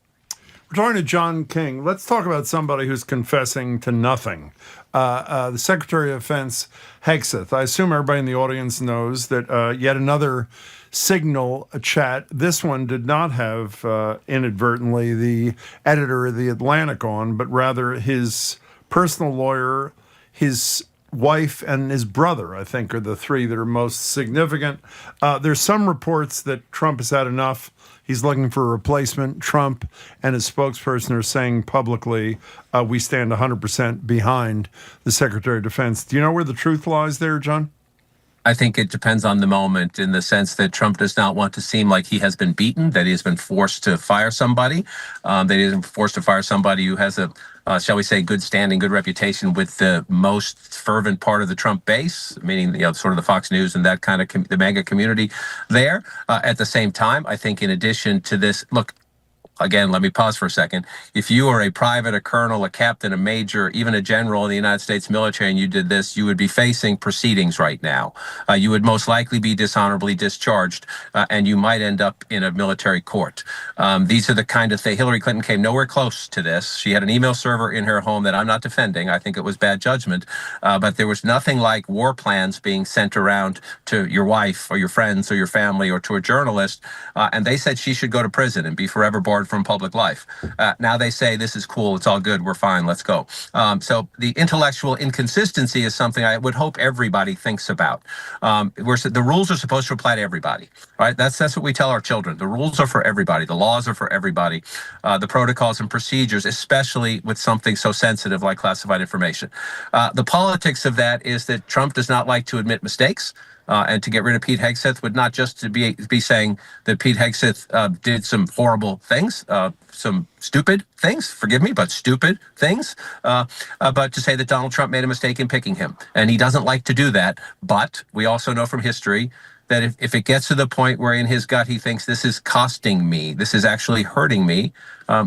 We're talking to John King. Let's talk about somebody who's confessing to nothing. The Secretary of Defense, Hegseth. I assume everybody in the audience knows that yet another Signal chat. This one did not have inadvertently the editor of The Atlantic on, but rather his personal lawyer, his wife, and his brother, I think, are the three that are most significant. There's some reports that Trump has had enough. He's looking for a replacement. Trump and his spokesperson are saying publicly, we stand 100% behind the Secretary of Defense. Do you know where the truth lies there, John? I think it depends on the moment, in the sense that Trump does not want to seem like he has been beaten, that he has been forced to fire somebody, that he has been forced to fire somebody who has a, shall we say, good standing, good reputation with the most fervent part of the Trump base, meaning, sort of the Fox News and that kind of the MAGA community there. At the same time, I think in addition to this, look, again, let me pause for a second. If you are a private, a colonel, a captain, a major, even a general in the United States military, and you did this, you would be facing proceedings right now. You would most likely be dishonorably discharged, and you might end up in a military court. These are the kind of things. Hillary Clinton came nowhere close to this. She had an email server in her home that I'm not defending. I think it was bad judgment, but there was nothing like war plans being sent around to your wife or your friends or your family or to a journalist, and they said she should go to prison and be forever barred from public life. Now they say this is cool, it's all good, we're fine, let's go. So the intellectual inconsistency is something I would hope everybody thinks about. The rules are supposed to apply to everybody, right? That's what we tell our children. The rules are for everybody. The laws are for everybody. The protocols and procedures, especially with something so sensitive like classified information. The politics of that is that Trump does not like to admit mistakes. And to get rid of Pete Hegseth would not just to be saying that Pete Hegseth did some horrible things, some stupid things, forgive me, but stupid things, but to say that Donald Trump made a mistake in picking him. And he doesn't like to do that. But we also know from history that if it gets to the point where in his gut he thinks this is costing me, this is actually hurting me,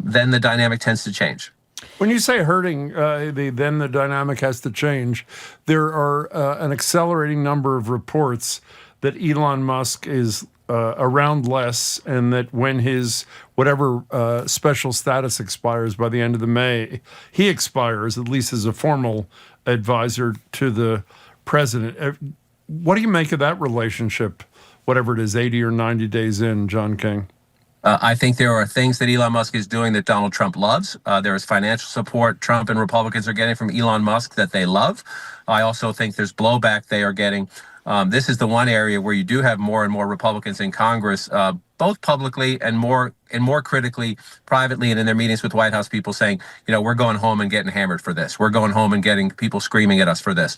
then the dynamic tends to change. When you say hurting, then the dynamic has to change. There are an accelerating number of reports that Elon Musk is around less, and that when his whatever special status expires by the end of the May, he expires, at least as a formal advisor to the president. What do you make of that relationship, whatever it is, 80 or 90 days in, John King? I think there are things that Elon Musk is doing that Donald Trump loves. There is financial support Trump and Republicans are getting from Elon Musk that they love. I also think there's blowback they are getting. This is the one area where you do have more and more Republicans in Congress, both publicly and more critically, privately, and in their meetings with White House people saying, we're going home and getting hammered for this. We're going home and getting people screaming at us for this.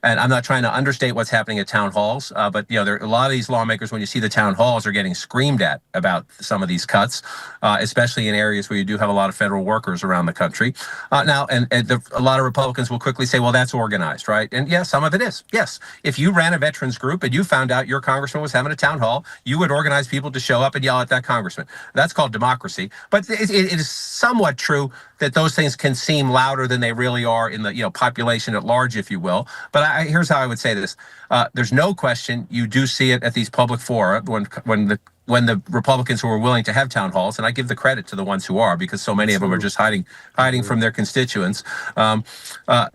And I'm not trying to understate what's happening at town halls, but there are a lot of these lawmakers, when you see the town halls, are getting screamed at about some of these cuts, especially in areas where you do have a lot of federal workers around the country. Now, a lot of Republicans will quickly say, well, that's organized, right? And yes, some of it is. Yes, if you ran a veterans group and you found out your congressman was having a town hall, you would organize people to show up and yell at that congressman. That's called democracy. But it is somewhat true that those things can seem louder than they really are in the population at large, if you will. But here's how I would say this: there's no question you do see it at these public fora when the Republicans who are willing to have town halls, and I give the credit to the ones who are, because so many of them are just hiding from their constituents.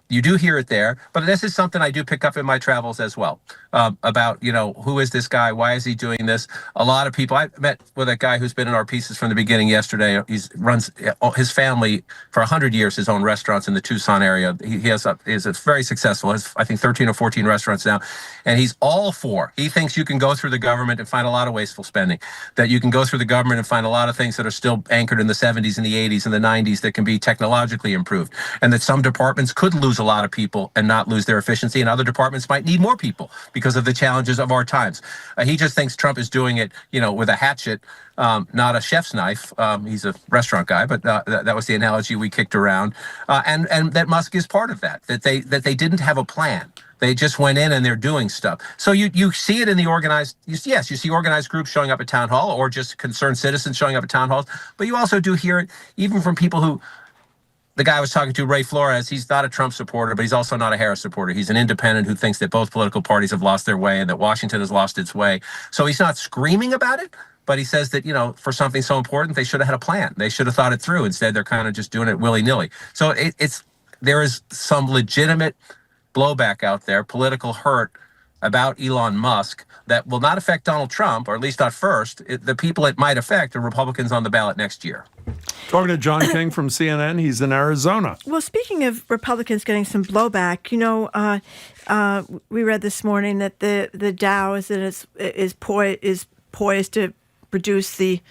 You do hear it there, but this is something I do pick up in my travels as well, about, who is this guy? Why is he doing this? A lot of people, I met with a guy who's been in our pieces from the beginning yesterday. He runs his family for 100 years, his own restaurants in the Tucson area. He is very successful, has I think 13 or 14 restaurants now, and he's all for, he thinks you can go through the government and find a lot of wasteful spending, that you can go through the government and find a lot of things that are still anchored in the 70s and the 80s and the 90s that can be technologically improved, and that some departments could lose a lot of people and not lose their efficiency, and other departments might need more people because of the challenges of our times. He just thinks Trump is doing it, with a hatchet, not a chef's knife. He's a restaurant guy, but that was the analogy we kicked around, and that Musk is part of that they didn't have a plan. They just went in and they're doing stuff. So you see it in the organized, you see organized groups showing up at town hall, or just concerned citizens showing up at town halls. But you also do hear it even from people who, the guy I was talking to, Ray Flores, he's not a Trump supporter, but he's also not a Harris supporter. He's an independent who thinks that both political parties have lost their way and that Washington has lost its way. So he's not screaming about it, but he says that, for something so important, they should have had a plan. They should have thought it through. Instead, they're kind of just doing it willy-nilly. So there is some legitimate blowback out there, political hurt about Elon Musk that will not affect Donald Trump, or at least not first. The people it might affect are Republicans on the ballot next year. Talking to John King from CNN. He's in Arizona. Well, speaking of Republicans getting some blowback, we read this morning that the Dow is poised to produce the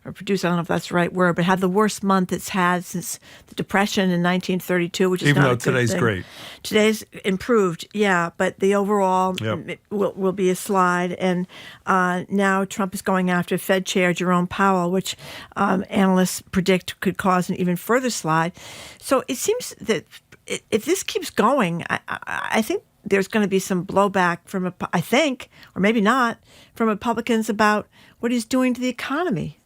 or produce, I don't know if that's the right word, but had the worst month it's had since the Depression in 1932, which is even not though a good today's thing. great. Today's improved, yeah, but the overall will be a slide. And now Trump is going after Fed Chair Jerome Powell, which analysts predict could cause an even further slide. So it seems that if this keeps going, I think there's going to be some blowback from, I think, or maybe not, from Republicans about what he's doing to the economy.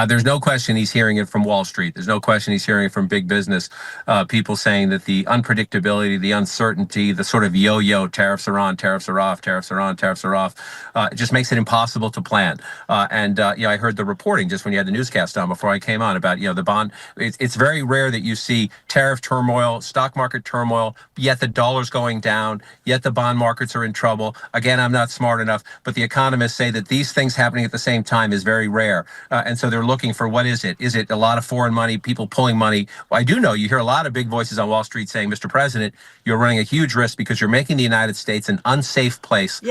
There's no question he's hearing it from Wall Street. There's no question he's hearing it from big business. People saying that the unpredictability, the uncertainty, the sort of yo-yo, tariffs are on, tariffs are off, tariffs are on, tariffs are off, it just makes it impossible to plan. I heard the reporting just when you had the newscast on before I came on about, the bond. It's very rare that you see tariff turmoil, stock market turmoil, yet the dollar's going down, yet the bond markets are in trouble. Again, I'm not smart enough, but the economists say that these things happening at the same time is very rare. And so they're looking for, what is it? Is it a lot of foreign money, people pulling money? Well, I do know you hear a lot of big voices on Wall Street saying, Mr. President, you're running a huge risk because you're making the United States an unsafe place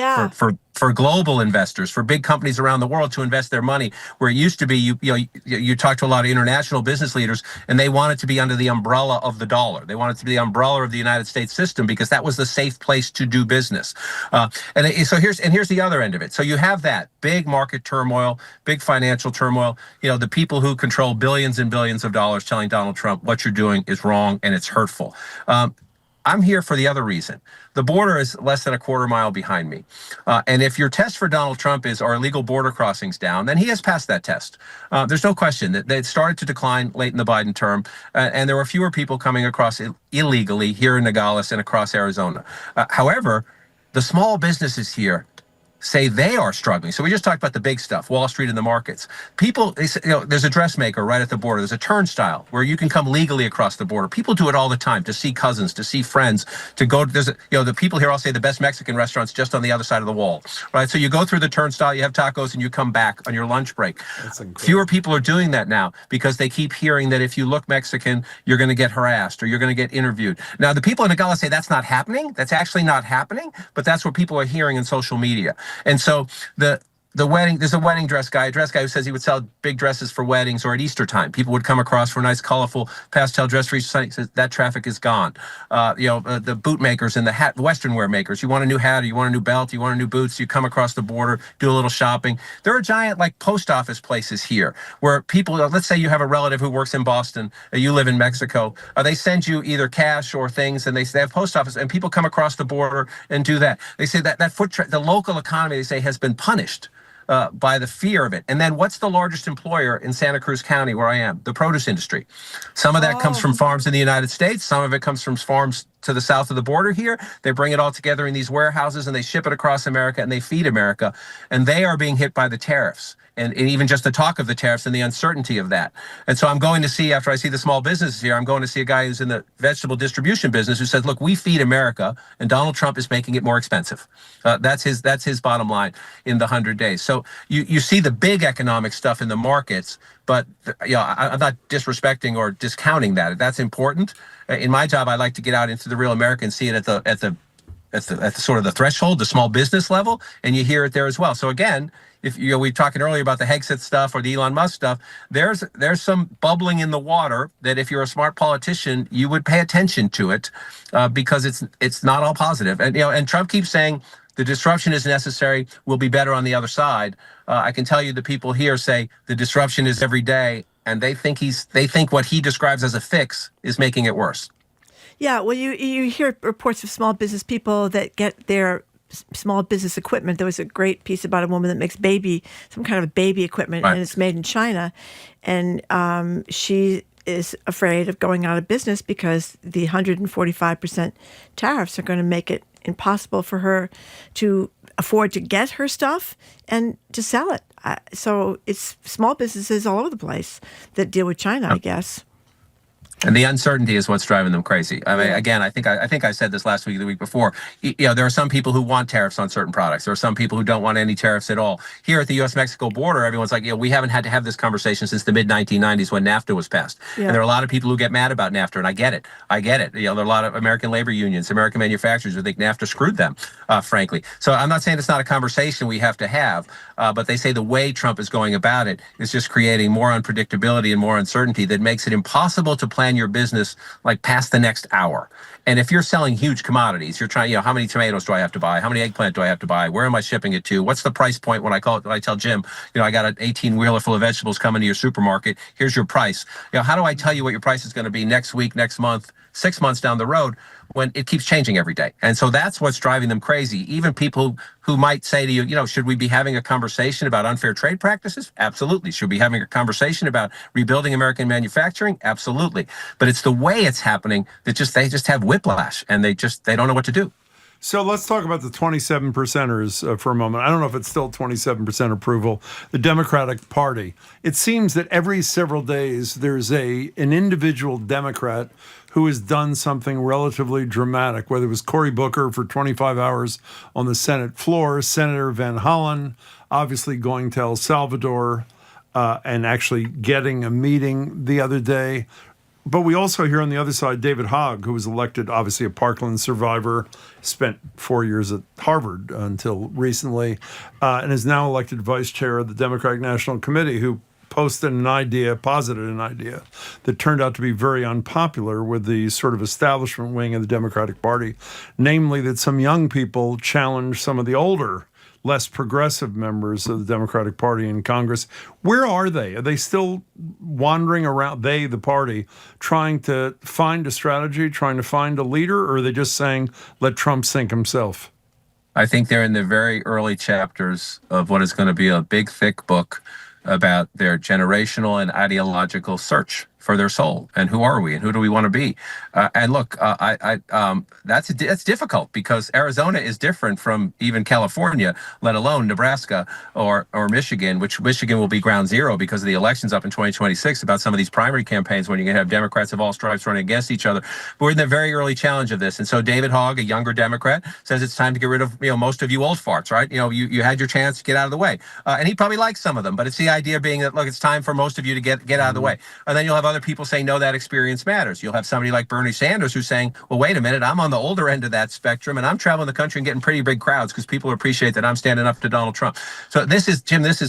for global investors, for big companies around the world to invest their money, where it used to be, you talk to a lot of international business leaders, and they want it to be under the umbrella of the dollar. They want it to be the umbrella of the United States system because that was the safe place to do business. So here's the other end of it. So you have that big market turmoil, big financial turmoil, the people who control billions and billions of dollars telling Donald Trump what you're doing is wrong and it's hurtful. I'm here for the other reason. The border is less than a quarter mile behind me. And if your test for Donald Trump is, are illegal border crossings down, then he has passed that test. There's no question that it started to decline late in the Biden term, and there were fewer people coming across illegally here in Nogales and across Arizona. However, the small businesses here say they are struggling. So we just talked about the big stuff, Wall Street and the markets. People, there's a dressmaker right at the border. There's a turnstile where you can come legally across the border. People do it all the time to see cousins, to see friends, to go. The people here all say the best Mexican restaurant's just on the other side of the wall, right? So you go through the turnstile, you have tacos, and you come back on your lunch break. Fewer people are doing that now because they keep hearing that if you look Mexican, you're going to get harassed or you're going to get interviewed. Now, the people in Nogales say that's not happening. That's actually not happening, but that's what people are hearing in social media. And so the wedding, there's a wedding dress guy who says he would sell big dresses for weddings or at Easter time. People would come across for a nice, colorful pastel dress for Easter. He says that traffic is gone. The boot makers and the Western wear makers. You want a new hat or you want a new belt, you want a new boots, you come across the border, do a little shopping. There are giant post office places here where people, let's say you have a relative who works in Boston, you live in Mexico, they send you either cash or things, and they have post office, and people come across the border and do that. They say that the local economy, they say, has been punished by the fear of it. And then what's the largest employer in Santa Cruz County, where I am? The produce industry. Some of that comes from farms in the United States. Some of it comes from farms to the south of the border here. They bring it all together in these warehouses and they ship it across America and they feed America. And they are being hit by the tariffs. And even just the talk of the tariffs and the uncertainty of that. And so I'm going to see, after I see the small businesses here, I'm going to see a guy who's in the vegetable distribution business who says, look, we feed America and Donald Trump is making it more expensive. That's his bottom line in the 100 days. So you see the big economic stuff in the markets, but I'm not disrespecting or discounting that. That's important. In my job, I like to get out into the real America and see it at the sort of the threshold, the small business level, and you hear it there as well. So again, if we were talking earlier about the Hexit stuff or the Elon Musk stuff, there's some bubbling in the water that if you're a smart politician, you would pay attention to it because it's not all positive. And Trump keeps saying the disruption is necessary. We'll be better on the other side. I can tell you the people here say the disruption is every day, and they think what he describes as a fix is making it worse. Yeah, well, you hear reports of small business people that get their small business equipment. There was a great piece about a woman that makes some kind of baby equipment, right, and it's made in China. And she is afraid of going out of business because the 145% tariffs are going to make it impossible for her to afford to get her stuff and to sell it. So it's small businesses all over the place that deal with China, I guess. And the uncertainty is what's driving them crazy. I mean, again, I think I said this last week or the week before. There are some people who want tariffs on certain products. There are some people who don't want any tariffs at all. Here at the U.S.-Mexico border, everyone's like, we haven't had to have this conversation since the mid-1990s when NAFTA was passed. And there are a lot of people who get mad about NAFTA, and I get it. There are a lot of American labor unions, American manufacturers who think NAFTA screwed them, frankly. So I'm not saying it's not a conversation we have to have, but they say the way Trump is going about it is just creating more unpredictability and more uncertainty that makes it impossible to plan your business like past the next hour. And if you're selling huge commodities, you're trying, how many tomatoes do I have to buy? How many eggplant do I have to buy? Where am I shipping it to? What's the price point when I tell Jim, I got an 18-wheeler full of vegetables coming to your supermarket. Here's your price. How do I tell you what your price is going to be next week, next month, 6 months down the road when it keeps changing every day? And so that's what's driving them crazy. Even people who might say to you, should we be having a conversation about unfair trade practices? Absolutely. Should we be having a conversation about rebuilding American manufacturing? Absolutely. But it's the way it's happening that they just have whiplash and they don't know what to do. So let's talk about the 27 percenters for a moment. I don't know if it's still 27% approval. The Democratic Party. It seems that every several days there's an individual Democrat who has done something relatively dramatic, whether it was Cory Booker for 25 hours on the Senate floor, Senator Van Hollen obviously going to El Salvador and actually getting a meeting the other day. But we also hear on the other side David Hogg, who was elected, obviously a Parkland survivor, spent 4 years at Harvard until recently, and is now elected vice chair of the Democratic National Committee, who posited an idea that turned out to be very unpopular with the sort of establishment wing of the Democratic Party, namely that some young people challenge some of the older, less progressive members of the Democratic Party in Congress. Where are they? Are they still wandering around, the party, trying to find a strategy, trying to find a leader, or are they just saying, let Trump sink himself? I think they're in the very early chapters of what is going to be a big, thick book about their generational and ideological search for their soul, and who are we, and who do we want to be? And look, that's difficult because Arizona is different from even California, let alone Nebraska or Michigan, which Michigan will be ground zero because of the elections up in 2026 about some of these primary campaigns when you're going to have Democrats of all stripes running against each other. But we're in the very early challenge of this, and so David Hogg, a younger Democrat, says it's time to get rid of most of you old farts, right? You had your chance, get out of the way, and he probably likes some of them, but it's the idea being that look, it's time for most of you to get out of the way, and then you'll have other people saying, no, that experience matters. You'll have somebody like Bernie Sanders who's saying, well, wait a minute, I'm on the older end of that spectrum, and I'm traveling the country and getting pretty big crowds because people appreciate that I'm standing up to Donald Trump. So this is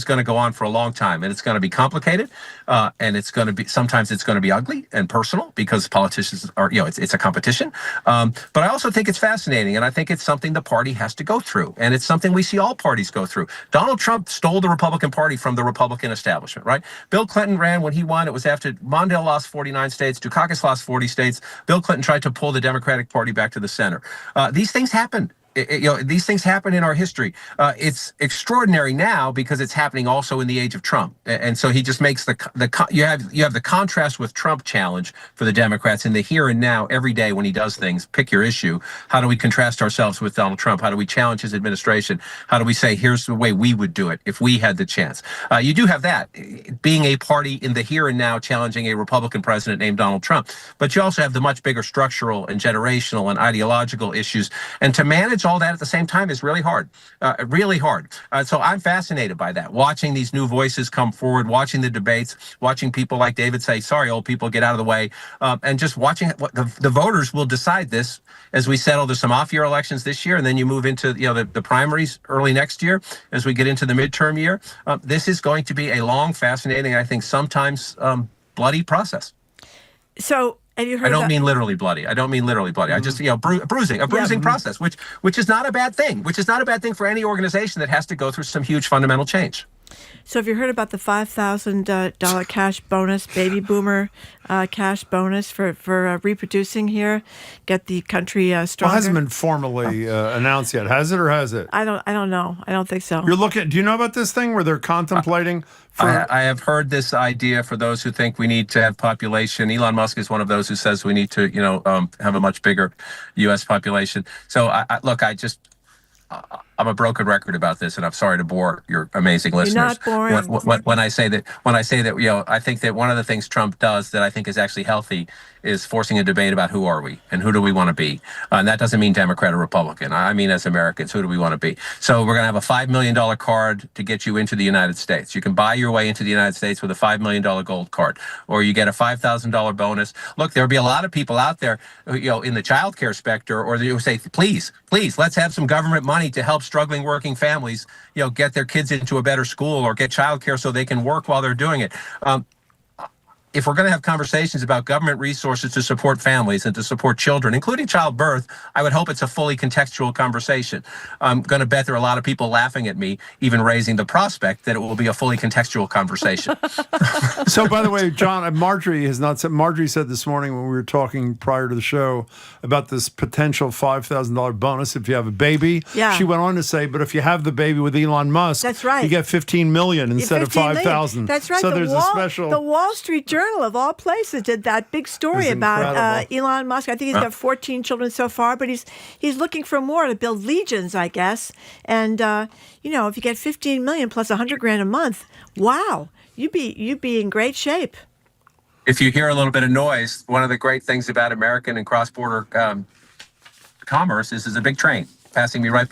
going to go on for a long time, and it's going to be complicated, and sometimes it's going to be ugly and personal because politicians are, it's a competition. But I also think it's fascinating, and I think it's something the party has to go through, and it's something we see all parties go through. Donald Trump stole the Republican Party from the Republican establishment, right? Bill Clinton ran when he won. It was after Mondale lost 49 states, Dukakis lost 40 states. Bill Clinton tried to pull the Democratic Party back to the center. These things happen. These things happen in our history. It's extraordinary now because it's happening also in the age of Trump, and so he just makes you have the contrast with Trump challenge for the Democrats in the here and now every day when he does things. Pick your issue. How do we contrast ourselves with Donald Trump? How do we challenge his administration? How do we say here's the way we would do it if we had the chance? You do have that being a party in the here and now challenging a Republican president named Donald Trump, but you also have the much bigger structural and generational and ideological issues, and to manage all that at the same time is really hard, So I'm fascinated by that, watching these new voices come forward, watching the debates, watching people like David say, sorry, old people, get out of the way, and just watching what the voters will decide this as we settle. There's some off-year elections this year, and then you move into the primaries early next year as we get into the midterm year. This is going to be a long, fascinating, I think sometimes bloody process. So have you heard I don't mean literally bloody. I just, a bruising process, which is not a bad thing, for any organization that has to go through some huge fundamental change. So have you heard about the $5,000 cash bonus, baby boomer cash bonus for reproducing here, get the country stronger? Well, it hasn't been formally announced yet, has it, or has it? I don't know. I don't think so. Do you know about this thing where they're contemplating? I have heard this idea for those who think we need to have population. Elon Musk is one of those who says we need to, have a much bigger U.S. population. So I'm a broken record about this, and I'm sorry to bore your amazing listeners. not boring. When I say that, I think that one of the things Trump does that I think is actually healthy is forcing a debate about who are we and who do we want to be. And that doesn't mean Democrat or Republican. I mean, as Americans, who do we want to be? So we're going to have a $5 million card to get you into the United States. You can buy your way into the United States with a $5 million gold card, or you get a $5,000 bonus. Look, there'll be a lot of people out there, in the child care sector, or they will say, please, let's have some government money to help struggling working families, get their kids into a better school or get child care so they can work while they're doing it. If we're going to have conversations about government resources to support families and to support children, including childbirth, I would hope it's a fully contextual conversation. I'm going to bet there are a lot of people laughing at me, even raising the prospect that it will be a fully contextual conversation. So, by the way, John, Marjorie said this morning when we were talking prior to the show about this potential $5,000 bonus if you have a baby. Yeah. She went on to say, but if you have the baby with Elon Musk, that's right, you get $15 million instead of $5,000. That's right. So there's a special. The Wall Street Journal, of all places, did that big story about Elon Musk. I think he's got 14 children so far, but he's looking for more to build legions, I guess. And if you get 15 million plus $100,000 a month, wow, you'd be in great shape. If you hear a little bit of noise, one of the great things about American and cross-border commerce is a big train passing me right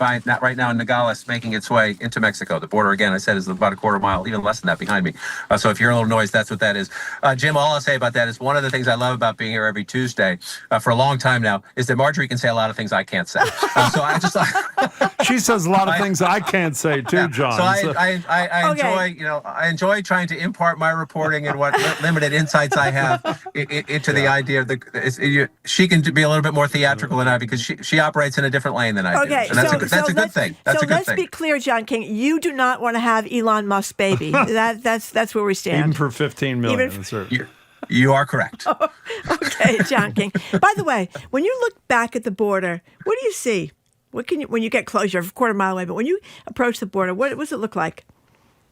now in Nogales, making its way into Mexico. The border, again, I said, is about a quarter mile, even less than that behind me. So if you hear a little noise, that's what that is. Jim, all I'll say about that is one of the things I love about being here every Tuesday for a long time now is that Marjorie can say a lot of things I can't say. So I just she says a lot of things I can't say too, John. So I enjoy trying to impart my reporting and what limited insights I have into the idea of she can be a little bit more theatrical than I, because she operates in a different lane than I do. Okay, and that's a good thing. Let's be clear, John King. You do not want to have Elon Musk's baby. That's where we stand. Even for $15 million. You are correct. Okay, John King. By the way, when you look back at the border, what do you see? When you get close, you're a quarter mile away, but when you approach the border, what does it look like?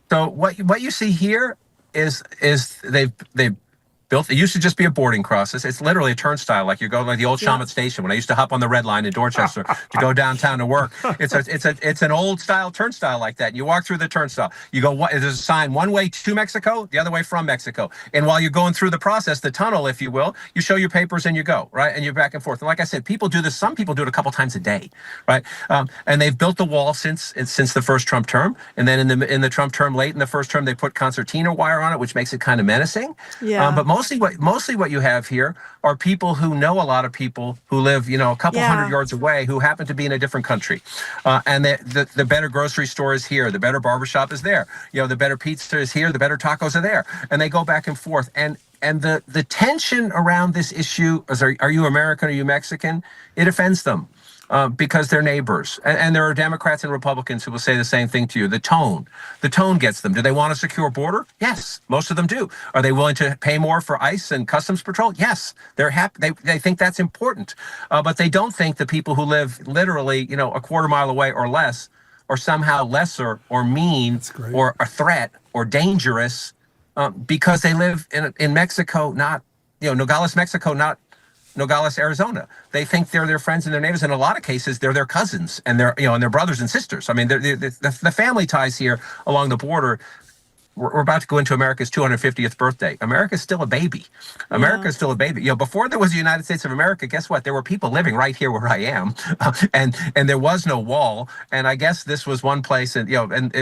So what you see here is they've built. It used to just be a boarding cross. It's literally a turnstile, like you go like the old Shawmut Station when I used to hop on the Red Line in Dorchester to go downtown to work. It's an old style turnstile like that. You walk through the turnstile. You go. There's a sign one way to Mexico, the other way from Mexico. And while you're going through the process, the tunnel, if you will, you show your papers and you go right, and you're back and forth. And like I said, people do this. Some people do it a couple times a day, right? And they've built the wall since the first Trump term, and then in the Trump term, late in the first term, they put concertina wire on it, which makes it kind of menacing. Yeah. But mostly what you have here are people who know a lot of people who live, a couple hundred yards away, who happen to be in a different country. And the better grocery store is here. The better barbershop is there. The better pizza is here. The better tacos are there. And they go back and forth. And the tension around this issue is, are you American? Are you Mexican? It offends them. Because they're neighbors. And there are Democrats and Republicans who will say the same thing to you. The tone gets them. Do they want a secure border? Yes, most of them do. Are they willing to pay more for ICE and Customs Patrol? Yes, they're happy. They think that's important. But they don't think the people who live literally, a quarter mile away or less are somehow lesser or mean or a threat or dangerous because they live in Mexico, not, Nogales, Mexico, not Nogales, Arizona. They think they're their friends and their neighbors. In a lot of cases, they're their cousins and their brothers and sisters. I mean, the family ties here along the border. We're about to go into America's 250th birthday. America's still a baby. America's still a baby. Before there was the United States of America, guess what? There were people living right here where I am, and there was no wall. And I guess this was one place, and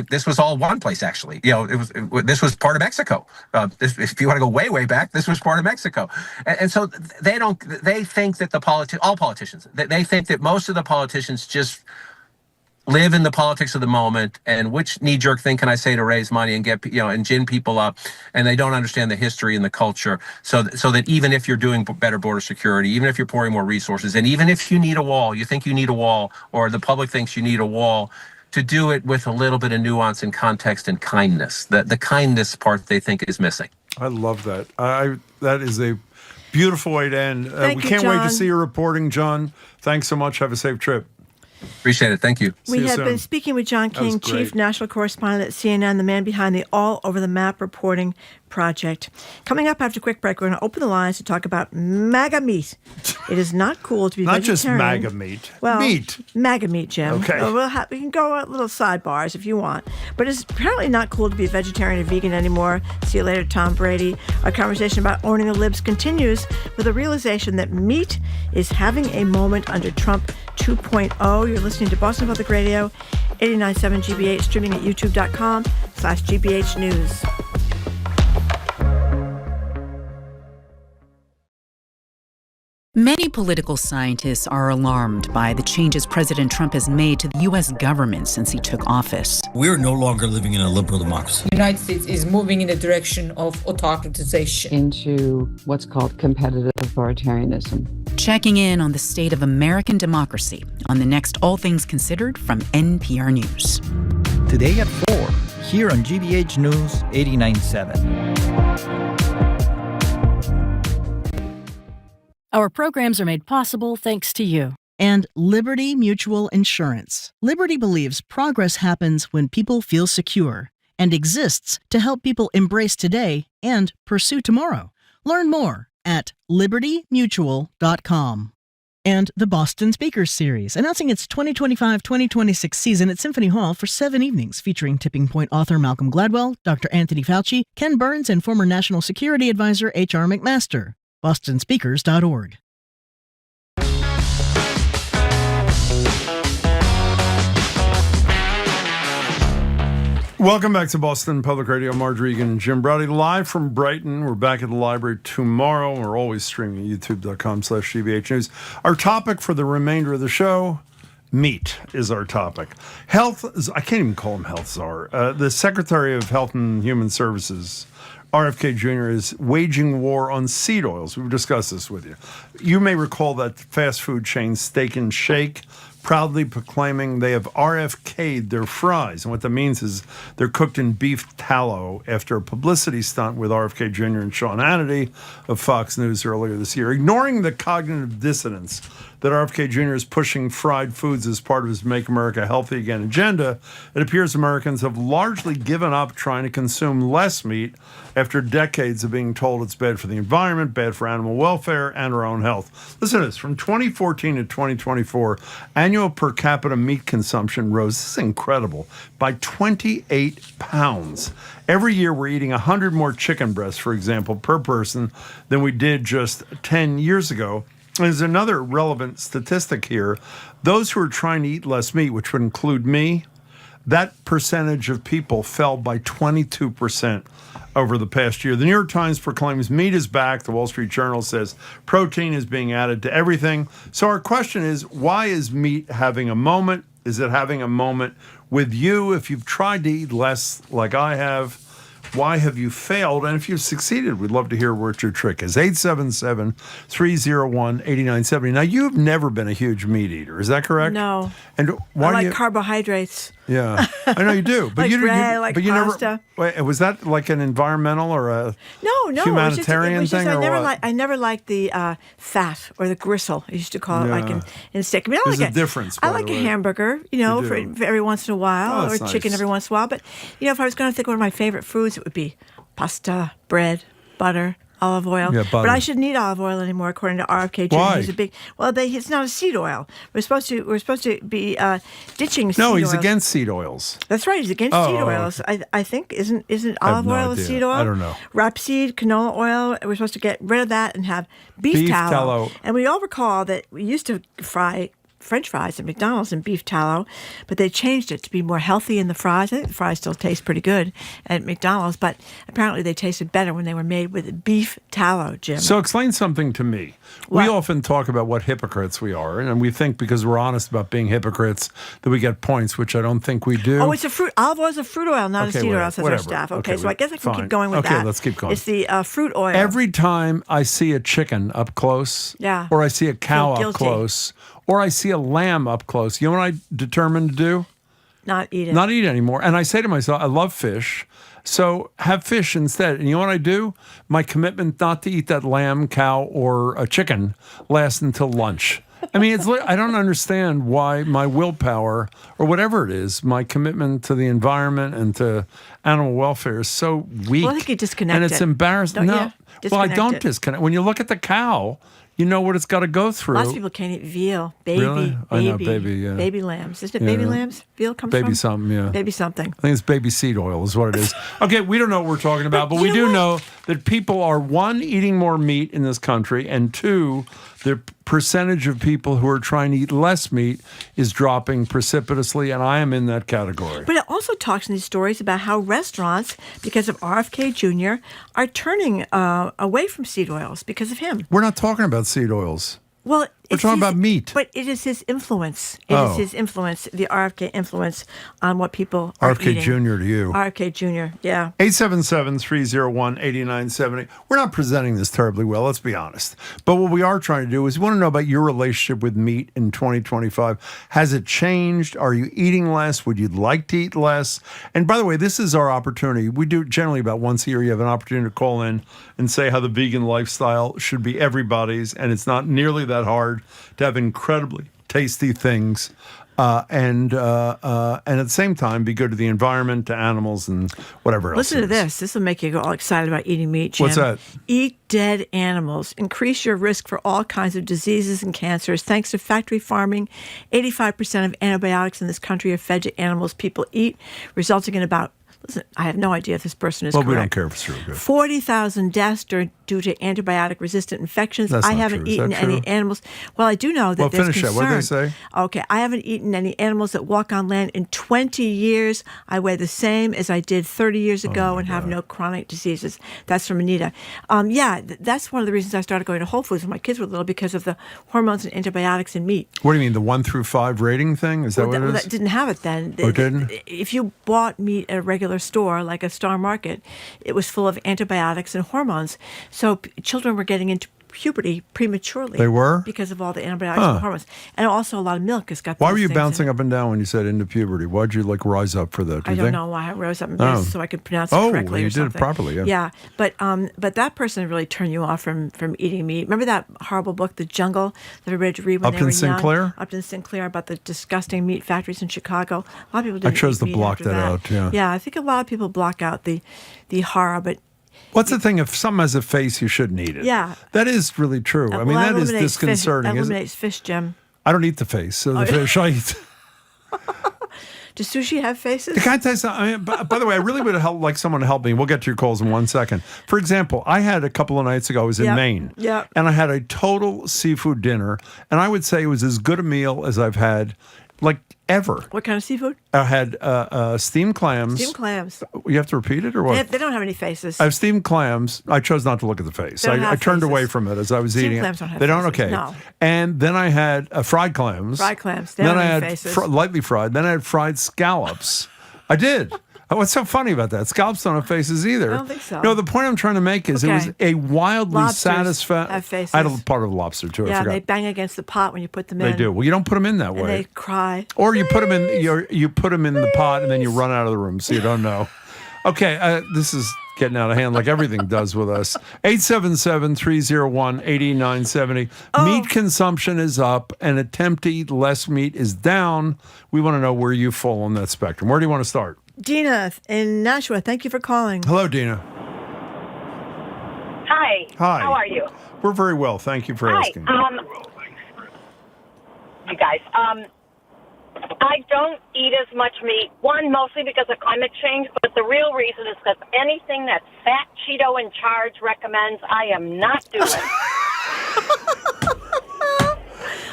this was all one place actually. This was part of Mexico. If you want to go way back, this was part of Mexico. And so they think that all politicians, they think that most of the politicians just live in the politics of the moment, and which knee-jerk thing can I say to raise money and get and gin people up, and they don't understand the history and the culture. So that even if you're doing better border security, even if you're pouring more resources, and even if you need a wall, you think you need a wall, or the public thinks you need a wall, to do it with a little bit of nuance and context and kindness. The kindness part they think is missing. I love that. That is a beautiful way to end. We can't wait to see your reporting, John. Thanks so much. Have a safe trip. Appreciate it. Thank you. We have been speaking with John King, Chief National Correspondent at CNN, the man behind the all over the map reporting, Project. Coming up after a quick break, we're going to open the lines to talk about MAGA meat. It is not cool to be Not just vegetarian. MAGA meat. Well, meat. MAGA meat, Jim. Okay. We can go at little sidebars if you want. But it's apparently not cool to be a vegetarian or vegan anymore. See you later, Tom Brady. Our conversation about owning the libs continues with a realization that meat is having a moment under Trump 2.0. You're listening to Boston Public Radio, 89.7 GBH, streaming at youtube.com/GBH News. Many political scientists are alarmed by the changes President Trump has made to the U.S. government since he took office. We're no longer living in a liberal democracy. The United States is moving in the direction of autocratization. Into what's called competitive authoritarianism. Checking in on the state of American democracy on the next All Things Considered from NPR News. Today at 4, here on GBH News 89.7. Our programs are made possible thanks to you. And Liberty Mutual Insurance. Liberty believes progress happens when people feel secure and exists to help people embrace today and pursue tomorrow. Learn more at libertymutual.com. And the Boston Speakers Series, announcing its 2025-2026 season at Symphony Hall for 7 evenings, featuring Tipping Point author Malcolm Gladwell, Dr. Anthony Fauci, Ken Burns, and former National Security Advisor H.R. McMaster. bostonspeakers.org. Welcome back to Boston Public Radio. Marge Regan and Jim Browdy live from Brighton. We're back at the library tomorrow. We're always streaming at youtube.com/GBH News. Our topic for the remainder of the show, meat is our topic. Health, I can't even call him health czar. The Secretary of Health and Human Services, RFK Jr., is waging war on seed oils. We've discussed this with you. You may recall that fast food chain Steak and Shake proudly proclaiming they have RFK'd their fries. And what that means is they're cooked in beef tallow after a publicity stunt with RFK Jr. and Sean Hannity of Fox News earlier this year. Ignoring the cognitive dissonance that RFK Jr. is pushing fried foods as part of his Make America Healthy Again agenda, it appears Americans have largely given up trying to consume less meat after decades of being told it's bad for the environment, bad for animal welfare, and our own health. Listen to this. From 2014 to 2024, annual per capita meat consumption rose, this is incredible, by 28 pounds. Every year we're eating 100 more chicken breasts, for example, per person than we did just 10 years ago. There's another relevant statistic here. Those who are trying to eat less meat, which would include me, that percentage of people fell by 22% over the past year. The New York Times proclaims meat is back. The Wall Street Journal says protein is being added to everything. So our question is, why is meat having a moment? Is it having a moment with you? If you've tried to eat less like I have, why have you failed? And if you've succeeded, we'd love to hear what your trick is. 877-301-8970. Now, you've never been a huge meat eater. Is that correct? No. And why I like do you... carbohydrates. Yeah, I know you do. But like you, bread, like but you pasta. never. Wait, was that like an environmental or a humanitarian thing? I never liked the fat or the gristle. I used to call it like in steak. I mean, There's a difference. I like a hamburger, for every once in a while, or chicken nice. every once in a while. But if I was going to think of one of my favorite foods, it would be pasta, bread, butter, olive oil. Yeah, but I shouldn't eat olive oil anymore, according to RFK Jr. Why? He's a big. Well, it's not a seed oil. We're supposed to be ditching seed No, oils. he's against seed oils. That's right. He's against seed oils. I think isn't olive oil a seed oil? I don't know. Rapeseed, canola oil. We're supposed to get rid of that and have beef tallow. And we all recall that we used to fry French fries at McDonald's in beef tallow, but they changed it to be more healthy in the fries. I think the fries still taste pretty good at McDonald's, but apparently they tasted better when they were made with beef tallow, Jim. So explain something to me. What? We often talk about what hypocrites we are, and we think because we're honest about being hypocrites that we get points, which I don't think we do. Oh, it's a fruit. Olive oil is a fruit oil, not a seed oil, says our staff. Okay, so I guess I can keep going with that. Okay, let's keep going. It's the fruit oil. Every time I see a chicken up close, or I see a cow up close, or I see a lamb up close, you know what I determined to do? Not eat it. Not eat anymore. And I say to myself, I love fish, so have fish instead. And you know what I do? My commitment not to eat that lamb, cow, or a chicken lasts until lunch. I mean, I don't understand why my willpower or whatever it is, my commitment to the environment and to animal welfare is so weak. Well, I think you disconnect and it's embarrassing. No, well, I don't disconnect. When you look at the cow, you know what it's got to go through. Lots of people can't eat veal. Baby, really? I know, baby, yeah. Baby lambs. Isn't it baby lambs? Veal comes baby from? Something, yeah. Baby something. I think it's baby seed oil is what it is. Okay, we don't know what we're talking about, but we do know that people are, one, eating more meat in this country, and two, the percentage of people who are trying to eat less meat is dropping precipitously, and I am in that category. But it also talks in these stories about how restaurants, because of RFK Jr., are turning away from seed oils because of him. We're not talking about seed oils. Well, we're talking about meat. But it is his influence. It is his influence, the RFK influence on what people are RFK eating. Jr. to you. RFK Jr., yeah. 877-301-8970. We're not presenting this terribly well, let's be honest. But what we are trying to do is we want to know about your relationship with meat in 2025. Has it changed? Are you eating less? Would you like to eat less? And by the way, this is our opportunity. We do generally about once a year. You have an opportunity to call in and say how the vegan lifestyle should be everybody's, and it's not nearly that hard to have incredibly tasty things and at the same time be good to the environment, to animals, and whatever else. Listen to this. This will make you all excited about eating meat, Jim. What's that? Eat dead animals. Increase your risk for all kinds of diseases and cancers. Thanks to factory farming, 85% of antibiotics in this country are fed to animals people eat, resulting in about, listen, I have no idea if this person is correct. Well, we don't care if it's true. Good. 40,000 deaths due to antibiotic-resistant infections. That's I not haven't true. Is eaten that true? any animals. Well, I do know that Well, there's finish concern. that. What did they say? Okay, I haven't eaten any animals that walk on land in 20 years. I weigh the same as I did 30 years ago and have no chronic diseases. That's from Anita. That's one of the reasons I started going to Whole Foods when my kids were little, because of the hormones and antibiotics in meat. What do you mean, the 1 through 5 rating thing? Is that what it is? That didn't have it then. Oh, it didn't? If you bought meat at a regular store, like a Star Market, it was full of antibiotics and hormones. So children were getting into puberty prematurely. They were? Because of all the antibiotics and hormones. And also a lot of milk has got Why those were you things bouncing in it. up and down when you said into puberty? Why'd you rise up for that? I don't know why I rose up and down so I could pronounce it correctly. Oh, you or did something. it properly, yeah. Yeah, but that person really turned you off from eating meat. Remember that horrible book, The Jungle, that I read to read when they were Upton Sinclair? young? Upton Sinclair, about the disgusting meat factories in Chicago. A lot of people didn't I chose eat to meat block after that out, yeah. Yeah, I think a lot of people block out the horror, but What's the thing? If something has a face, you shouldn't eat it. Yeah. That is really true. I mean, that is disconcerting. That eliminates fish, Jim. I don't eat the face, so the fish I eat. Does sushi have faces? Can I tell you something? I mean, by the way, I really would like someone to help me. We'll get to your calls in 1 second. For example, I had a couple of nights ago, I was in Maine. Yeah. And I had a total seafood dinner. And I would say it was as good a meal as I've had, ever. What kind of seafood? I had steamed clams. Steamed clams. You have to repeat it or what? They don't have any faces. I have steamed clams. I chose not to look at the face. I turned away from it as I was eating it. Clams don't have they don't? faces. Okay. No. And then I had fried clams. Fried clams. They Then don't I have had faces. lightly fried. Then I had fried scallops. I did. What's so funny about that? Scallops don't have faces either. I don't think so. No, the point I'm trying to make is it was a wildly Lobsters satisfying. have faces. I had a part of a lobster too. I Yeah, forgot. they bang against the pot when you put them in. They do. Well, you don't put them in that And way. they cry. Or you put them in. You put them in the pot and then you run out of the room, so you don't know. Okay, this is getting out of hand like everything does with us. 877-301-8970. Meat consumption is up and attempt to eat less meat is down. We want to know where you fall on that spectrum. Where do you want to start? Dina in Nashua, thank you for calling. Hello, Dina. Hi. Hi. How are you? We're very well. Thank you for asking. You guys. I don't eat as much meat. One, mostly because of climate change, but the real reason is because anything that Fat Cheeto in charge recommends, I am not doing.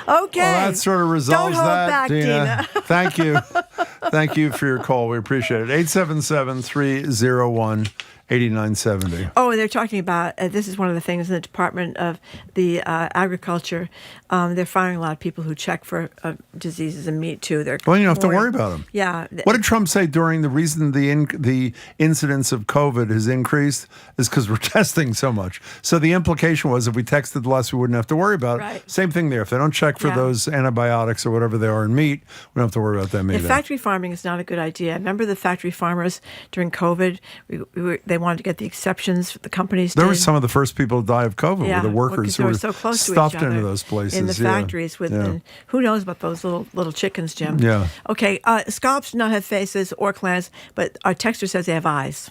Okay. Well, that sort of resolves Don't hold that, back, Dina. Thank you. Thank you for your call. We appreciate it. 877-301-8970. Oh, and they're talking about, this is one of the things in the Department of the Agriculture. They're firing a lot of people who check for diseases in meat, too. Well, you don't have to worry about them. Yeah. What did Trump say during the reason the incidence of COVID has increased is because we're testing so much. So the implication was if we texted less, we wouldn't have to worry about it. Right. Same thing there. If they don't check for those antibiotics or whatever they are in meat, we don't have to worry about them either. Factory farming is not a good idea. Remember the factory farmers during COVID? They wanted to get the exceptions the companies There did. were some of the first people to die of COVID were the workers who were so close to stuffed each other into those places. in the factories with and who knows about those little chickens, Jim. Yeah. Okay, scallops do not have faces or clans, but our texter says they have eyes.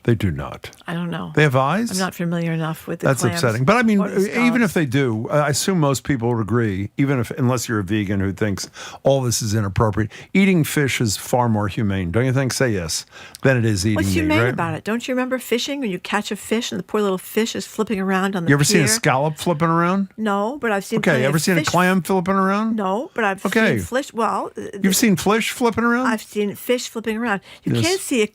They do not. I don't know. They have eyes? I'm not familiar enough with the That's clams upsetting. But I mean, or the even scallops. if they do, I assume most people would agree, unless you're a vegan who thinks all this is inappropriate, eating fish is far more humane. Don't you think? Say yes. Than it is eating What's meat, humane right? about it? Don't you remember fishing when you catch a fish and the poor little fish is flipping around on the You ever pier? seen a scallop flipping around? No, but I've seen. Okay, plenty ever of seen a fish. clam flipping around? No, but I've Okay. seen fish. Well, You've seen fish flipping around? I've seen fish flipping around. You Yes. can't see a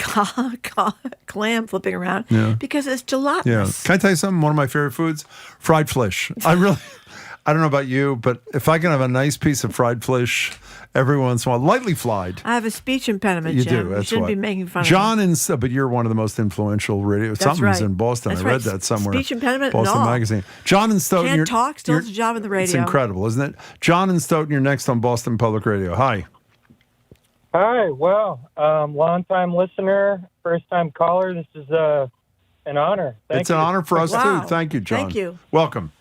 clam flipping around because it's Yeah. gelatinous. Can I tell you something? One of my favorite foods? Fried fish. I don't know about you, but if I can have a nice piece of fried fish every once in a while, lightly fried. I have a speech impediment, You Jim. do. That's you shouldn't why. be making fun John but you're one of the most influential radio. That's Something's right. in Boston. That's I read right. that somewhere. Speech impediment and Boston all. Magazine. John and Stoughton. Can't talk, still has a job on the radio. It's incredible, isn't it? John and Stoughton, you're next on Boston Public Radio. Hi. Hi. Well, long-time listener, first-time caller. This is an honor. Thank It's you. an honor for us Wow. too. Thank you, John. Thank you. Welcome.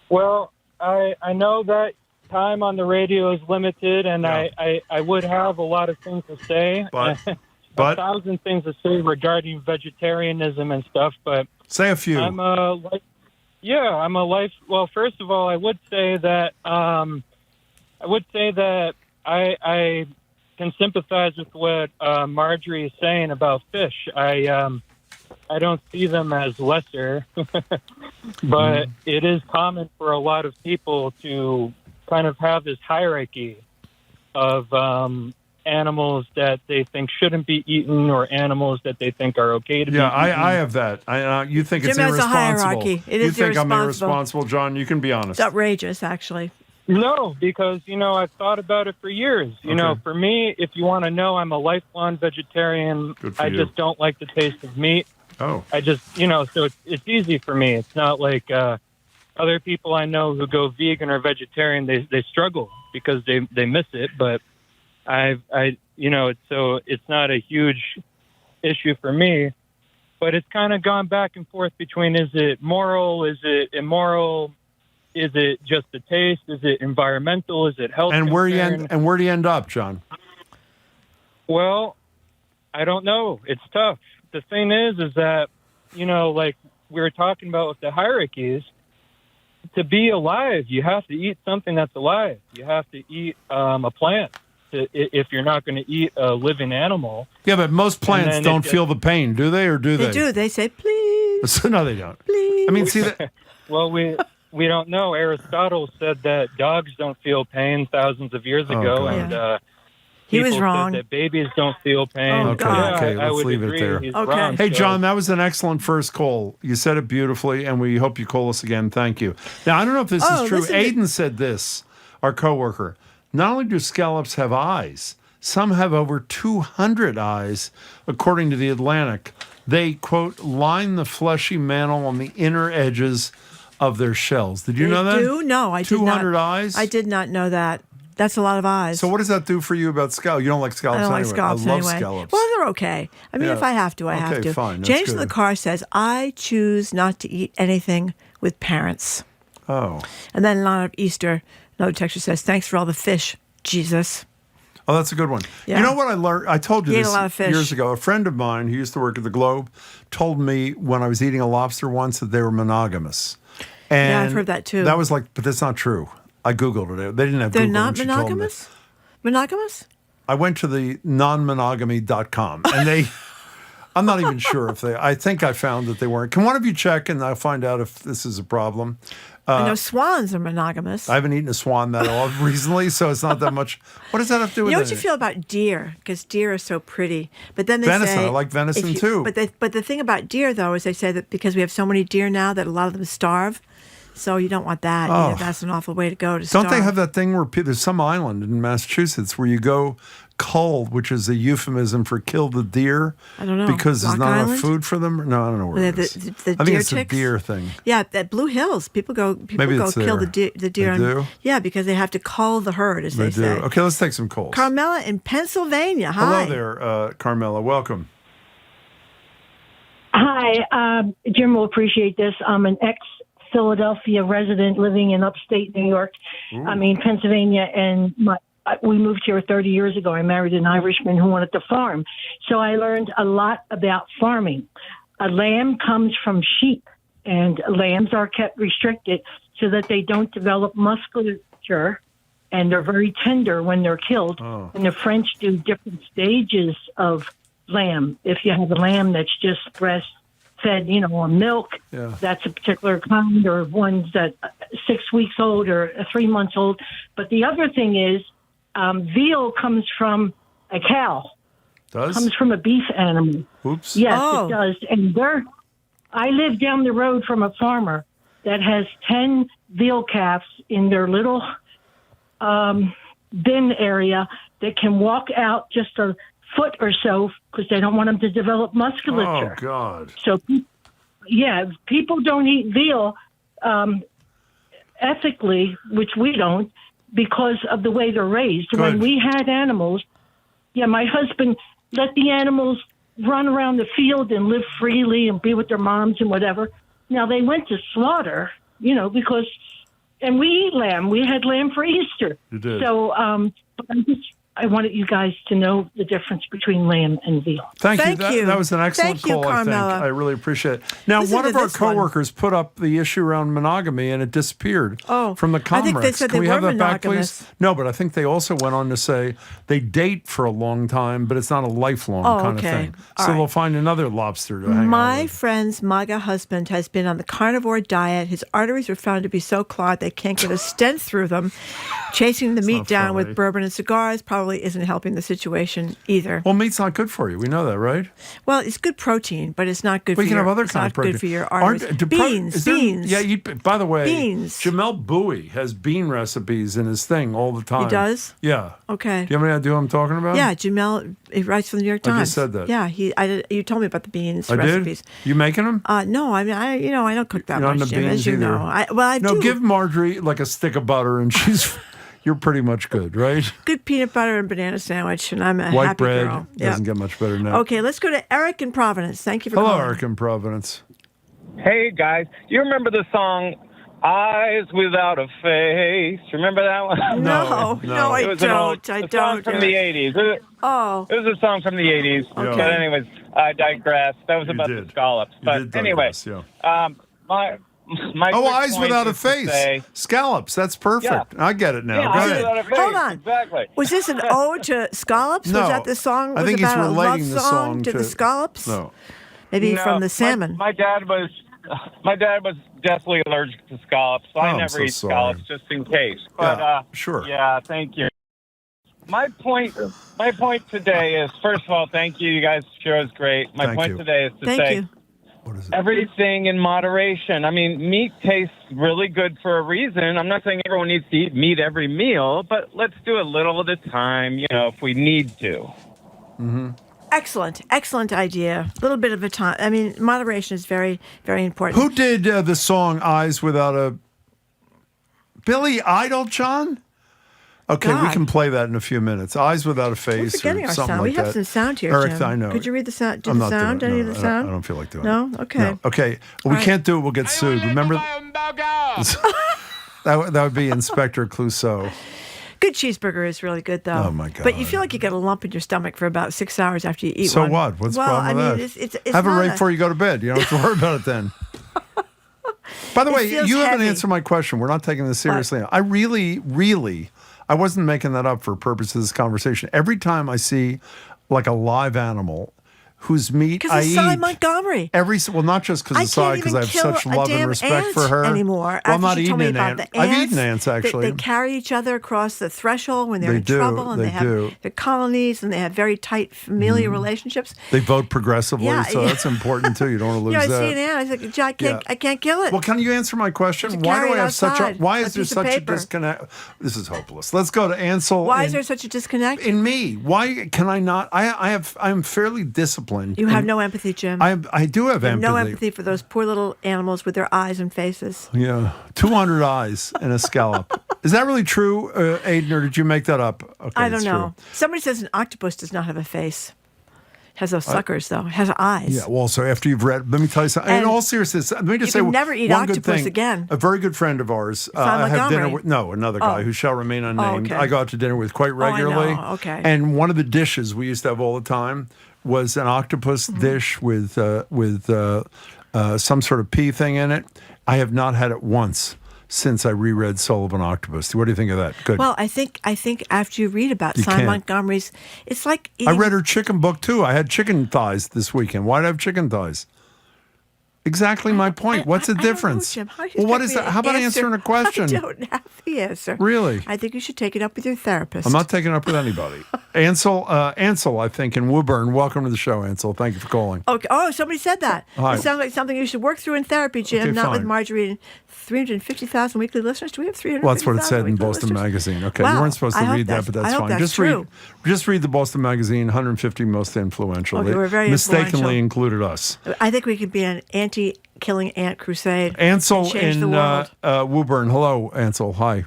Well, I know that time on the radio is limited, and Yeah. I would have a lot of things to say. But- a but- thousand things to say regarding vegetarianism and stuff, but Say a few. I'm a life. Well, first of all, I would say that I can sympathize with what Marjorie is saying about fish. I don't see them as lesser, but it is common for a lot of people to kind of have this hierarchy of animals that they think shouldn't be eaten or animals that they think are okay to be Yeah, eaten. I have that. You think it's Jim has a irresponsible. hierarchy. It you is think I'm irresponsible. irresponsible, John? You can be honest. It's outrageous, actually. No, because, I've thought about it for years. Okay. For me, if you want to know, I'm a lifelong vegetarian. Good for I you. just don't like the taste of meat. Oh. I just, so it's easy for me. It's not like other people I know who go vegan or vegetarian, they struggle because they miss it. But it's not a huge issue for me. But it's kind of gone back and forth between, is it moral? Is it immoral? Is it just the taste? Is it environmental? Is it health? And where do concern? you end up, John? Well, I don't know. It's tough. The thing is that, like we were talking about with the hierarchies, to be alive, you have to eat something that's alive. You have to eat a plant if you're not going to eat a living animal. Yeah, but most plants then don't feel the pain, do they? Or do they? They do. They say, please. No, they don't. Please. I mean, see that. Well, we don't know. Aristotle said that dogs don't feel pain thousands of years ago, God. and He was people wrong. said that babies don't feel pain. Oh, Okay, God. okay, I let's would leave it agree. there. He's Okay. wrong, Hey, so- John, that was an excellent first call. You said it beautifully, and we hope you call us again. Thank you. Now, I don't know if this is true. listen to- Aiden said this, our coworker. Not only do scallops have eyes, some have over 200 eyes, according to The Atlantic. They, quote, line the fleshy mantle on the inner edges of their shells. Did you know that? Do? No, I did not. 200 eyes? I did not know that. That's a lot of eyes. So what does that do for you about scallops? You don't like scallops I don't like anyway. scallops I love anyway. scallops. Well, they're okay. I mean, Yeah. if I have to, I have Okay, to. fine. That's James in good. the car says, I choose not to eat anything with parents. Oh. And then on Easter, another texture says, thanks for all the fish, Jesus. Oh, that's a good one. Yeah. You know what I learned? I told you He ate this a lot of fish. years ago. A friend of mine who used to work at the Globe told me when I was eating a lobster once that they were monogamous. And Yeah, I've heard that too. That was like, but that's not true. I Googled it. They didn't have They're Google not when she told me. monogamous? Monogamous? I went to the nonmonogamy.com and they, I'm not even sure if they, I think I found that they weren't. Can one of you check and I'll find out if this is a problem? I know swans are monogamous. I haven't eaten a swan that often recently, so it's not that much. What does that have to do You with know it? what you feel about deer? Because deer are so pretty. But then they Venison, say... I like venison if you- too. But the thing about deer, though, is they say that because we have so many deer now that a lot of them starve. So you don't want that. Oh. Yeah, that's an awful way to go to starve. Don't they have that thing where there's some island in Massachusetts where you go cull, which is a euphemism for kill the deer? I don't know. Because there's Rock not enough Island? food for them? No, I don't know where it is. The I think deer it's a ticks? deer thing. Yeah, at Blue Hills, people go Maybe it's kill there. the deer. They do? Yeah, because they have to cull the herd, as they They do. say. Okay, let's take some calls. Carmela in Pennsylvania. Hi. Hello there, Carmela. Welcome. Hi, Jim will appreciate this. I'm an ex-Philadelphia resident living in upstate New York. Pennsylvania, and we moved here 30 years ago. I married an Irishman who wanted to farm. So I learned a lot about farming. A lamb comes from sheep, and lambs are kept restricted so that they don't develop musculature, and they're very tender when they're killed. Oh. And the French do different stages of lamb. If you have a lamb that's just breastfed, on milk, that's a particular kind, or ones that 6 weeks old or 3 months old. But the other thing is, veal comes from a cow. Does? Comes from a beef animal. Oops. Yes, it does. And I live down the road from a farmer that has 10 veal calves in their little bin area that can walk out just a foot or so because they don't want them to develop musculature. Oh, God. So, people don't eat veal ethically, which we don't, because of the way they're raised. Good. When we had animals, my husband let the animals run around the field and live freely and be with their moms and whatever. Now, they went to slaughter, because, and we eat lamb. We had lamb for Easter. You did. So, I wanted you guys to know the difference between lamb and veal. Thank you. That was an excellent call, I think. I really appreciate it. Now, one of our coworkers put up the issue around monogamy, and it disappeared from the comments. I think they said Can we have that back, monogamous. please? No, but I think they also went on to say they date for a long time, but it's not a lifelong kind of thing. So they'll find another lobster to hang out with. My friend's MAGA husband has been on the carnivore diet. His arteries were found to be so clogged they can't get a stent through them. Chasing the meat down with bourbon and cigars probably isn't helping the situation either. Well, meat's not good for you. We know that, right? Well, it's good protein, but it's not good We for can your, have other it's kind not of protein. good for your arteries. Beans. Yeah, by the way, beans. Jamel Bowie has bean recipes in his thing all the time. He does? Yeah. Okay. Do you have any idea what I'm talking about? Yeah, Jamel, he writes for the New York Times. I just said that. Yeah, you told me about the beans I recipes. Did? You making them? No, I mean, I don't cook that You're much, on the Jim, beans as you either. know. I do. No, give Marjorie like a stick of butter, and you're pretty much good, right? Good peanut butter and banana sandwich, and I'm a White happy bread girl. doesn't get much better than that. Okay, let's go to Eric in Providence. Thank you for calling. calling. Hello, Eric in Providence. Hey, guys. You remember the song Eyes Without a Face? Remember that one? No, I don't. I don't. From the 80s. It was a song from the 80s. Okay. But anyways, I digress. That was about the scallops. But anyway, my Eyes point Without a is to Face. say- Scallops. That's perfect. I get it now. Yeah, Go Eyes ahead. Without a Face. Hold on. Exactly. Was this an ode to scallops? No. Was that the song? I think was he's about a love relating the song to to the scallops? No. Maybe No, from the salmon. My dad was deathly allergic to scallops, so I I'm never so eat sorry. scallops just in case. But sure. Yeah, thank you. My point today is, first of all, thank you. You guys' show is great. My Thank point you. today is to Thank say you. everything in moderation. I mean, meat tastes really good for a reason. I'm not saying everyone needs to eat meat every meal, but let's do a little at a time, if we need to. Mm-hmm. Excellent idea. A little bit of a time. I mean, moderation is very, very important. Who did the song Eyes Without a... Billy Idol, John? Okay, we God. can play that in a few minutes. Eyes Without a Face We're forgetting or our something sound. like We have that. some sound here, Eric, Jim. I know. Could you read the sound? Do I'm the not sound? doing it. Any No, of the sound? I don't feel like doing it. No? Okay. No. Okay. We All right. can't do it. We'll get sued. Remember? that would be Inspector Clouseau. Good cheeseburger is really good, though. Oh, my God. But you feel like you get a lump in your stomach for about 6 hours after you eat So one. what? What's the well, problem with I mean, that? It's have it not right before you go to bed. You don't have to worry about it then. By the way, feels you haven't heavy. answered my question. We're not taking this seriously. I really, I wasn't making that up for purposes of this conversation. Every time I see like a live animal whose meat I Because eat. of Cy Montgomery. Not just because of Cy, because I have such love and respect for her. Anymore. Well, I'm After not she told eating me an about ant. the I've ants, eaten ants, actually. They carry each other across the threshold when they're They in do, trouble, and they they have do. their colonies, and they have very tight familial relationships. They vote progressively, Yeah, so yeah. that's important too. You don't want to lose I that. see an ant. I was like, I can't kill it. Well, can you answer my question? You Why carry do I it have such a? outside, Why a is there piece of such a paper. disconnect? This is hopeless. Let's go to Ansel. Why is there such a disconnect? In me? Why can I not? I'm fairly disciplined. You have no empathy, Jim. I do have You have empathy. no empathy for those poor little animals with their eyes and faces. Yeah, 200 eyes and a scallop. Is that really true, Aiden, or did you make that up? Okay, I don't it's know. true. Somebody says an octopus does not have a face. Has those suckers, though. It has eyes. Yeah, well, so after you've read, let me tell you something. In all seriousness, let me just say can never eat one good octopus thing. again. A very good friend of ours, I have dinner with, another guy who shall remain unnamed. Okay. I go out to dinner with quite regularly. I know. Okay. And one of the dishes we used to have all the time was an octopus dish with some sort of pea thing in it. I have not had it once since I reread Soul of an Octopus. What do you think of that? Good. Well, I think after you read about Simon Montgomery's, it's like I read her chicken book too. I had chicken thighs this weekend. Why'd I have chicken thighs? Exactly my point. What's the difference? Jim. Well, what is that? How about answering a question? I don't have the answer. Really? I think you should take it up with your therapist. I'm not taking it up with anybody. Ansel, I think, in Woburn. Welcome to the show, Ansel. Thank you for calling. Okay. Oh, somebody said that. Hi. It sounds like something you should work through in therapy, Jim, Okay, not fine. with Marjorie and 350,000 weekly listeners. Do we have 350,000? Well, that's what it said in weekly Boston listeners? Magazine. Okay, Wow. you weren't supposed to I hope read that, but that's I hope fine. That's true. Just read the Boston Magazine 150 most influential. Okay, They we're very mistakenly influential. included us. I think we could be an anti-killing ant crusade. Ansel and change in the world. Woburn. Hello, Ansel. Hi.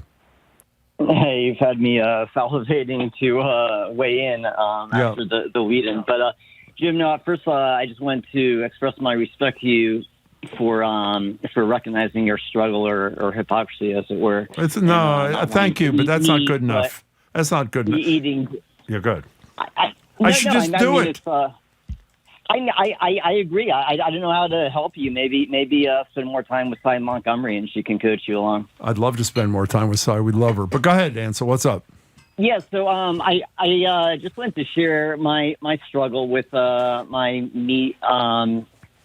Hey, you've had me salivating to weigh in after the lead-in. But, Jim, no, first I just wanted to express my respect to you for recognizing your struggle or hypocrisy, as it were. Thank you, but that's not good enough. That's not good enough. Eating. You're good. I should just do it. I agree. I don't know how to help you. Maybe spend more time with Cy Montgomery and she can coach you along. I'd love to spend more time with Cy. We'd love her. But go ahead, Ansel. What's up? Yeah, so I just wanted to share my struggle with my meat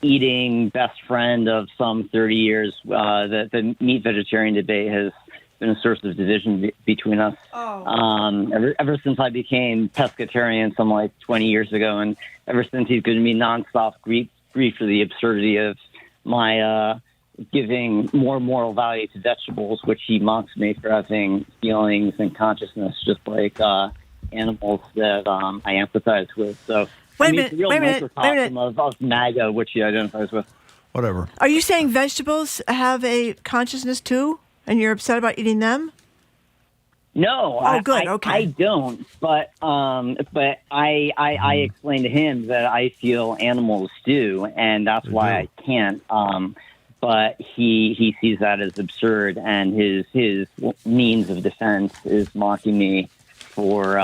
eating best friend of some 30 years. The meat vegetarian debate has been a source of division between us. Ever since I became pescatarian some like 20 years ago, and ever since he's given me nonstop grief for the absurdity of my giving more moral value to vegetables, which he mocks me for having feelings and consciousness, just like animals that I empathize with. So Wait a it's a real microcosm of MAGA, which he identifies with. Whatever. Are you saying vegetables have a consciousness too, and you're upset about eating them? No, good. Okay. I don't. But I explained to him that I feel animals do, and that's why I can't. But he sees that as absurd, and his means of defense is mocking me for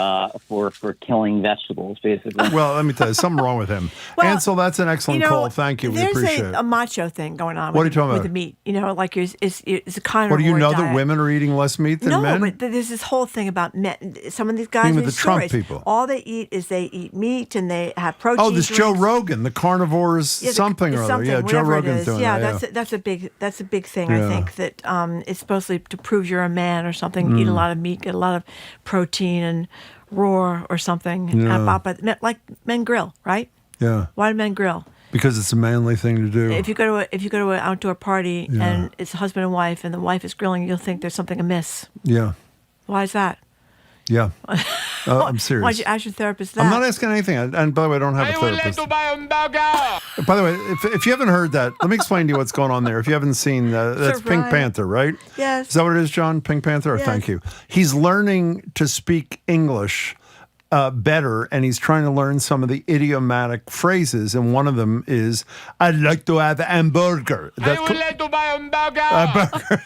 killing vegetables, basically. Well, let me tell you, something wrong with him. Ansel, that's an excellent call. Thank you. We appreciate it. There's a macho thing going on What are you talking with about? the meat. Like it's a carnivore What, do you know diet. that women are eating less meat than men? No, but there's this whole thing about men. Some of these guys You mean in with these the Trump stories, people? all they eat is they eat meat and they have protein. Oh, this Joe drinks. Rogan, the carnivores something or other. Yeah, Joe whatever it Rogan's is. doing Yeah, that. that's a big thing. Yeah. I think that it's supposedly to prove you're a man or something. Eat a lot of meat, get a lot of protein and roar or something. Yeah. But like men grill, right? Yeah. Why do men grill? Because it's a manly thing to do. If you go to an outdoor party and it's husband and wife and the wife is grilling, you'll think there's something amiss. Yeah. Why is that? Yeah. I'm serious. Why'd you ask your therapist that? I'm not asking anything. And by the way, I don't have a therapist. By the way, if you haven't heard that, let me explain to you what's going on there. If you haven't seen, that's Pink Panther, right? Yes. Is that what it is, John? Pink Panther? Yes. Thank you. He's learning to speak English better, and he's trying to learn some of the idiomatic phrases, and one of them is, I'd like to have a hamburger. I would like to buy a burger.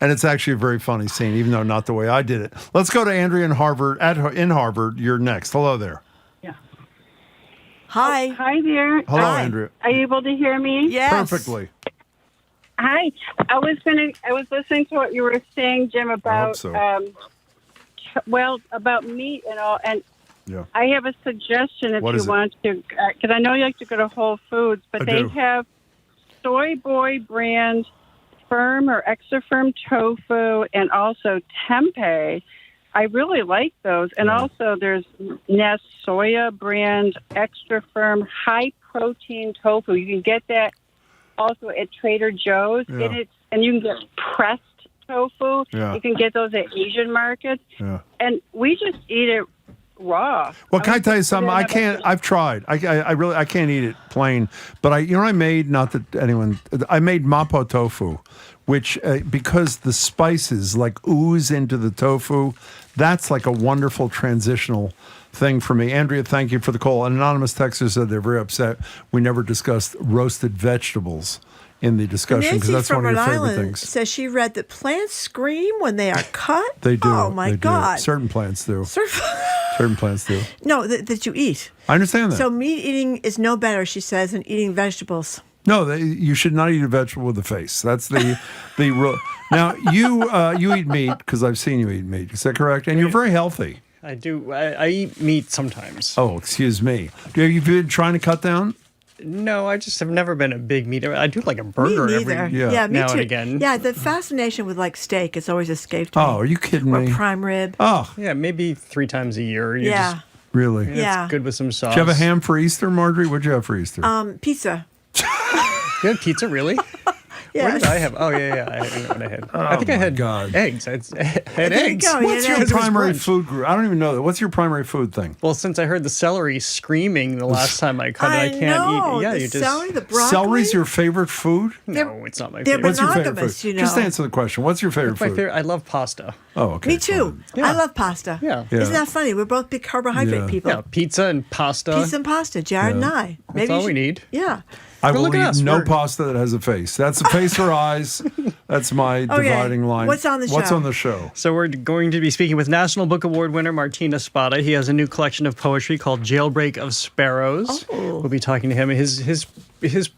And it's actually a very funny scene, even though not the way I did it. Let's go to Andrea in Harvard. In Harvard, you're next. Hello there. Hi. Hi there. Hello, Andrea. Are you able to hear me? Yes. Perfectly. Hi. I was listening to what you were saying, Jim, about about meat and all, and I have a suggestion if you want to, because I know you like to go to Whole Foods, but they have Soy Boy brand firm or extra firm tofu and also tempeh. I really like those. And also there's Nest Soya brand extra firm high protein tofu. You can get that also at Trader Joe's. Yeah. And you can get pressed tofu. Yeah. You can get those at Asian markets. Yeah. And we just eat it raw. Well, can I tell you something? I can't. I've tried. I really can't eat it plain. But I made, not that anyone, I made mapo tofu, which because the spices like ooze into the tofu, that's like a wonderful transitional thing for me. Andrea, thank you for the call. An anonymous texter said they're very upset we never discussed roasted vegetables in the discussion because that's one of your favorite things. Says she read that plants scream when they are cut. They do. Oh my God! Do. Certain plants do. Certain plants do. No, that you eat. I understand that. So meat eating is no better, she says, than eating vegetables. No, you should not eat a vegetable with a face. That's the rule. Now you eat meat because I've seen you eat meat. Is that correct? And you're very healthy. I do. I eat meat sometimes. Oh, excuse me. Have you been trying to cut down? No, I just have never been a big meat eater. I do like a burger every me now too. and again. Yeah, the fascination with like steak has always escaped me. Oh, are you kidding me? Or prime rib. Oh. Yeah, maybe 3 times a year. Really? Yeah. It's good with some sauce. Did you have a ham for Easter, Marjorie? What'd you have for Easter? Pizza. You had pizza, really? Yes. What did I have? Oh, yeah. I don't know what I had. I think I had eggs. I had eggs. What's your primary food group? I don't even know that. What's your primary food thing? Well, since I heard the celery screaming the last time I cut it, I can't eat it. Yeah, the celery, the broccoli. Celery's your favorite food? No, it's not my they're favorite. What's your favorite monogamous, food? you know. Just answer the question. What's your favorite food? I love pasta. Oh, okay. Me too. I love pasta. Yeah. Isn't that funny? We're both big carbohydrate people. Yeah, pizza and pasta. Pizza and pasta, Jared and I. That's all we need. Yeah. I will eat no pasta that has a face. That's a face or eyes. That's my dividing line. What's on the show? What's on the show? So we're going to be speaking with National Book Award winner Martina Spada. He has a new collection of poetry called Jailbreak of Sparrows. Oh. We'll be talking to him. His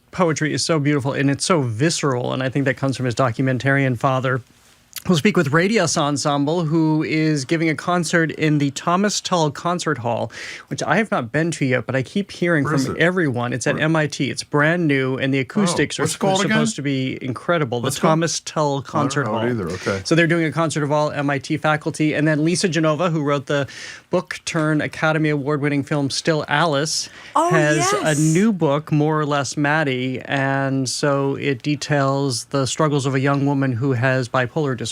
poetry is so beautiful and it's so visceral, and I think that comes from his documentarian father. We'll speak with Radius Ensemble, who is giving a concert in the Thomas Tull Concert Hall, which I have not been to yet, but I keep hearing from everyone. It's at MIT. It's brand new, and the acoustics are supposed to be incredible. The Thomas Tull Concert Hall. Okay. So they're doing a concert of all MIT faculty. And then Lisa Genova, who wrote the book-turned-Academy Award-winning film Still Alice, has a new book, More or Less Maddie, and so it details the struggles of a young woman who has bipolar disorder.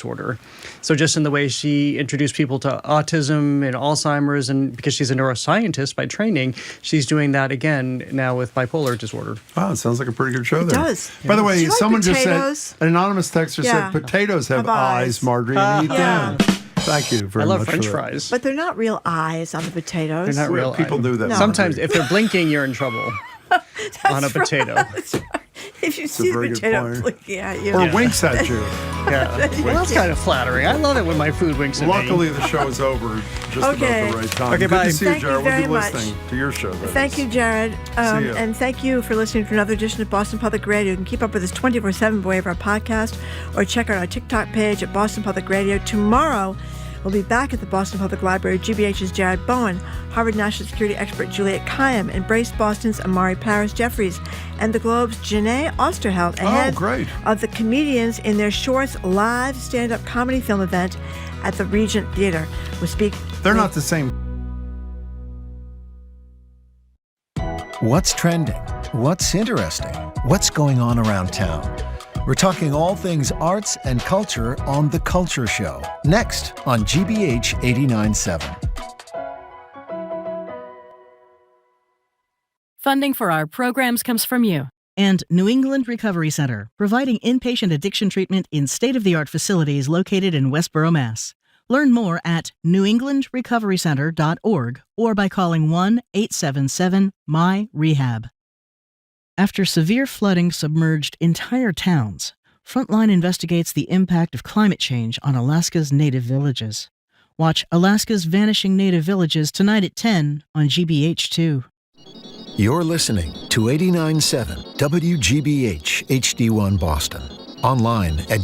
So just in the way she introduced people to autism and Alzheimer's, and because she's a neuroscientist by training, she's doing that again now with bipolar disorder. Wow, it sounds like a pretty good show there. It does. By the way, Do you like someone potatoes? just said, an anonymous texter said, potatoes have eyes, Marjorie, and eat them. Thank you very much. I love French fries. But they're not real eyes on the potatoes. They're not real. People do that. No. Sometimes if they're blinking, you're in trouble on a potato. If you see the potato blinking at you. Or winks at you. Yeah. Well, that's kind of flattering. I love it when my food winks at me. Luckily, the show is over just about the right time. Okay, Good bye. to see you, Thank you Jared. We'll very be much. listening to your show. Thank you, Jared. See ya. And thank you for listening to another edition of Boston Public Radio. You can keep up with us 24/7 by way of our podcast or check out our TikTok page at Boston Public Radio. Tomorrow, we'll be back at the Boston Public Library. GBH's Jared Bowen, Harvard National Security expert Juliet Kayyem, Embrace Boston's Amari Paris Jeffries, and the Globe's Janae Osterheld ahead of the comedians in their Shorts live stand-up comedy film event at the Regent Theater. We'll speak. They're not the same. What's trending? What's interesting? What's going on around town? We're talking all things arts and culture on The Culture Show, next on GBH 89.7. Funding for our programs comes from you. And New England Recovery Center, providing inpatient addiction treatment in state-of-the-art facilities located in Westboro, Mass. Learn more at newenglandrecoverycenter.org or by calling 1-877-MY-REHAB. After severe flooding submerged entire towns, Frontline investigates the impact of climate change on Alaska's native villages. Watch Alaska's Vanishing Native Villages tonight at 10 on GBH2. You're listening to 89.7 WGBH HD1 Boston. Online at